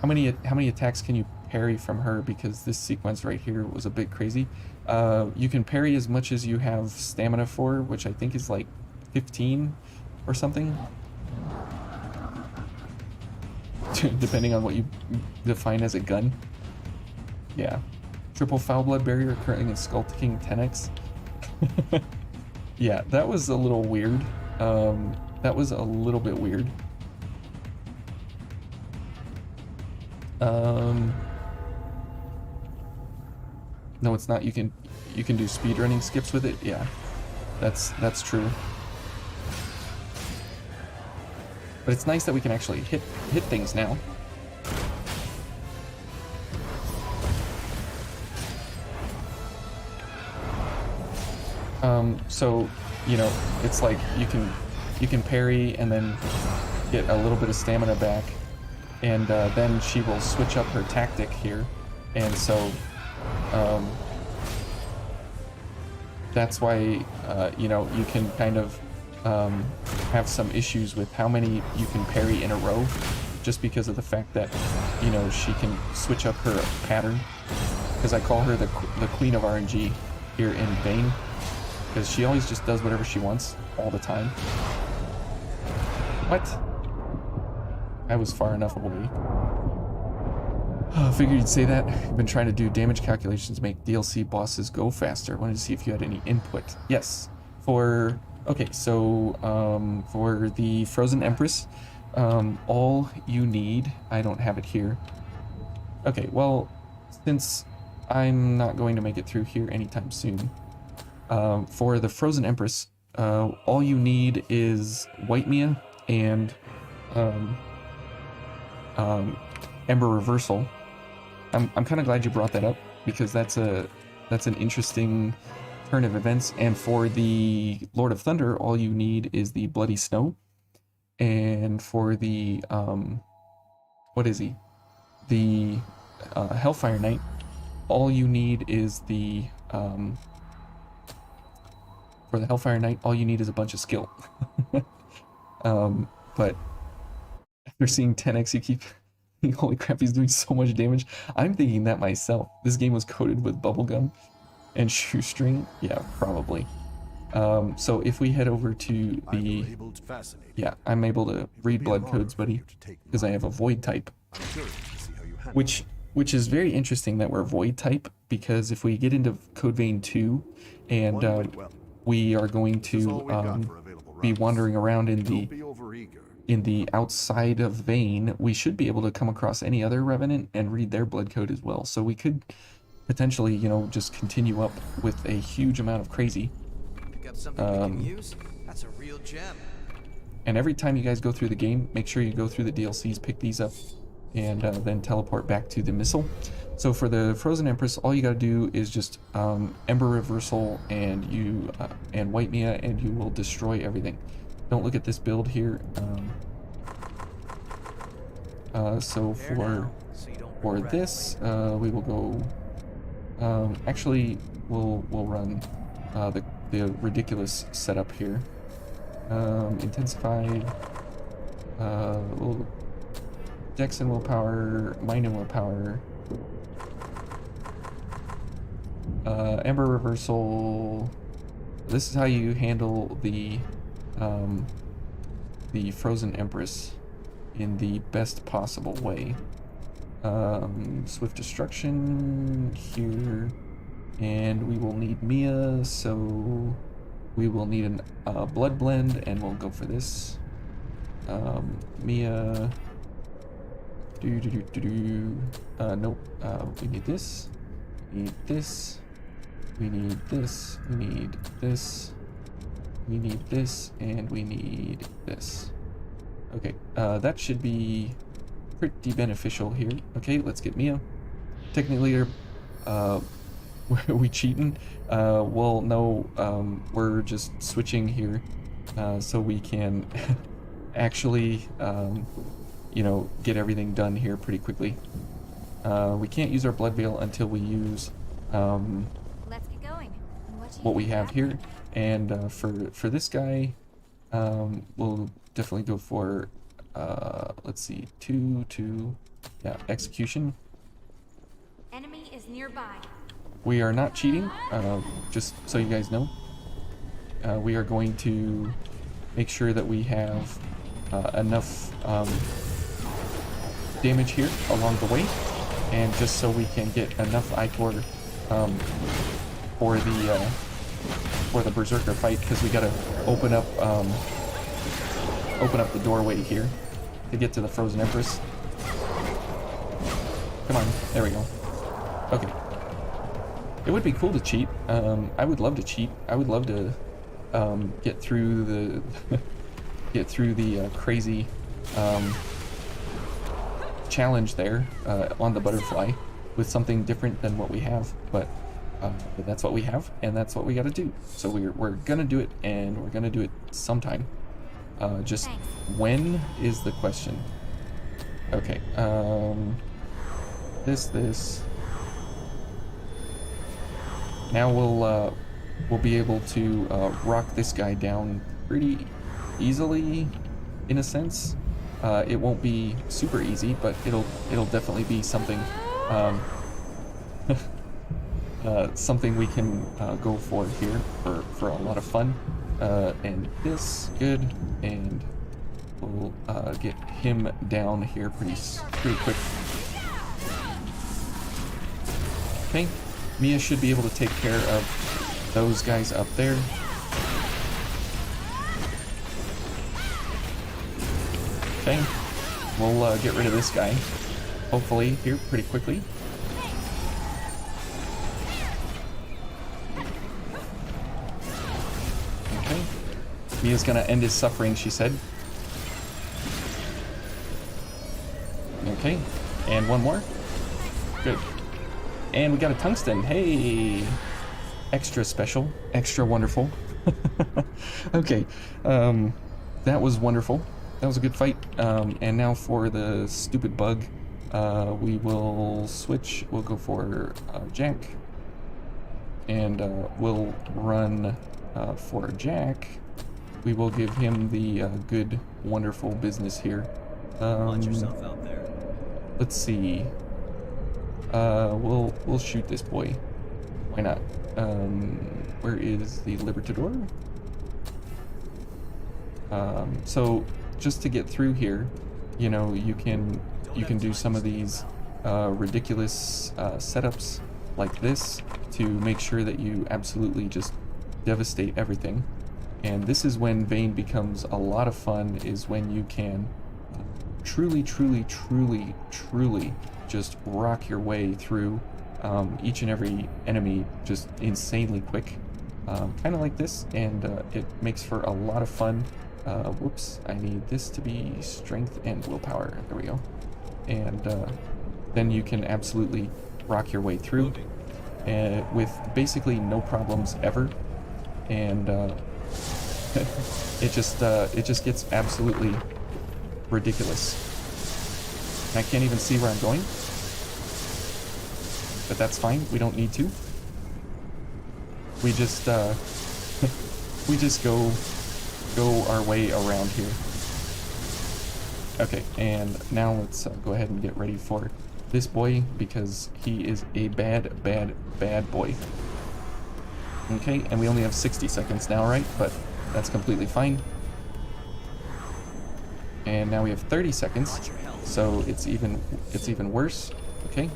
How many attacks can you parry from her? Because this sequence right here was a bit crazy. You can parry as much as you have stamina for, which I think is like 15 or something. Depending on what you define as a gun. Yeah. Triple Foul Blood Barrier currently in Skull King 10x. Yeah, that was a little weird. That was a little bit weird. No, it's not. You can do speedrunning skips with it. Yeah, that's true. But it's nice that we can actually hit things now. So, you know, it's like you can parry and then get a little bit of stamina back, and then she will switch up her tactic here, and so that's why you know, you can kind of have some issues with how many you can parry in a row, just because of the fact that, you know, she can switch up her pattern, because I call her the queen of RNG here in Bane, because she always just does whatever she wants all the time. What? I was far enough away. I figured you'd say that. I've been trying to do damage calculations to make DLC bosses go faster. Wanted to see if you had any input. Yes. Okay, so for the Frozen Empress, all you need, I don't have it here. Okay, well, since I'm not going to make it through here anytime soon, for the Frozen Empress, all you need is White Mia and Ember Reversal. I'm kind of glad you brought that up because that's an interesting turn of events. And for the Lord of Thunder, all you need is the Bloody Snow. And for the what is he? The Hellfire Knight, all you need is the for the Hellfire Knight, all you need is a bunch of skill. But after seeing 10x, you keep thinking, holy crap, he's doing so much damage. I'm thinking that myself. This game was coated with bubblegum and shoestring. Yeah, probably. So if we head over to the... Yeah, I'm able to read blood codes, buddy, because I have a void type. Which is very interesting that we're void type, because if we get into Code Vein 2 and we are going to be wandering around in the outside of Vein, we should be able to come across any other Revenant and read their blood code as well. So we could potentially, you know, just continue up with a huge amount of crazy. Pick up something we can use? That's a real gem. And every time you guys go through the game, make sure you go through the DLCs, pick these up, and then teleport back to the missile. So for the Frozen Empress, all you gotta do is just Ember Reversal and and White Mia, and you will destroy everything. Don't look at this build here. So for this, we will go. Actually, we'll run the ridiculous setup here. Intensified. Dex and willpower, mind and willpower. Ember Reversal. This is how you handle the Frozen Empress in the best possible way. Swift Destruction here, and we will need Mia, so we will need a Blood Blend, and we'll go for this. Mia. Nope. We need this. We need this. We need this. We need this. We need this, and we need this. Okay, that should be pretty beneficial here. Okay, let's get Mia. Technically, are we cheating? Well, no, we're just switching here, so we can actually, you know, get everything done here pretty quickly. We can't use our Blood Veil until we use, Let's get going. what we have here. And for this guy, we'll definitely go for let's see, yeah, execution. Enemy is nearby. We are not cheating, just so you guys know. We are going to make sure that we have enough damage here along the way, and just so we can get enough Ichor for the Berserker fight, because we gotta open up the doorway here to get to the Frozen Empress. Come on, there we go. Okay. It would be cool to cheat. I would love to cheat. I would love to get through the crazy challenge there on the butterfly with something different than what we have, but that's what we have, and that's what we got to do. So we're gonna do it, and we're gonna do it sometime. Just Thanks. when is the question? Okay. This. Now we'll be able to rock this guy down pretty easily, in a sense. It won't be super easy, but it'll definitely be something something we can go for here for a lot of fun. And this, good, and we'll get him down here pretty quick. Okay, Mia should be able to take care of those guys up there. Okay, we'll get rid of this guy, hopefully, here pretty quickly. Okay, Mia's gonna end his suffering, she said. Okay, and one more. Good. And we got a tungsten. Hey! Extra special, extra wonderful. Okay, that was wonderful. That was a good fight. And now for the stupid bug, we will switch. We'll go for Jack. And we'll run for Jack. We will give him the good, wonderful business here. Watch yourself out there. Let's see. We'll shoot this boy. Why not? Where is the Libertador? So just to get through here, you know, you can do some of these ridiculous setups like this to make sure that you absolutely just devastate everything. And this is when Vayne becomes a lot of fun, is when you can truly just rock your way through each and every enemy just insanely quick, kind of like this, and it makes for a lot of fun. Whoops, I need this to be strength and willpower. There we go. And then you can absolutely rock your way through with basically no problems ever. And it just gets absolutely ridiculous. I can't even see where I'm going, but that's fine. We don't need to. We just we just go our way around here. Okay, and now let's go ahead and get ready for this boy, because he is a bad boy. Okay, and we only have 60 seconds now, right? But that's completely fine. And now we have 30 seconds, so it's even worse. Okay.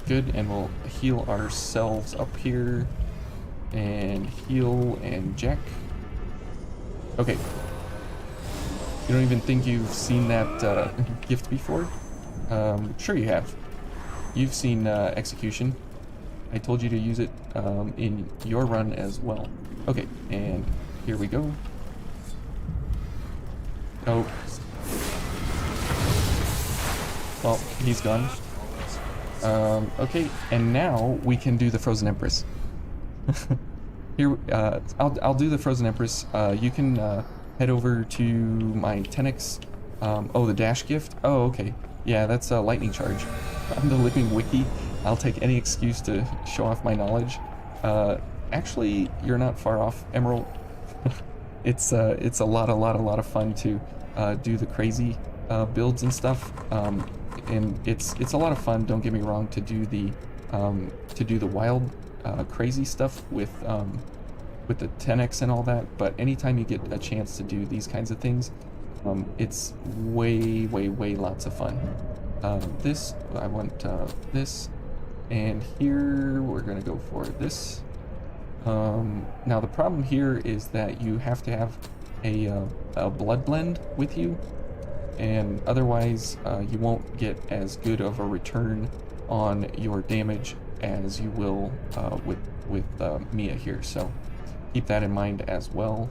Good, and we'll heal ourselves up here, and heal and Jack. Okay. You don't even think you've seen that gift before? Sure you have. You've seen execution. I told you to use it in your run as well. Okay, and here we go. Oh. Well, he's gone. Okay, and now we can do the Frozen Empress. Here, I'll do the Frozen Empress. You can head over to my 10x. Oh, the dash gift? Oh, okay. Yeah, that's a lightning charge. I'm the living wiki. I'll take any excuse to show off my knowledge. Actually, you're not far off, Emerald. It's a lot of fun to do the crazy builds and stuff. And it's a lot of fun. Don't get me wrong, to do the wild crazy stuff with the 10x and all that. But anytime you get a chance to do these kinds of things, it's way lots of fun. This I want this, and here we're gonna go for this. Now the problem here is that you have to have a blood blend with you, and otherwise you won't get as good of a return on your damage as you will with Mia here. So keep that in mind as well.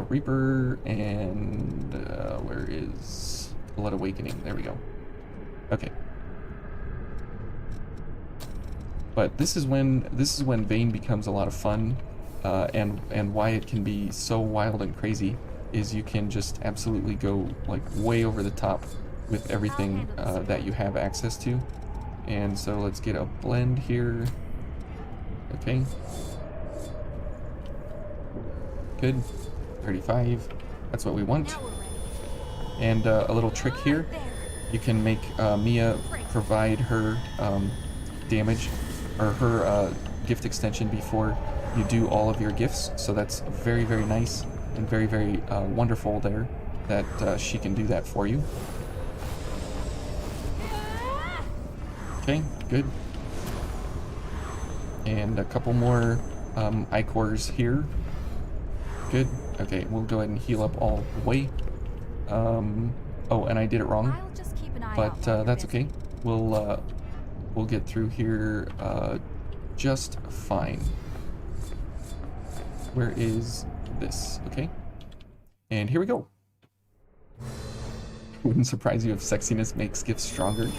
Reaper, and where is Blood Awakening? There we go. Okay. But this is when Vayne becomes a lot of fun, and why it can be so wild and crazy is you can just absolutely go like way over the top with everything that you have access to. And so let's get a blend here. Okay. Good. 35. That's what we want. And a little trick here. You can make Mia provide her damage, or her gift extension, before you do all of your gifts. So that's very nice and very wonderful there that she can do that for you. Okay, good. And a couple more Icors here. Good. Okay, we'll go ahead and heal up all the way. Oh, and I did it wrong, I'll just keep an eye but out while you're that's busy. okay. We'll get through here just fine. Where is this? Okay, and here we go. Wouldn't surprise you if sexiness makes gifts stronger.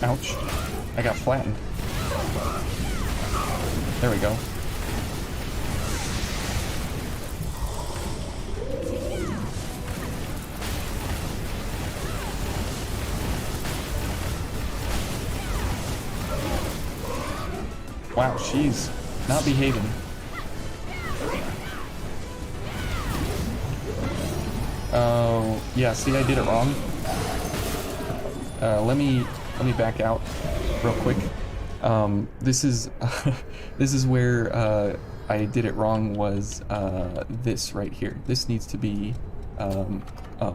Ouch. I got flattened. There we go. Wow, she's not behaving. Oh, yeah, see, I did it wrong. Let me back out real quick. This is this is where I did it wrong. Was this right here? This needs to be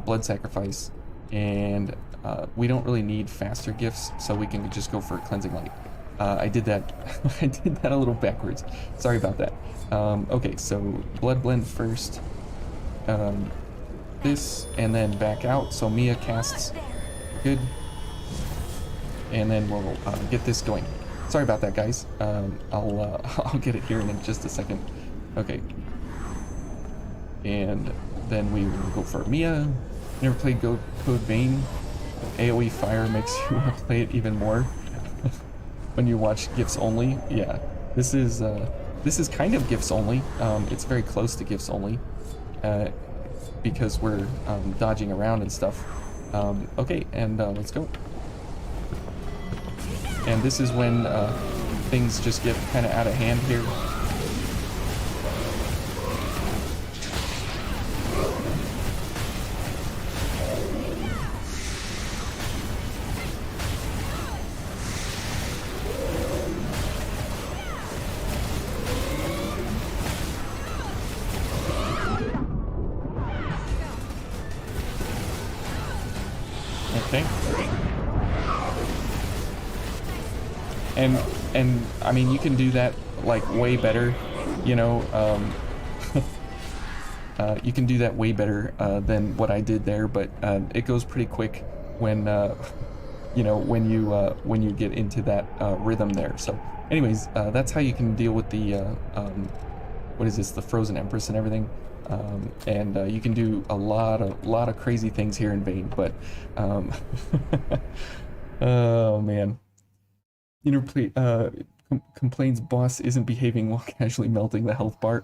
blood sacrifice, and we don't really need faster gifts, so we can just go for cleansing light. I did that. I did that a little backwards. Sorry about that. Okay, so blood blend first. This and then back out. So Mia casts. Good. And then we'll get this going. Sorry about that, guys. I'll get it here in just a second. Okay. And then we will go for Mia. Never played Code Vein. AoE fire makes you want to play it even more. When you watch gifts only, yeah. This is kind of gifts only. It's very close to gifts only, because we're dodging around and stuff. Okay, and let's go. And this is when things just get kind of out of hand here. Okay. And I mean, you can do that like way better, you know. You can do that way better than what I did there, but it goes pretty quick when you know, when you get into that rhythm there. So anyways, that's how you can deal with the what is this, the frozen Empress and everything. And you can do a lot of crazy things here in Vayne, but oh man. Complains boss isn't behaving while casually melting the health bar.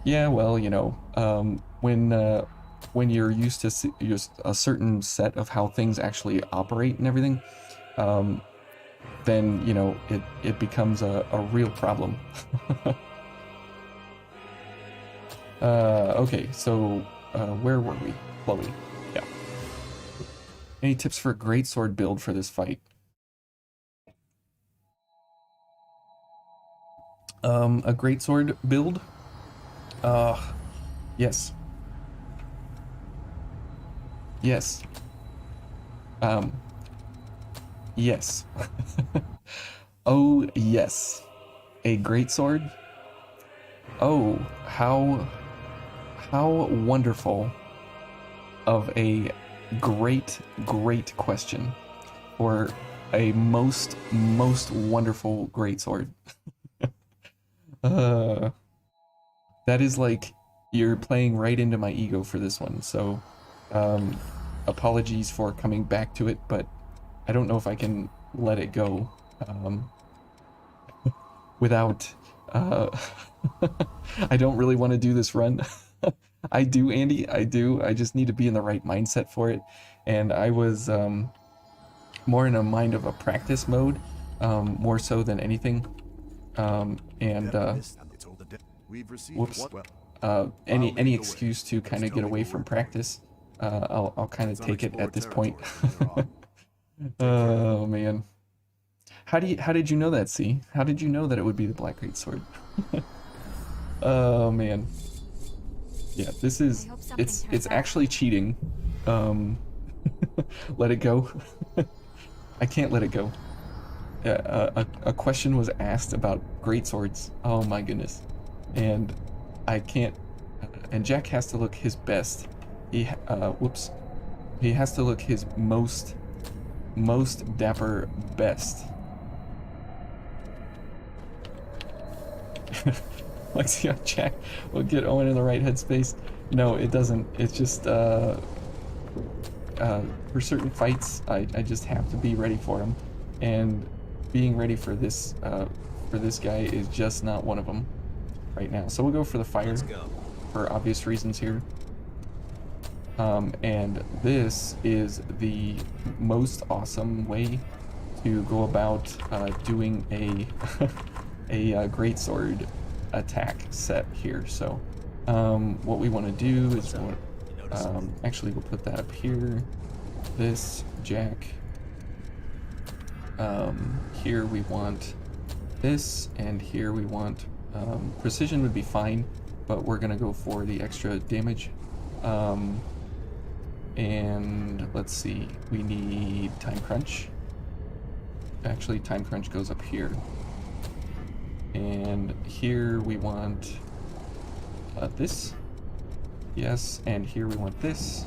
Yeah, well, you know, when you're used to just a certain set of how things actually operate and everything, then, you know, it becomes a real problem. Okay, so where were we? Chloe. Yeah. Any tips for a greatsword build for this fight? A greatsword build? Yes. Yes. Yes. Oh, yes. A greatsword? Oh, how wonderful of a great question for a most wonderful greatsword. That is like, you're playing right into my ego for this one, so apologies for coming back to it, but I don't know if I can let it go without I don't really want to do this run. I do, Andy, I do. I just need to be in the right mindset for it, and I was more in a mind of a practice mode, more so than anything. Whoops. Any excuse to kind of get away from practice, I'll kind of take it at this point. Oh man, how did you know that? See, how did you know that it would be the Black Greatsword? Oh man. Yeah, this is I hope something it's turns out. actually cheating. Let it go. I can't let it go. A question was asked about greatswords. Oh my goodness, and I can't. And Jack has to look his best. Whoops. He has to look his most dapper best. Like, see how Jack will get Owen in the right headspace? No, it doesn't. It's just for certain fights, I just have to be ready for them, and being ready for this guy is just not one of them right now. So we'll go for the fire. Let's go. For obvious reasons here. And this is the most awesome way to go about doing a a greatsword attack set here. So what we want to do is actually we'll put that up here. This Jack. Here we want this, and here we want precision would be fine, but we're gonna go for the extra damage. And let's see, we need time crunch. Actually, time crunch goes up here. And here we want this. Yes, and here we want this.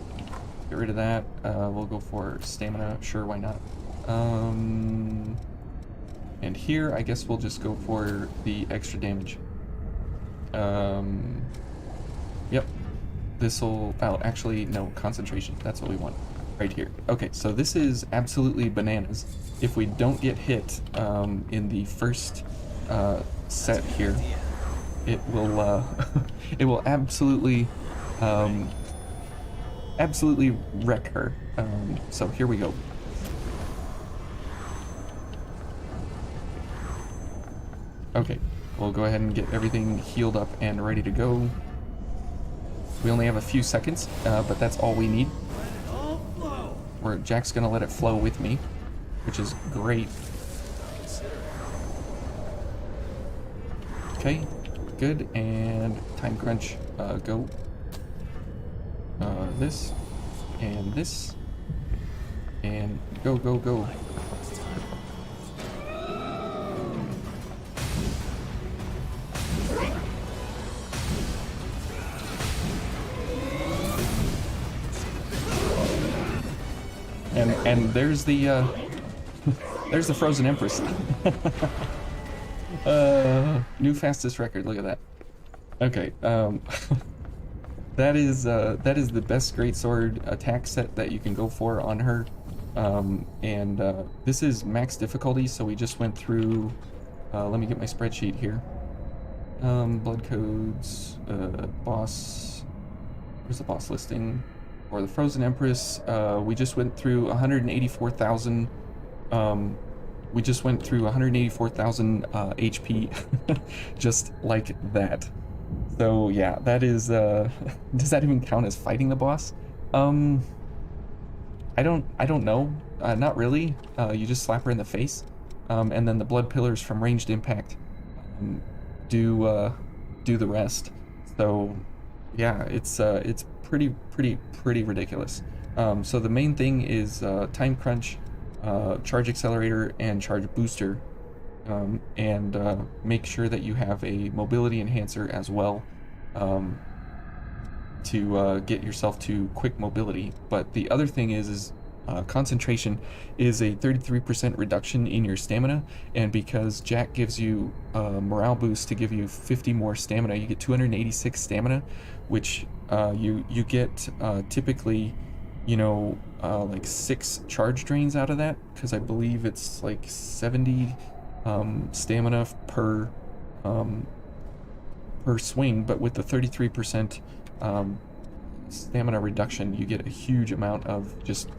Get rid of that. We'll go for stamina. Sure, why not? And here, I guess we'll just go for the extra damage. Yep. This'll, oh, actually, no, concentration. That's what we want right here. Okay, so this is absolutely bananas. If we don't get hit in the first set here, it will it will absolutely absolutely wreck her. So here we go. Okay, we'll go ahead and get everything healed up and ready to go. We only have a few seconds, but that's all we need. Where Jack's gonna let it flow with me, which is great. Okay, good, and time crunch, go. This, and this, and go, go, go. And there's the there's the frozen Empress. New fastest record. Look at that. Okay, that is the best greatsword attack set that you can go for on her. This is max difficulty, so we just went through. Let me get my spreadsheet here. Blood codes, boss. Where's the boss listing? Or the Frozen Empress, we just went through 184,000. We just went through 184,000 HP, just like that. So yeah, that is. Does that even count as fighting the boss? I don't know. Not really. You just slap her in the face, and then the blood pillars from ranged impact do the rest. So yeah, it's pretty ridiculous. So the main thing is time crunch, charge accelerator, and charge booster, and make sure that you have a mobility enhancer as well to get yourself to quick mobility. But the other thing is concentration is a 33% reduction in your stamina, and because Jack gives you a morale boost to give you 50 more stamina, you get 286 stamina, which you get typically, you know, like 6 charge drains out of that, because I believe it's like 70 stamina per swing, but with the 33% stamina reduction, you get a huge amount of just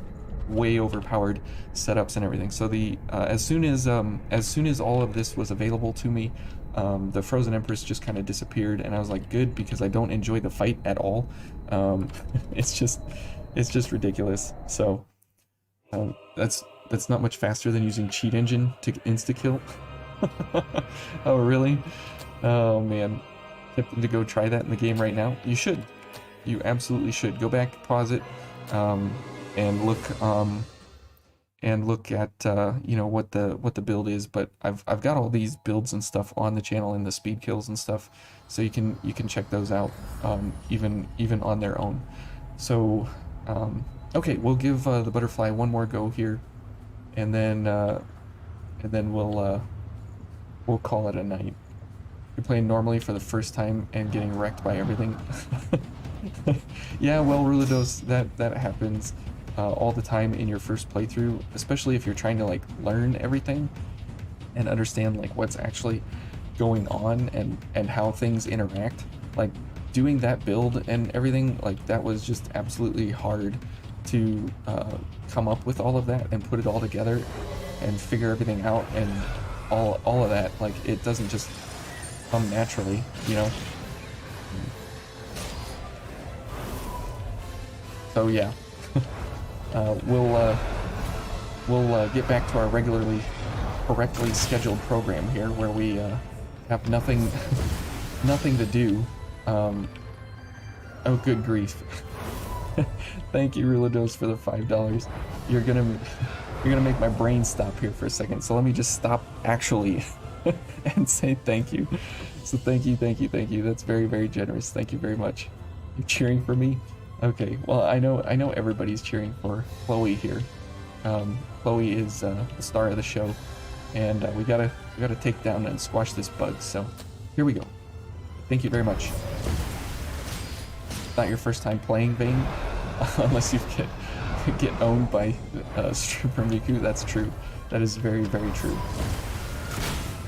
way overpowered setups and everything. So the as soon as all of this was available to me, the Frozen Empress just kind of disappeared, and I was like, good, because I don't enjoy the fight at all. It's just ridiculous. So that's not much faster than using cheat engine to insta kill. Oh really? Oh man, tempted to go try that in the game right now. You should. You absolutely should. Go back, pause it, and look at you know, what the build is. But I've got all these builds and stuff on the channel, and the speed kills and stuff, so you can check those out, even on their own. So okay, we'll give the butterfly one more go here, and then we'll call it a night. You're playing normally for the first time and getting wrecked by everything. Yeah, well, Rulidos, that happens all the time in your first playthrough, especially if you're trying to like learn everything and understand like what's actually going on and how things interact. Like doing that build and everything, like that was just absolutely hard to come up with all of that and put it all together and figure everything out, and all of that. Like it doesn't just come naturally, you know. So yeah. We'll get back to our correctly scheduled program here, where we have nothing to do. Oh, good grief! Thank you, Rulidos, for the $5. You're gonna make my brain stop here for a second. So let me just stop actually and say thank you. So thank you. That's very, very generous. Thank you very much. You're cheering for me. Okay, well, I know everybody's cheering for Chloe here. Chloe is the star of the show, and we gotta take down and squash this bug. So here we go. Thank you very much. Not your first time playing Vayne, unless you get owned by Stripper Miku. That's true. That is very, very true.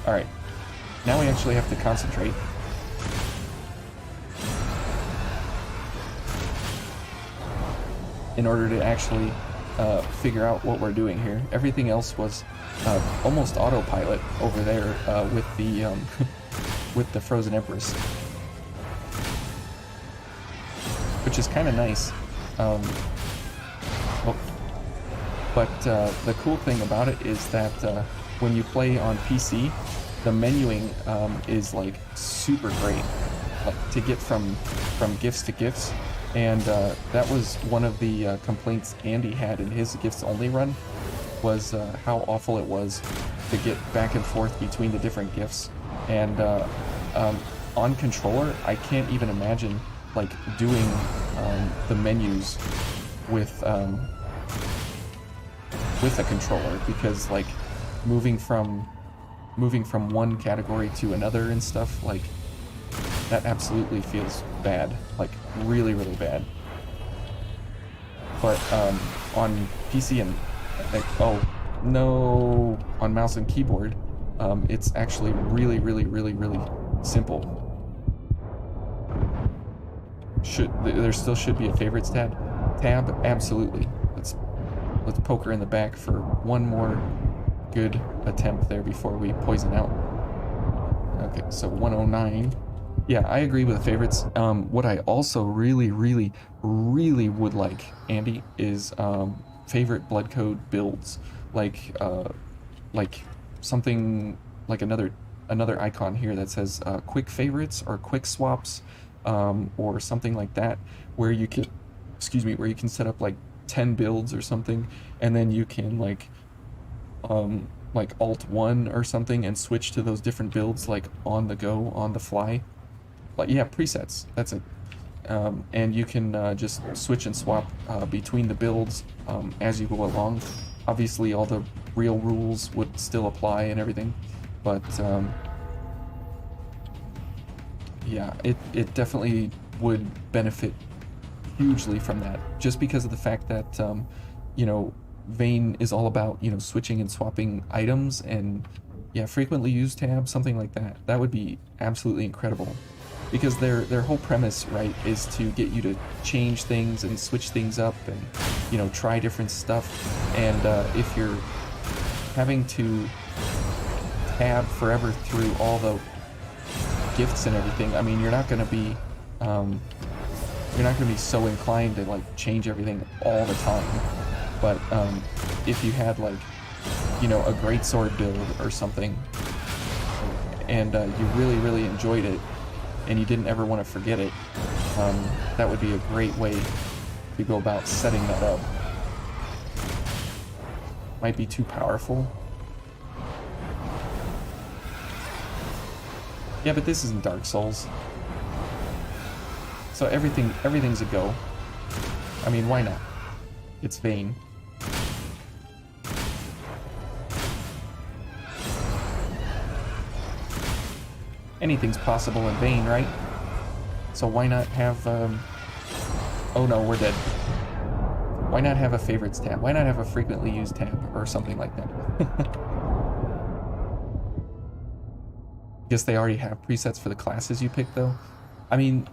All right, now we actually have to concentrate. In order to actually figure out what we're doing here. Everything else was almost autopilot over there with the with the Frozen Empress, which is kind of nice. But the cool thing about it is that when you play on PC, the menuing is like super great, like, to get from gifts to gifts. And that was one of the complaints Andy had in his gifts only run, was how awful it was to get back and forth between the different gifts. And on controller, I can't even imagine like doing the menus with a controller, because like moving from one category to another and stuff, like that absolutely feels bad, like really, really bad. But on PC and like, oh no, on mouse and keyboard, it's actually really, really, really, really simple. There still should be a favorites tab? Absolutely. Let's poke her in the back for one more good attempt there before we poison out. Okay, so 109. Yeah, I agree with the favorites. What I also really, really, really would like, Andy, is favorite blood code builds, like something like another icon here that says quick favorites or quick swaps, or something like that, where you can, where you can set up like 10 builds or something, and then you can like Alt 1 or something and switch to those different builds like on the go, on the fly. Like, yeah, presets, that's it. And you can just switch and swap between the builds as you go along. Obviously all the real rules would still apply and everything, but yeah, it definitely would benefit hugely from that, just because of the fact that you know, Vayne is all about, you know, switching and swapping items, and yeah, frequently used tabs, something like that. That would be absolutely incredible, because their whole premise, right, is to get you to change things and switch things up and, you know, try different stuff. And if you're having to tab forever through all the gifts and everything, I mean, you're not going to be so inclined to like change everything all the time. But if you had like, you know, a greatsword build or something, and you really, really enjoyed it, and you didn't ever want to forget it, that would be a great way to go about setting that up. Might be too powerful. Yeah, but this isn't Dark Souls. So everything's a go. I mean, why not? It's Vayne. Anything's possible in Vayne, right? So why not have, oh no, we're dead. Why not have a favorites tab? Why not have a frequently used tab or something like that? Guess they already have presets for the classes you pick, though. I mean,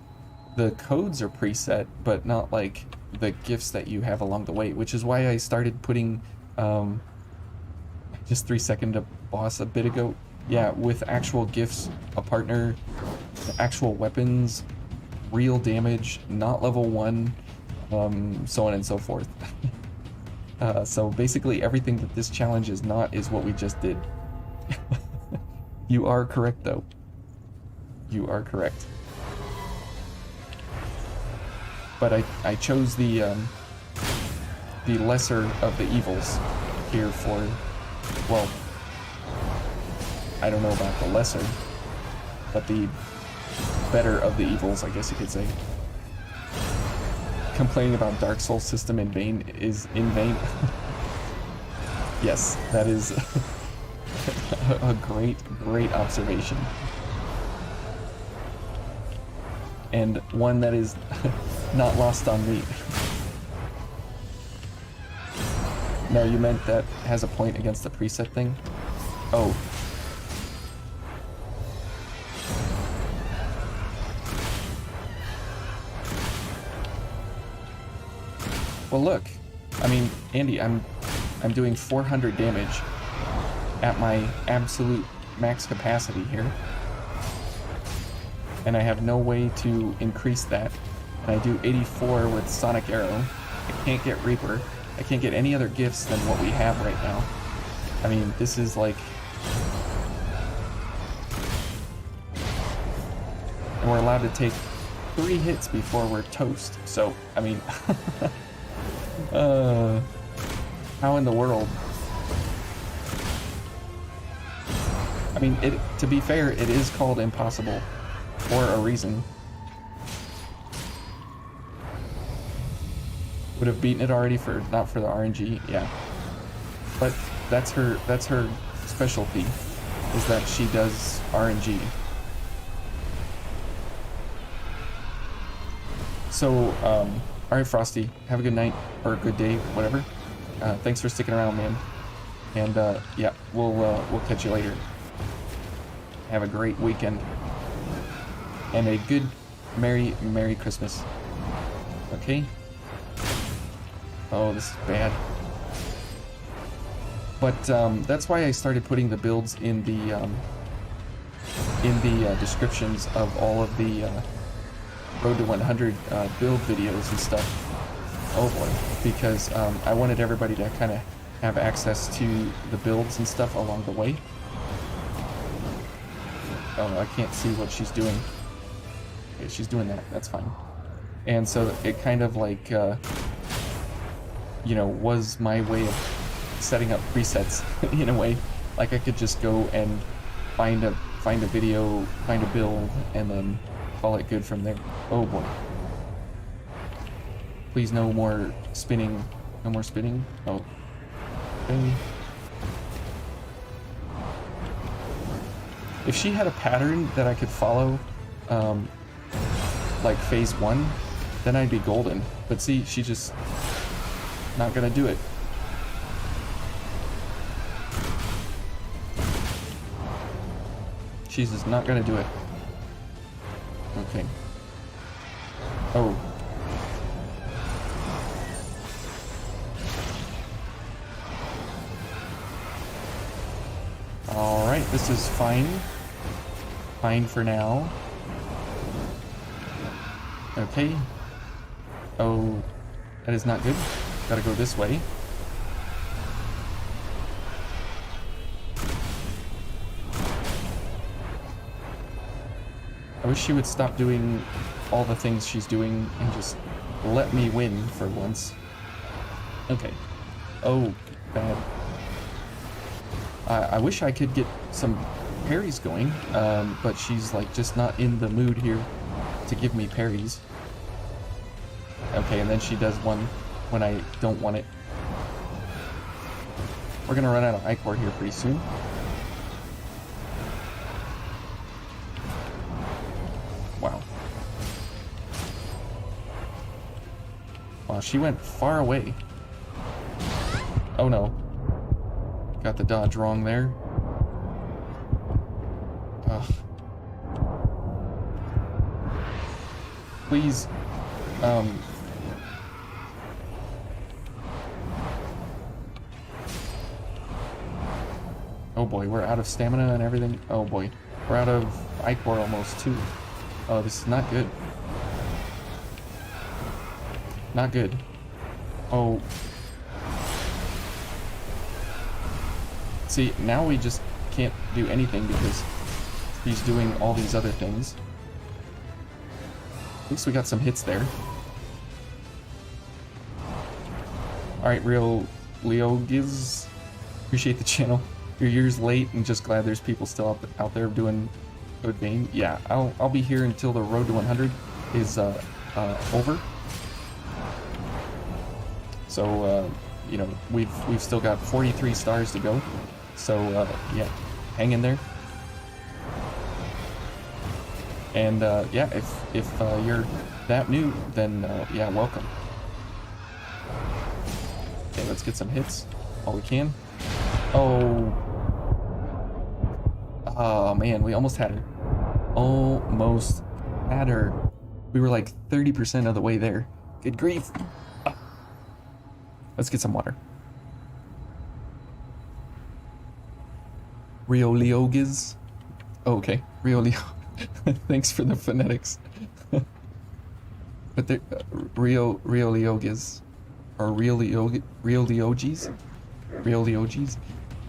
the codes are preset, but not like the gifts that you have along the way, which is why I started putting, just 3 second to boss a bit ago. Yeah, with actual gifts, a partner, actual weapons, real damage, not level 1, so on and so forth. So basically everything that this challenge is not is what we just did. You are correct, though. You are correct. But I chose the lesser of the evils here for, well, I don't know about the lesser, but the better of the evils, I guess you could say. Complaining about Dark Souls system in vain is in vain. Yes, that is a great observation. And one that is not lost on me. No, you meant that has a point against the preset thing? Oh. Well, look. I mean, Andy, I'm doing 400 damage at my absolute max capacity here. And I have no way to increase that. And I do 84 with Sonic Arrow. I can't get Reaper. I can't get any other gifts than what we have right now. I mean, this is like... And we're allowed to take 3 hits before we're toast. So, I mean... how in the world? I mean, to be fair, it is called impossible for a reason. Would have beaten it already for not for the RNG, yeah. But that's her specialty, is that she does RNG. So, alright, Frosty, have a good night, or a good day, whatever. Thanks for sticking around, man. And, yeah, we'll catch you later. Have a great weekend. And a good, Merry Christmas. Okay? Oh, this is bad. But, that's why I started putting the builds in the descriptions of all of the, Road to 100 build videos and stuff. Oh boy, because I wanted everybody to kind of have access to the builds and stuff along the way. Oh, I can't see what she's doing. Okay, she's doing that, that's fine. And so it kind of like, you know, was my way of setting up presets in a way. Like I could just go and find a video, find a build, and then call it good from there. Oh boy. Please no more spinning. No more spinning. Oh. Okay. If she had a pattern that I could follow, like phase 1, then I'd be golden. But see, she just not gonna do it. She's just not gonna do it. Okay. Oh. Alright, this is fine. Fine for now. Okay. Oh, that is not good. Gotta go this way. I wish she would stop doing all the things she's doing and just let me win for once. Okay. Oh, bad. I wish I could get some parries going, but she's like just not in the mood here to give me parries. Okay, and then she does one when I don't want it. We're gonna run out of ichor here pretty soon. Wow. Wow, she went far away. Oh no. Got the dodge wrong there. Ugh. Please, oh boy, we're out of stamina and everything. Oh boy, we're out of ichor almost too. Oh, this is not good. Not good. Oh. See, now we just can't do anything because he's doing all these other things. At least we got some hits there. Alright, Real Leogiz, appreciate the channel. Your year's late and just glad there's people still out there doing good game. Yeah, I'll be here until the road to 100 is over. So you know, we've still got 43 stars to go. So yeah, hang in there. And yeah, if you're that new, then yeah, welcome. Okay, let's get some hits while we can. Oh. Oh man, we almost had her. Almost had her. We were like 30% of the way there. Good grief. Ah. Let's get some water. Rio Leogiz. Oh, okay. Rio Leo. Thanks for the phonetics. But they're Rio Leogiz. Or Rio Leogis? Rio Leogis?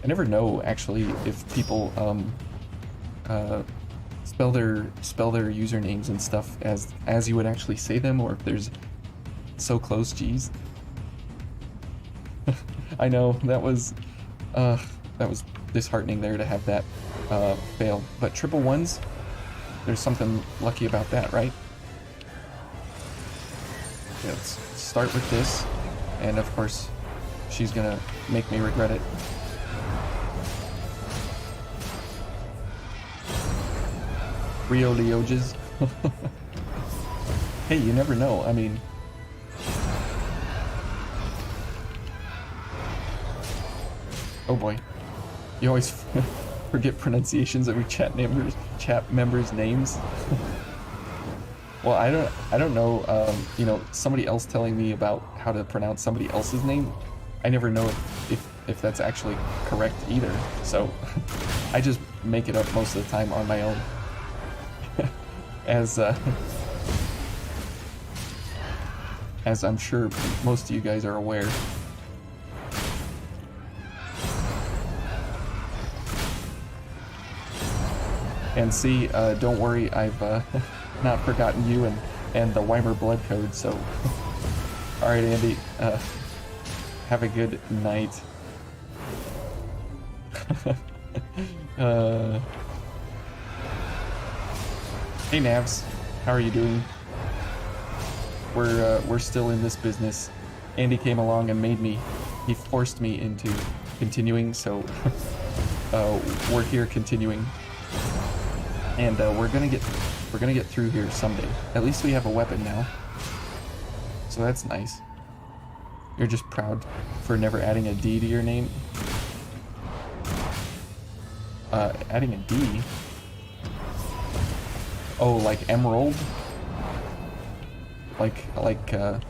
I never know actually if people spell their usernames and stuff as you would actually say them, or if there's so close G's. I know that was disheartening there to have that fail, but triple ones, there's something lucky about that, right? Okay, let's start with this, and of course she's gonna make me regret it. Rio Leoges. Hey, you never know. I mean, oh boy, you always forget pronunciations of your chat members' names. Well, I don't know. You know, somebody else telling me about how to pronounce somebody else's name. I never know if that's actually correct either. So I just make it up most of the time on my own. As I'm sure most of you guys are aware. And see, don't worry, I've not forgotten you and the Weimer blood code, so... Alright, Andy, have a good night. Hey Navs, how are you doing? We're still in this business. Andy came along and he forced me into continuing, so we're here continuing. And we're gonna get through here someday. At least we have a weapon now, so that's nice. You're just proud for never adding a D to your name. Adding a D. Oh, like emerald? Like the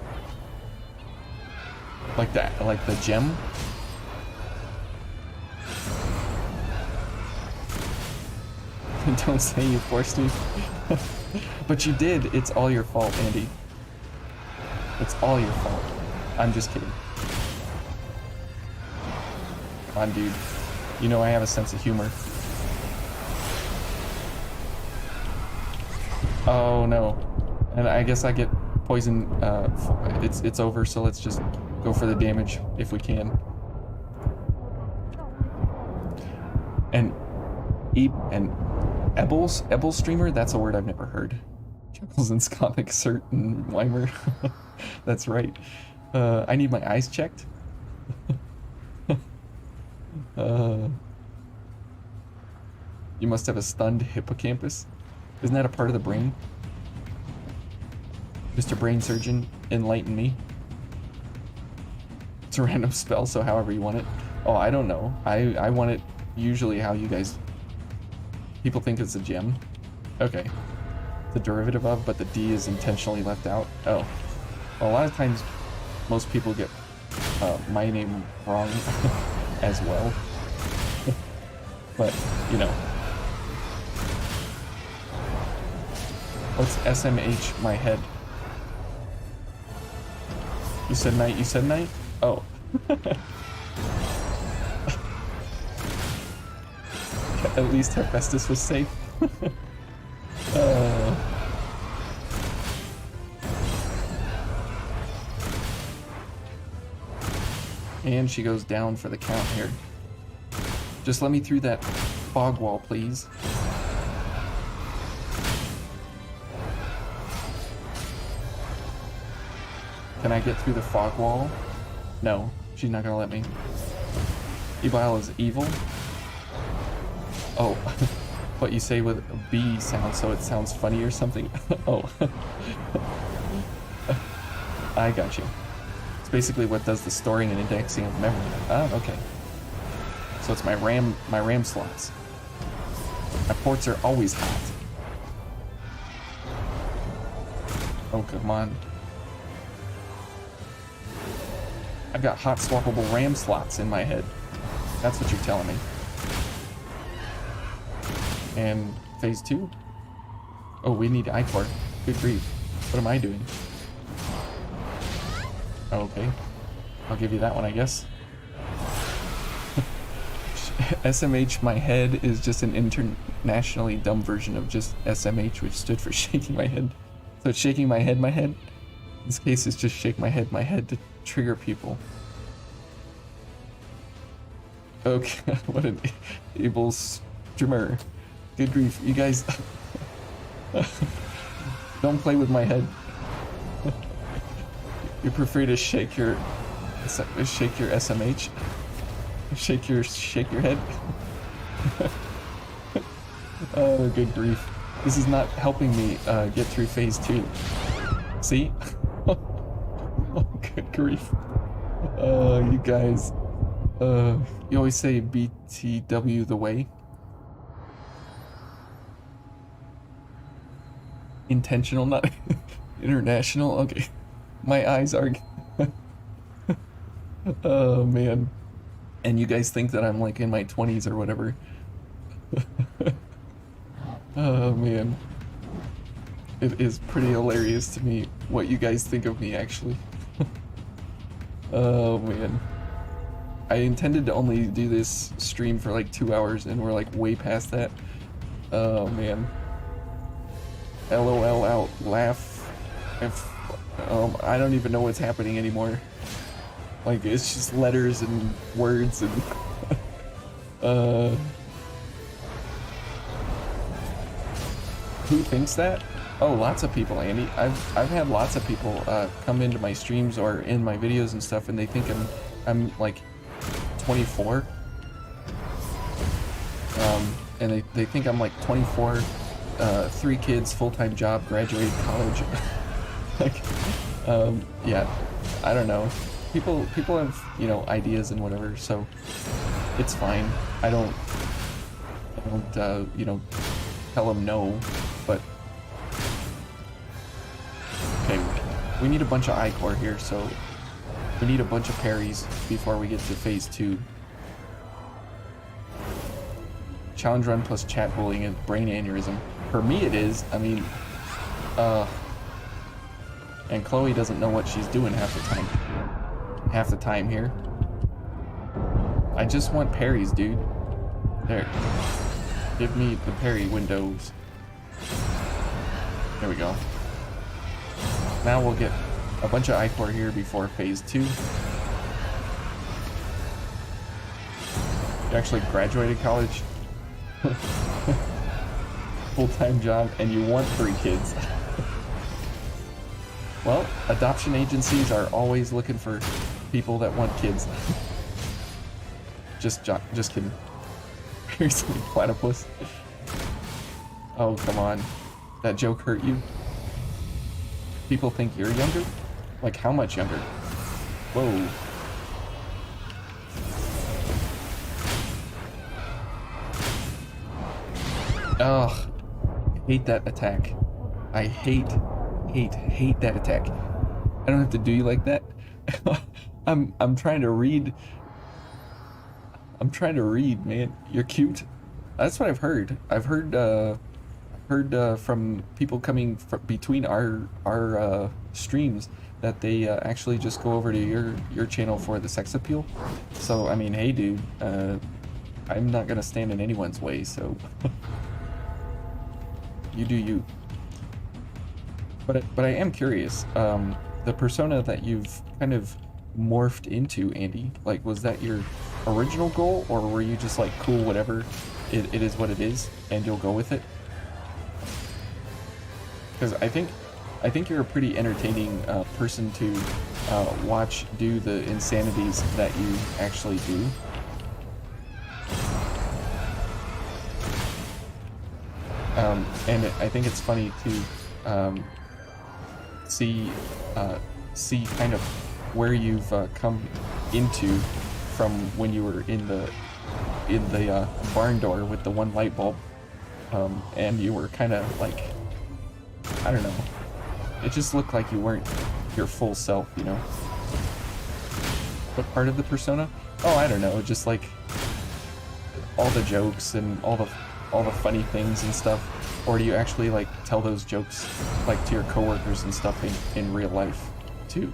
gem? Don't say you forced me. But you did. It's all your fault, Andy. It's all your fault. I'm just kidding. Come on, dude. You know I have a sense of humor. Oh no. And I guess I get poison. It's over, so let's just go for the damage if we can. And Ebel streamer, that's a word I've never heard. Chuckles and Scothic Cert and Weimer. That's right. I need my eyes checked. You must have a stunned hippocampus. Isn't that a part of the brain? Mr. Brain Surgeon, enlighten me. It's a random spell, so however you want it. Oh, I don't know. I want it usually how you guys... People think it's a gem. Okay. The derivative of, but the D is intentionally left out. Oh. Well, a lot of times, most people get my name wrong as well. But, you know. What's SMH my head? You said night, you said night? Oh. At least Hephaestus was safe. And she goes down for the count here. Just let me through that fog wall, please. Can I get through the fog wall? No, she's not gonna let me. Ebile is evil. Oh, what you say with a B sound, so it sounds funny or something? Oh. I got you. It's basically what does the storing and indexing of memory. Ah, okay. So it's my RAM slots. My ports are always hot. Oh, come on. I've got hot swappable RAM slots in my head. That's what you're telling me. And phase 2? Oh, we need Ichor. Good grief. What am I doing? Okay. I'll give you that one, I guess. SMH my head is just an internationally dumb version of just SMH, which stood for shaking my head. So it's shaking my head, my head. In this case, it's just shake my head to trigger people. Okay, what an able streamer. Good grief, you guys. Don't play with my head. You prefer to shake your SMH? Shake your head? Oh, good grief. This is not helping me get through phase 2. See? Oh, good grief. You guys. You always say BTW the way. Intentional, not international. Okay. My eyes are... Oh, man. And you guys think that I'm like in my 20s or whatever. Oh, man. It is pretty hilarious to me what you guys think of me, actually. Oh, man. I intended to only do this stream for like 2 hours, and we're like way past that. Oh, man. LOL out, laugh. I don't even know what's happening anymore. Like, it's just letters and words and... Who thinks that? Oh, lots of people, Andy. I've had lots of people come into my streams or in my videos and stuff, and they think I'm like 24. And they think I'm like 24, 3 kids, full-time job, graduated college. Like, yeah, I don't know. People have, you know, ideas and whatever, so it's fine. I don't you know, tell them no, but okay, we need a bunch of Ichor here, so we need a bunch of parries before we get to phase 2. Challenge run plus chat bullying and brain aneurysm. For me it is, I mean, and Chloe doesn't know what she's doing half the time here. I just want parries, dude. There. Give me the parry windows. There we go. Now we'll get a bunch of I-Core here before phase 2. You actually graduated college, full-time job, and you want 3 kids. Well, adoption agencies are always looking for people that want kids. Just kidding. Seriously, platypus. Oh, come on. That joke hurt you? People think you're younger? Like, how much younger? Whoa. Ugh. I hate that attack. I hate that attack. I don't have to do you like that. I'm trying to read. I'm trying to read, man. You're cute. That's what I've heard. I've heard from people coming between our streams that they actually just go over to your channel for the sex appeal. So I mean, hey, dude, I'm not gonna stand in anyone's way. So you do you. But I am curious. The persona that you've kind of morphed into, Andy, like, was that your original goal, or were you just like, cool, whatever, it is what it is, and you'll go with it? Because I think you're a pretty entertaining person to watch do the insanities that you actually do. And I think it's funny to see kind of where you've come into from when you were in the barn door with the one light bulb, and you were kind of like, I don't know, it just looked like you weren't your full self, you know? What part of the persona? Oh, I don't know, just like all the jokes and all the funny things and stuff. Or do you actually like tell those jokes like to your coworkers and stuff in real life too?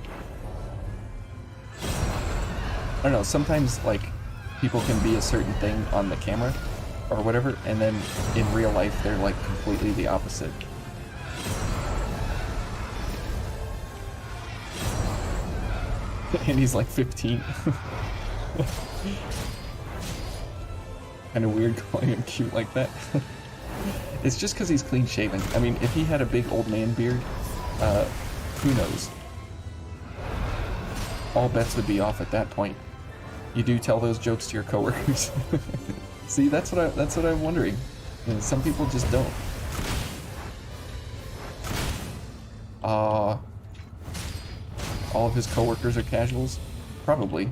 I don't know, sometimes like people can be a certain thing on the camera or whatever, and then in real life they're like completely the opposite. And he's like 15. Kind of weird calling him cute like that. It's just because he's clean shaven. I mean, if he had a big old man beard, who knows? All bets would be off at that point. You do tell those jokes to your coworkers. See, that's what I'm wondering. You know, some people just don't. All of his coworkers are casuals? Probably.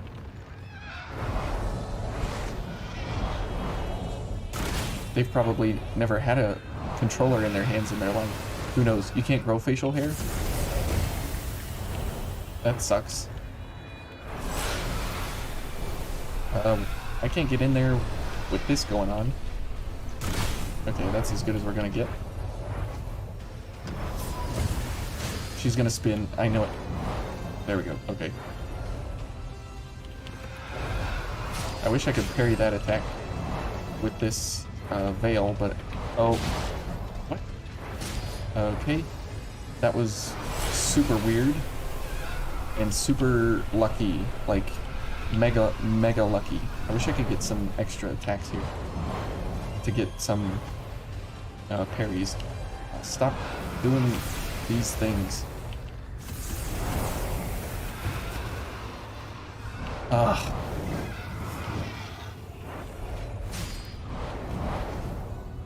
They've probably never had a controller in their hands in their life. Who knows? You can't grow facial hair? That sucks. I can't get in there with this going on. Okay, that's as good as we're gonna get. She's gonna spin. I know it. There we go. Okay. I wish I could parry that attack with this veil, but oh, what? Okay, that was super weird and super lucky, like mega lucky. I wish I could get some extra attacks here to get some parries. Stop doing these things. Ugh.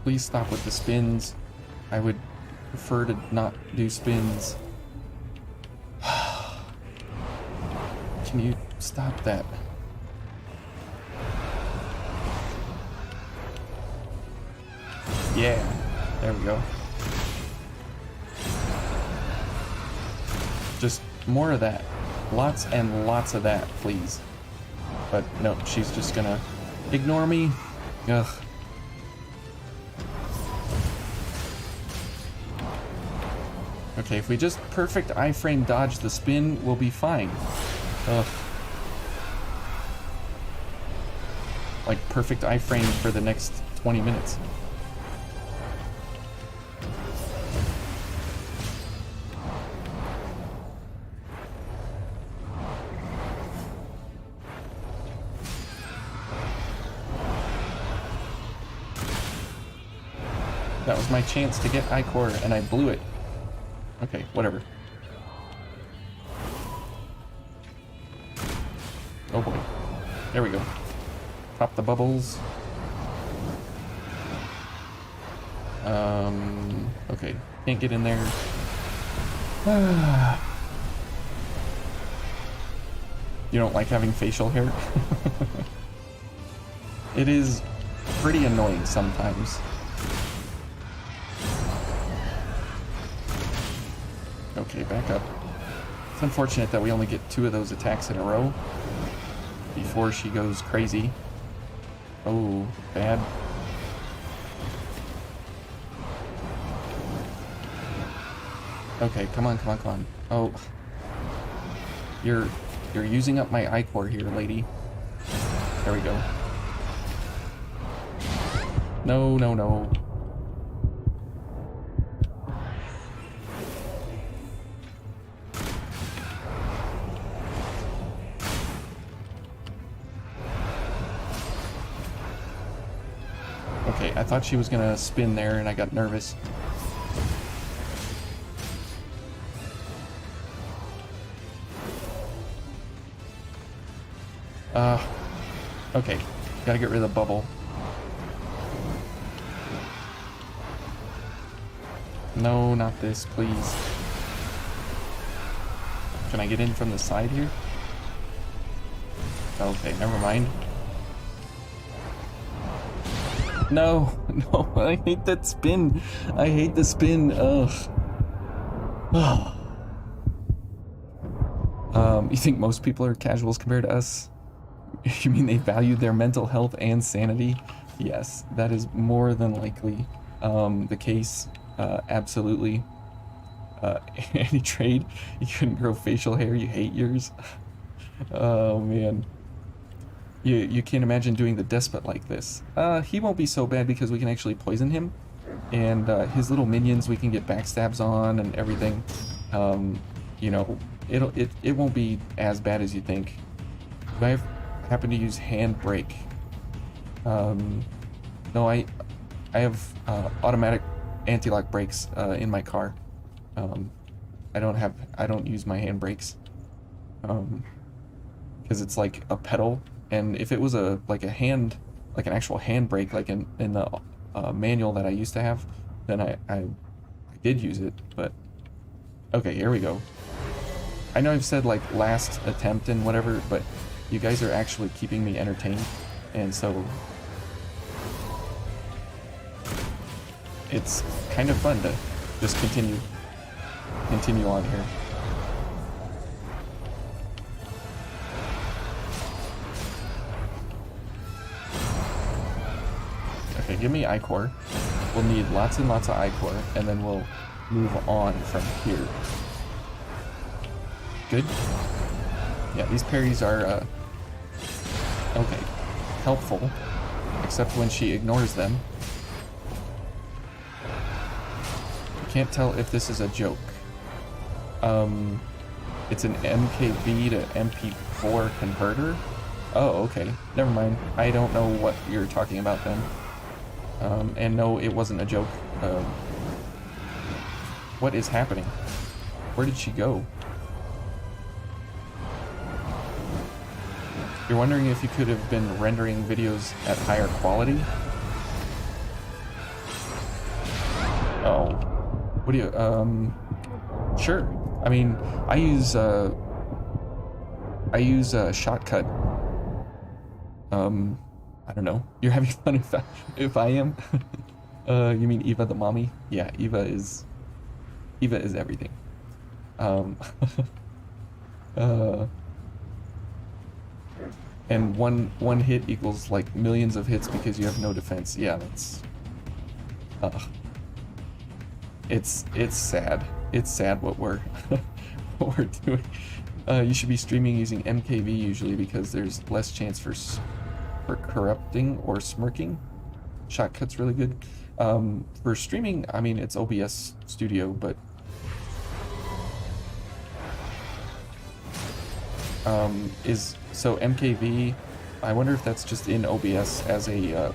Please stop with the spins. I would prefer to not do spins. Can you stop that? Yeah, there we go. Just more of that. Lots and lots of that, please. But no, she's just gonna ignore me. Ugh. Okay, if we just perfect iframe dodge the spin, we'll be fine. Ugh. Like perfect iframe for the next 20 minutes. That was my chance to get I-Core, and I blew it. Okay, whatever. Oh boy. There we go. Pop the bubbles. Okay. Can't get in there. You don't like having facial hair? It is pretty annoying sometimes. Okay, back up. It's unfortunate that we only get 2 of those attacks in a row before she goes crazy. Oh, bad. Okay, come on, come on, come on. Oh. You're using up my I-Core here, lady. There we go. No, no, no. Okay, I thought she was gonna spin there and I got nervous. Okay, gotta get rid of the bubble. No, not this, please. Can I get in from the side here? Okay, never mind. No, no, I hate that spin. I hate the spin. Ugh. You think most people are casuals compared to us? You mean they value their mental health and sanity? Yes, that is more than likely the case. Absolutely. Any trade, you couldn't grow facial hair, you hate yours. Oh man. You can't imagine doing the despot like this. He won't be so bad because we can actually poison him. And his little minions we can get backstabs on and everything. You know, it won't be as bad as you think. Do I happen to use handbrake? No, I have automatic anti-lock brakes in my car. I don't use my handbrakes. Because it's like a pedal, and if it was like an actual handbrake, like in the manual that I used to have, then I did use it. But okay, here we go. I know I've said like last attempt and whatever, but you guys are actually keeping me entertained, and so it's kind of fun to just continue on here. Okay, give me I-Core. We'll need lots and lots of I-Core, and then we'll move on from here. Good? Yeah, these parries are, okay, helpful, except when she ignores them. Can't tell if this is a joke. It's an MKV to MP4 converter? Oh, okay. Never mind. I don't know what you're talking about then. And no, it wasn't a joke. What is happening? Where did she go? You're wondering if you could have been rendering videos at higher quality? Oh. What do you, sure. I mean, I use Shotcut. I don't know. You're having fun if I am? You mean Eva the mommy? Yeah, Eva is everything. And one hit equals like millions of hits because you have no defense. Yeah, that's it's sad. It's sad what we're what we're doing. You should be streaming using MKV usually because there's less chance for corrupting or smirking. Shotcut's really good. For streaming, I mean, it's OBS Studio, but so MKV, I wonder if that's just in OBS as a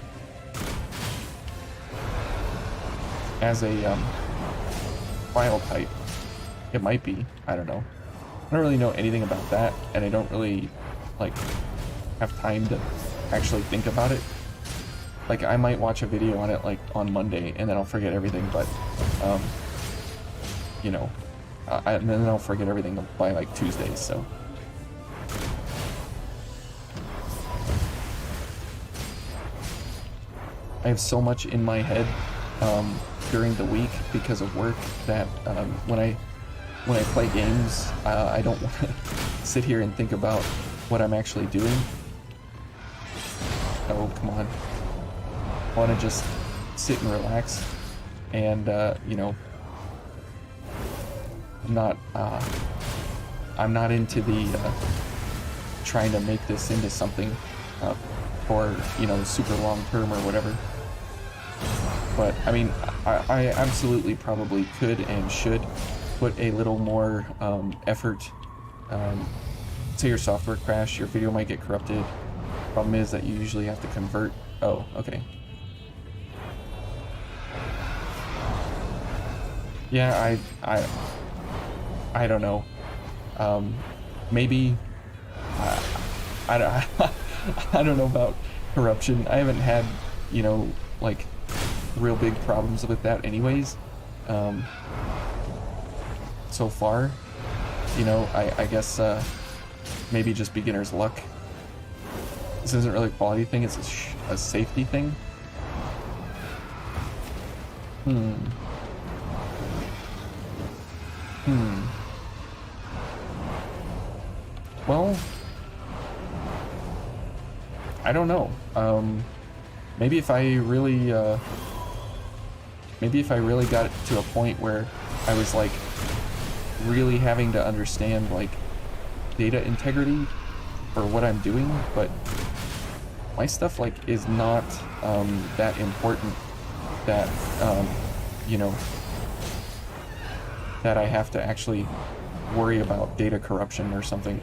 as a file type. It might be. I don't know. I don't really know anything about that, and I don't really like have time to actually think about it. Like, I might watch a video on it like on Monday, and then I'll forget everything. But you know, and then I'll forget everything by like Tuesday. So. I have so much in my head during the week because of work that when I play games, I don't want to sit here and think about what I'm actually doing. Oh, come on. I want to just sit and relax and, you know, I'm not into the trying to make this into something for, you know, super long term or whatever. But, I mean, I absolutely probably could and should put a little more effort. Say your software crash, your video might get corrupted. Problem is that you usually have to convert. Oh, okay. Yeah, I don't know. Maybe I don't know about corruption. I haven't had, you know, like real big problems with that anyways. So far, you know, I guess maybe just beginner's luck. This isn't really a quality thing, it's a safety thing. Well, I don't know. Maybe if I really got to a point where I was like really having to understand like data integrity for what I'm doing, but my stuff like is not that important that you know, that I have to actually worry about data corruption or something.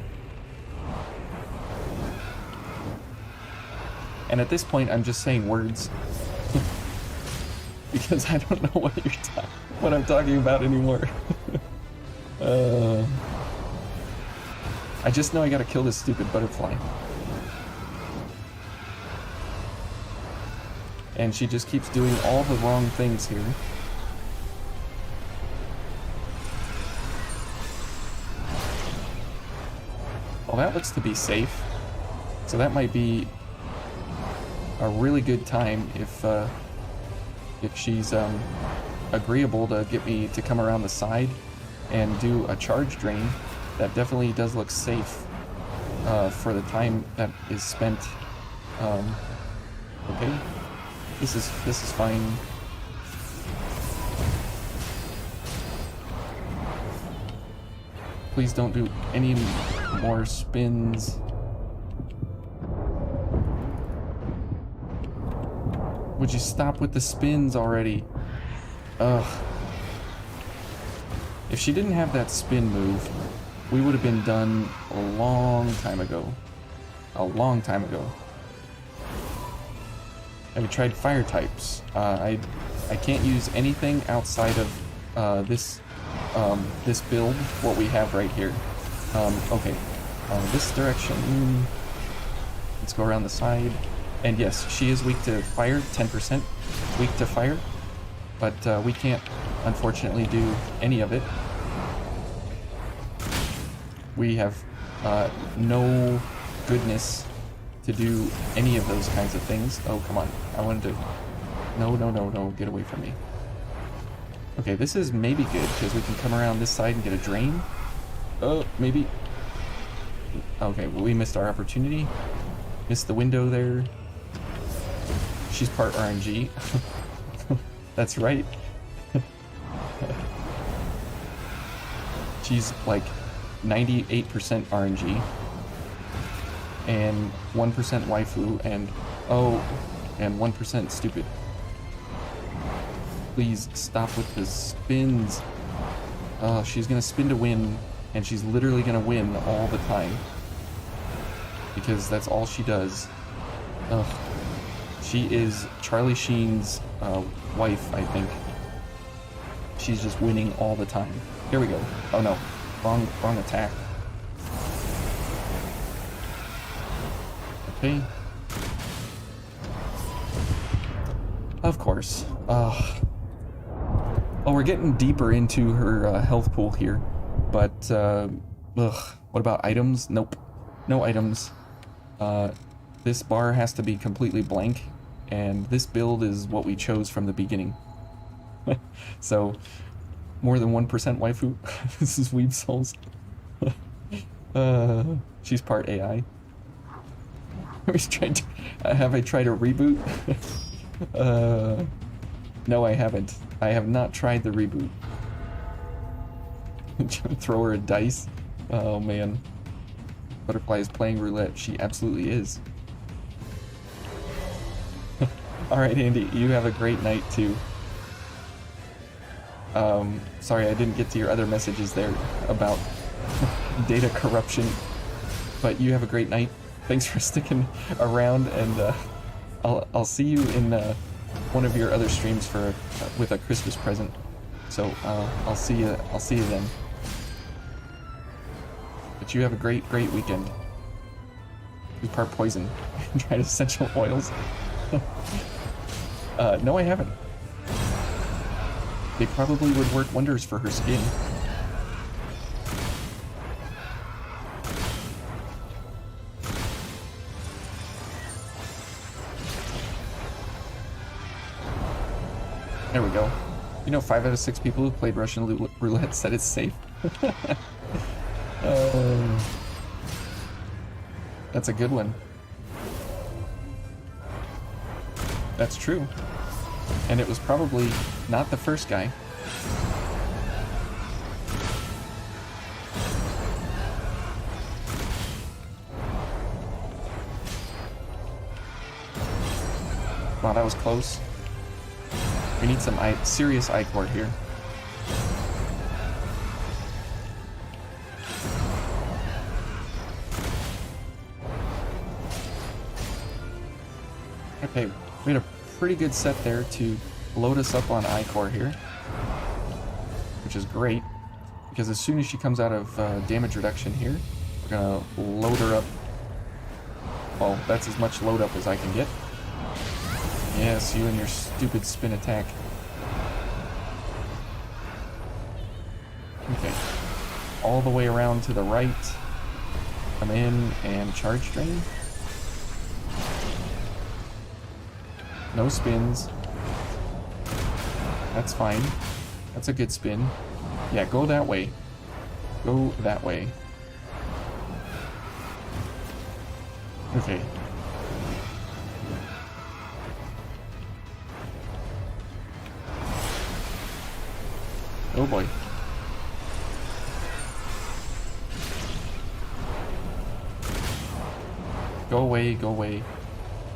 And at this point, I'm just saying words because I don't know what I'm talking about anymore. I just know I gotta kill this stupid butterfly. And she just keeps doing all the wrong things here. Well, that looks to be safe. So that might be a really good time if she's agreeable to get me to come around the side and do a charge drain. That definitely does look safe for the time that is spent. Okay, this is fine. Please don't do any more spins. Would you stop with the spins already? Ugh. If she didn't have that spin move, we would have been done a long time ago. A long time ago. I tried fire types. I can't use anything outside of this build, what we have right here. Okay. This direction. Let's go around the side. And yes, she is weak to fire, 10% weak to fire. But we can't, unfortunately, do any of it. We have no goodness to do any of those kinds of things. Oh, come on. I wanted to... No, get away from me. Okay, this is maybe good, because we can come around this side and get a drain. Oh, maybe. Okay, well, we missed our opportunity. Missed the window there. She's part RNG. That's right. She's like 98% RNG and 1% waifu and 1% stupid. Please stop with the spins. She's gonna spin to win, and she's literally gonna win all the time because that's all she does. Ugh. She is Charlie Sheen's wife, I think. she's just winning all the time. Here we go. Oh no, wrong attack. Okay. Of course. Oh, we're getting deeper into her health pool here, but what about items? Nope, no items. This bar has to be completely blank, and this build is what we chose from the beginning. So, more than 1% waifu. This is Weeb Souls. She's part AI. Have I tried a reboot? No, I haven't. I have not tried the reboot. Throw her a dice? Oh man. Butterfly is playing roulette. She absolutely is. Alright, Andy, you have a great night too. Sorry I didn't get to your other messages there about data corruption, but you have a great night. Thanks for sticking around, and I'll see you in one of your other streams for with a Christmas present. So I'll see you then. But you have a great weekend. Who's part poison? Tried essential oils? No, I haven't. They probably would work wonders for her skin. There we go. You know, 5 out of 6 people who played Russian roulette said it's safe. That's a good one. That's true. And it was probably not the first guy. Wow, that was close. We need some serious I-cord here. Okay, we had a pretty good set there to load us up on I-core here, which is great, because as soon as she comes out of damage reduction here, we're gonna load her up. Well, that's as much load up as I can get. Yes, you and your stupid spin attack. Okay. All the way around to the right. Come in and charge drain. No spins. That's fine. That's a good spin. Yeah, go that way. Go that way. Okay. Oh boy. Go away, go away.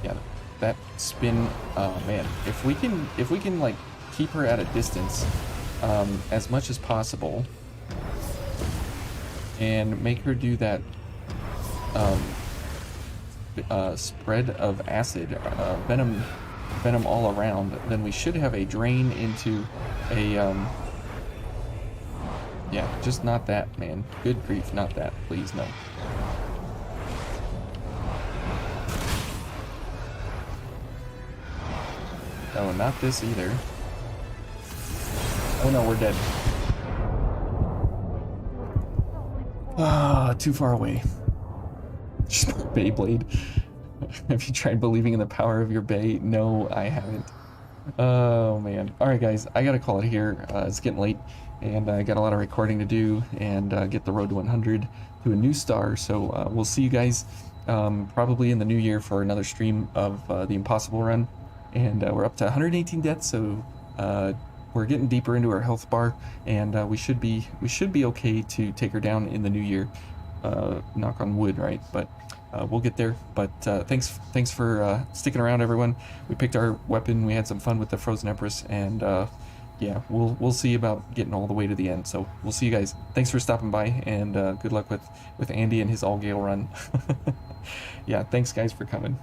Yeah, that spin, oh man. If we can like keep her at a distance as much as possible and make her do that spread of acid, venom all around, then we should have a drain into a yeah, just not that, man. Good grief, not that. Please, no. Oh, not this either. Oh no, we're dead. Ah, too far away. Just Beyblade. Have you tried believing in the power of your Bay? No, I haven't. Oh man. Alright guys, I gotta call it here. It's getting late, and I got a lot of recording to do, and get the road to 100 to a new star. So we'll see you guys probably in the new year for another stream of the Impossible run. And we're up to 118 deaths, so we're getting deeper into our health bar, and we should be okay to take her down in the new year. Knock on wood, right? But we'll get there. But thanks for sticking around, everyone. We picked our weapon. We had some fun with the Frozen Empress, and yeah, we'll see about getting all the way to the end. So we'll see you guys. Thanks for stopping by, and good luck with Andy and his all Gale run. Yeah, thanks guys for coming.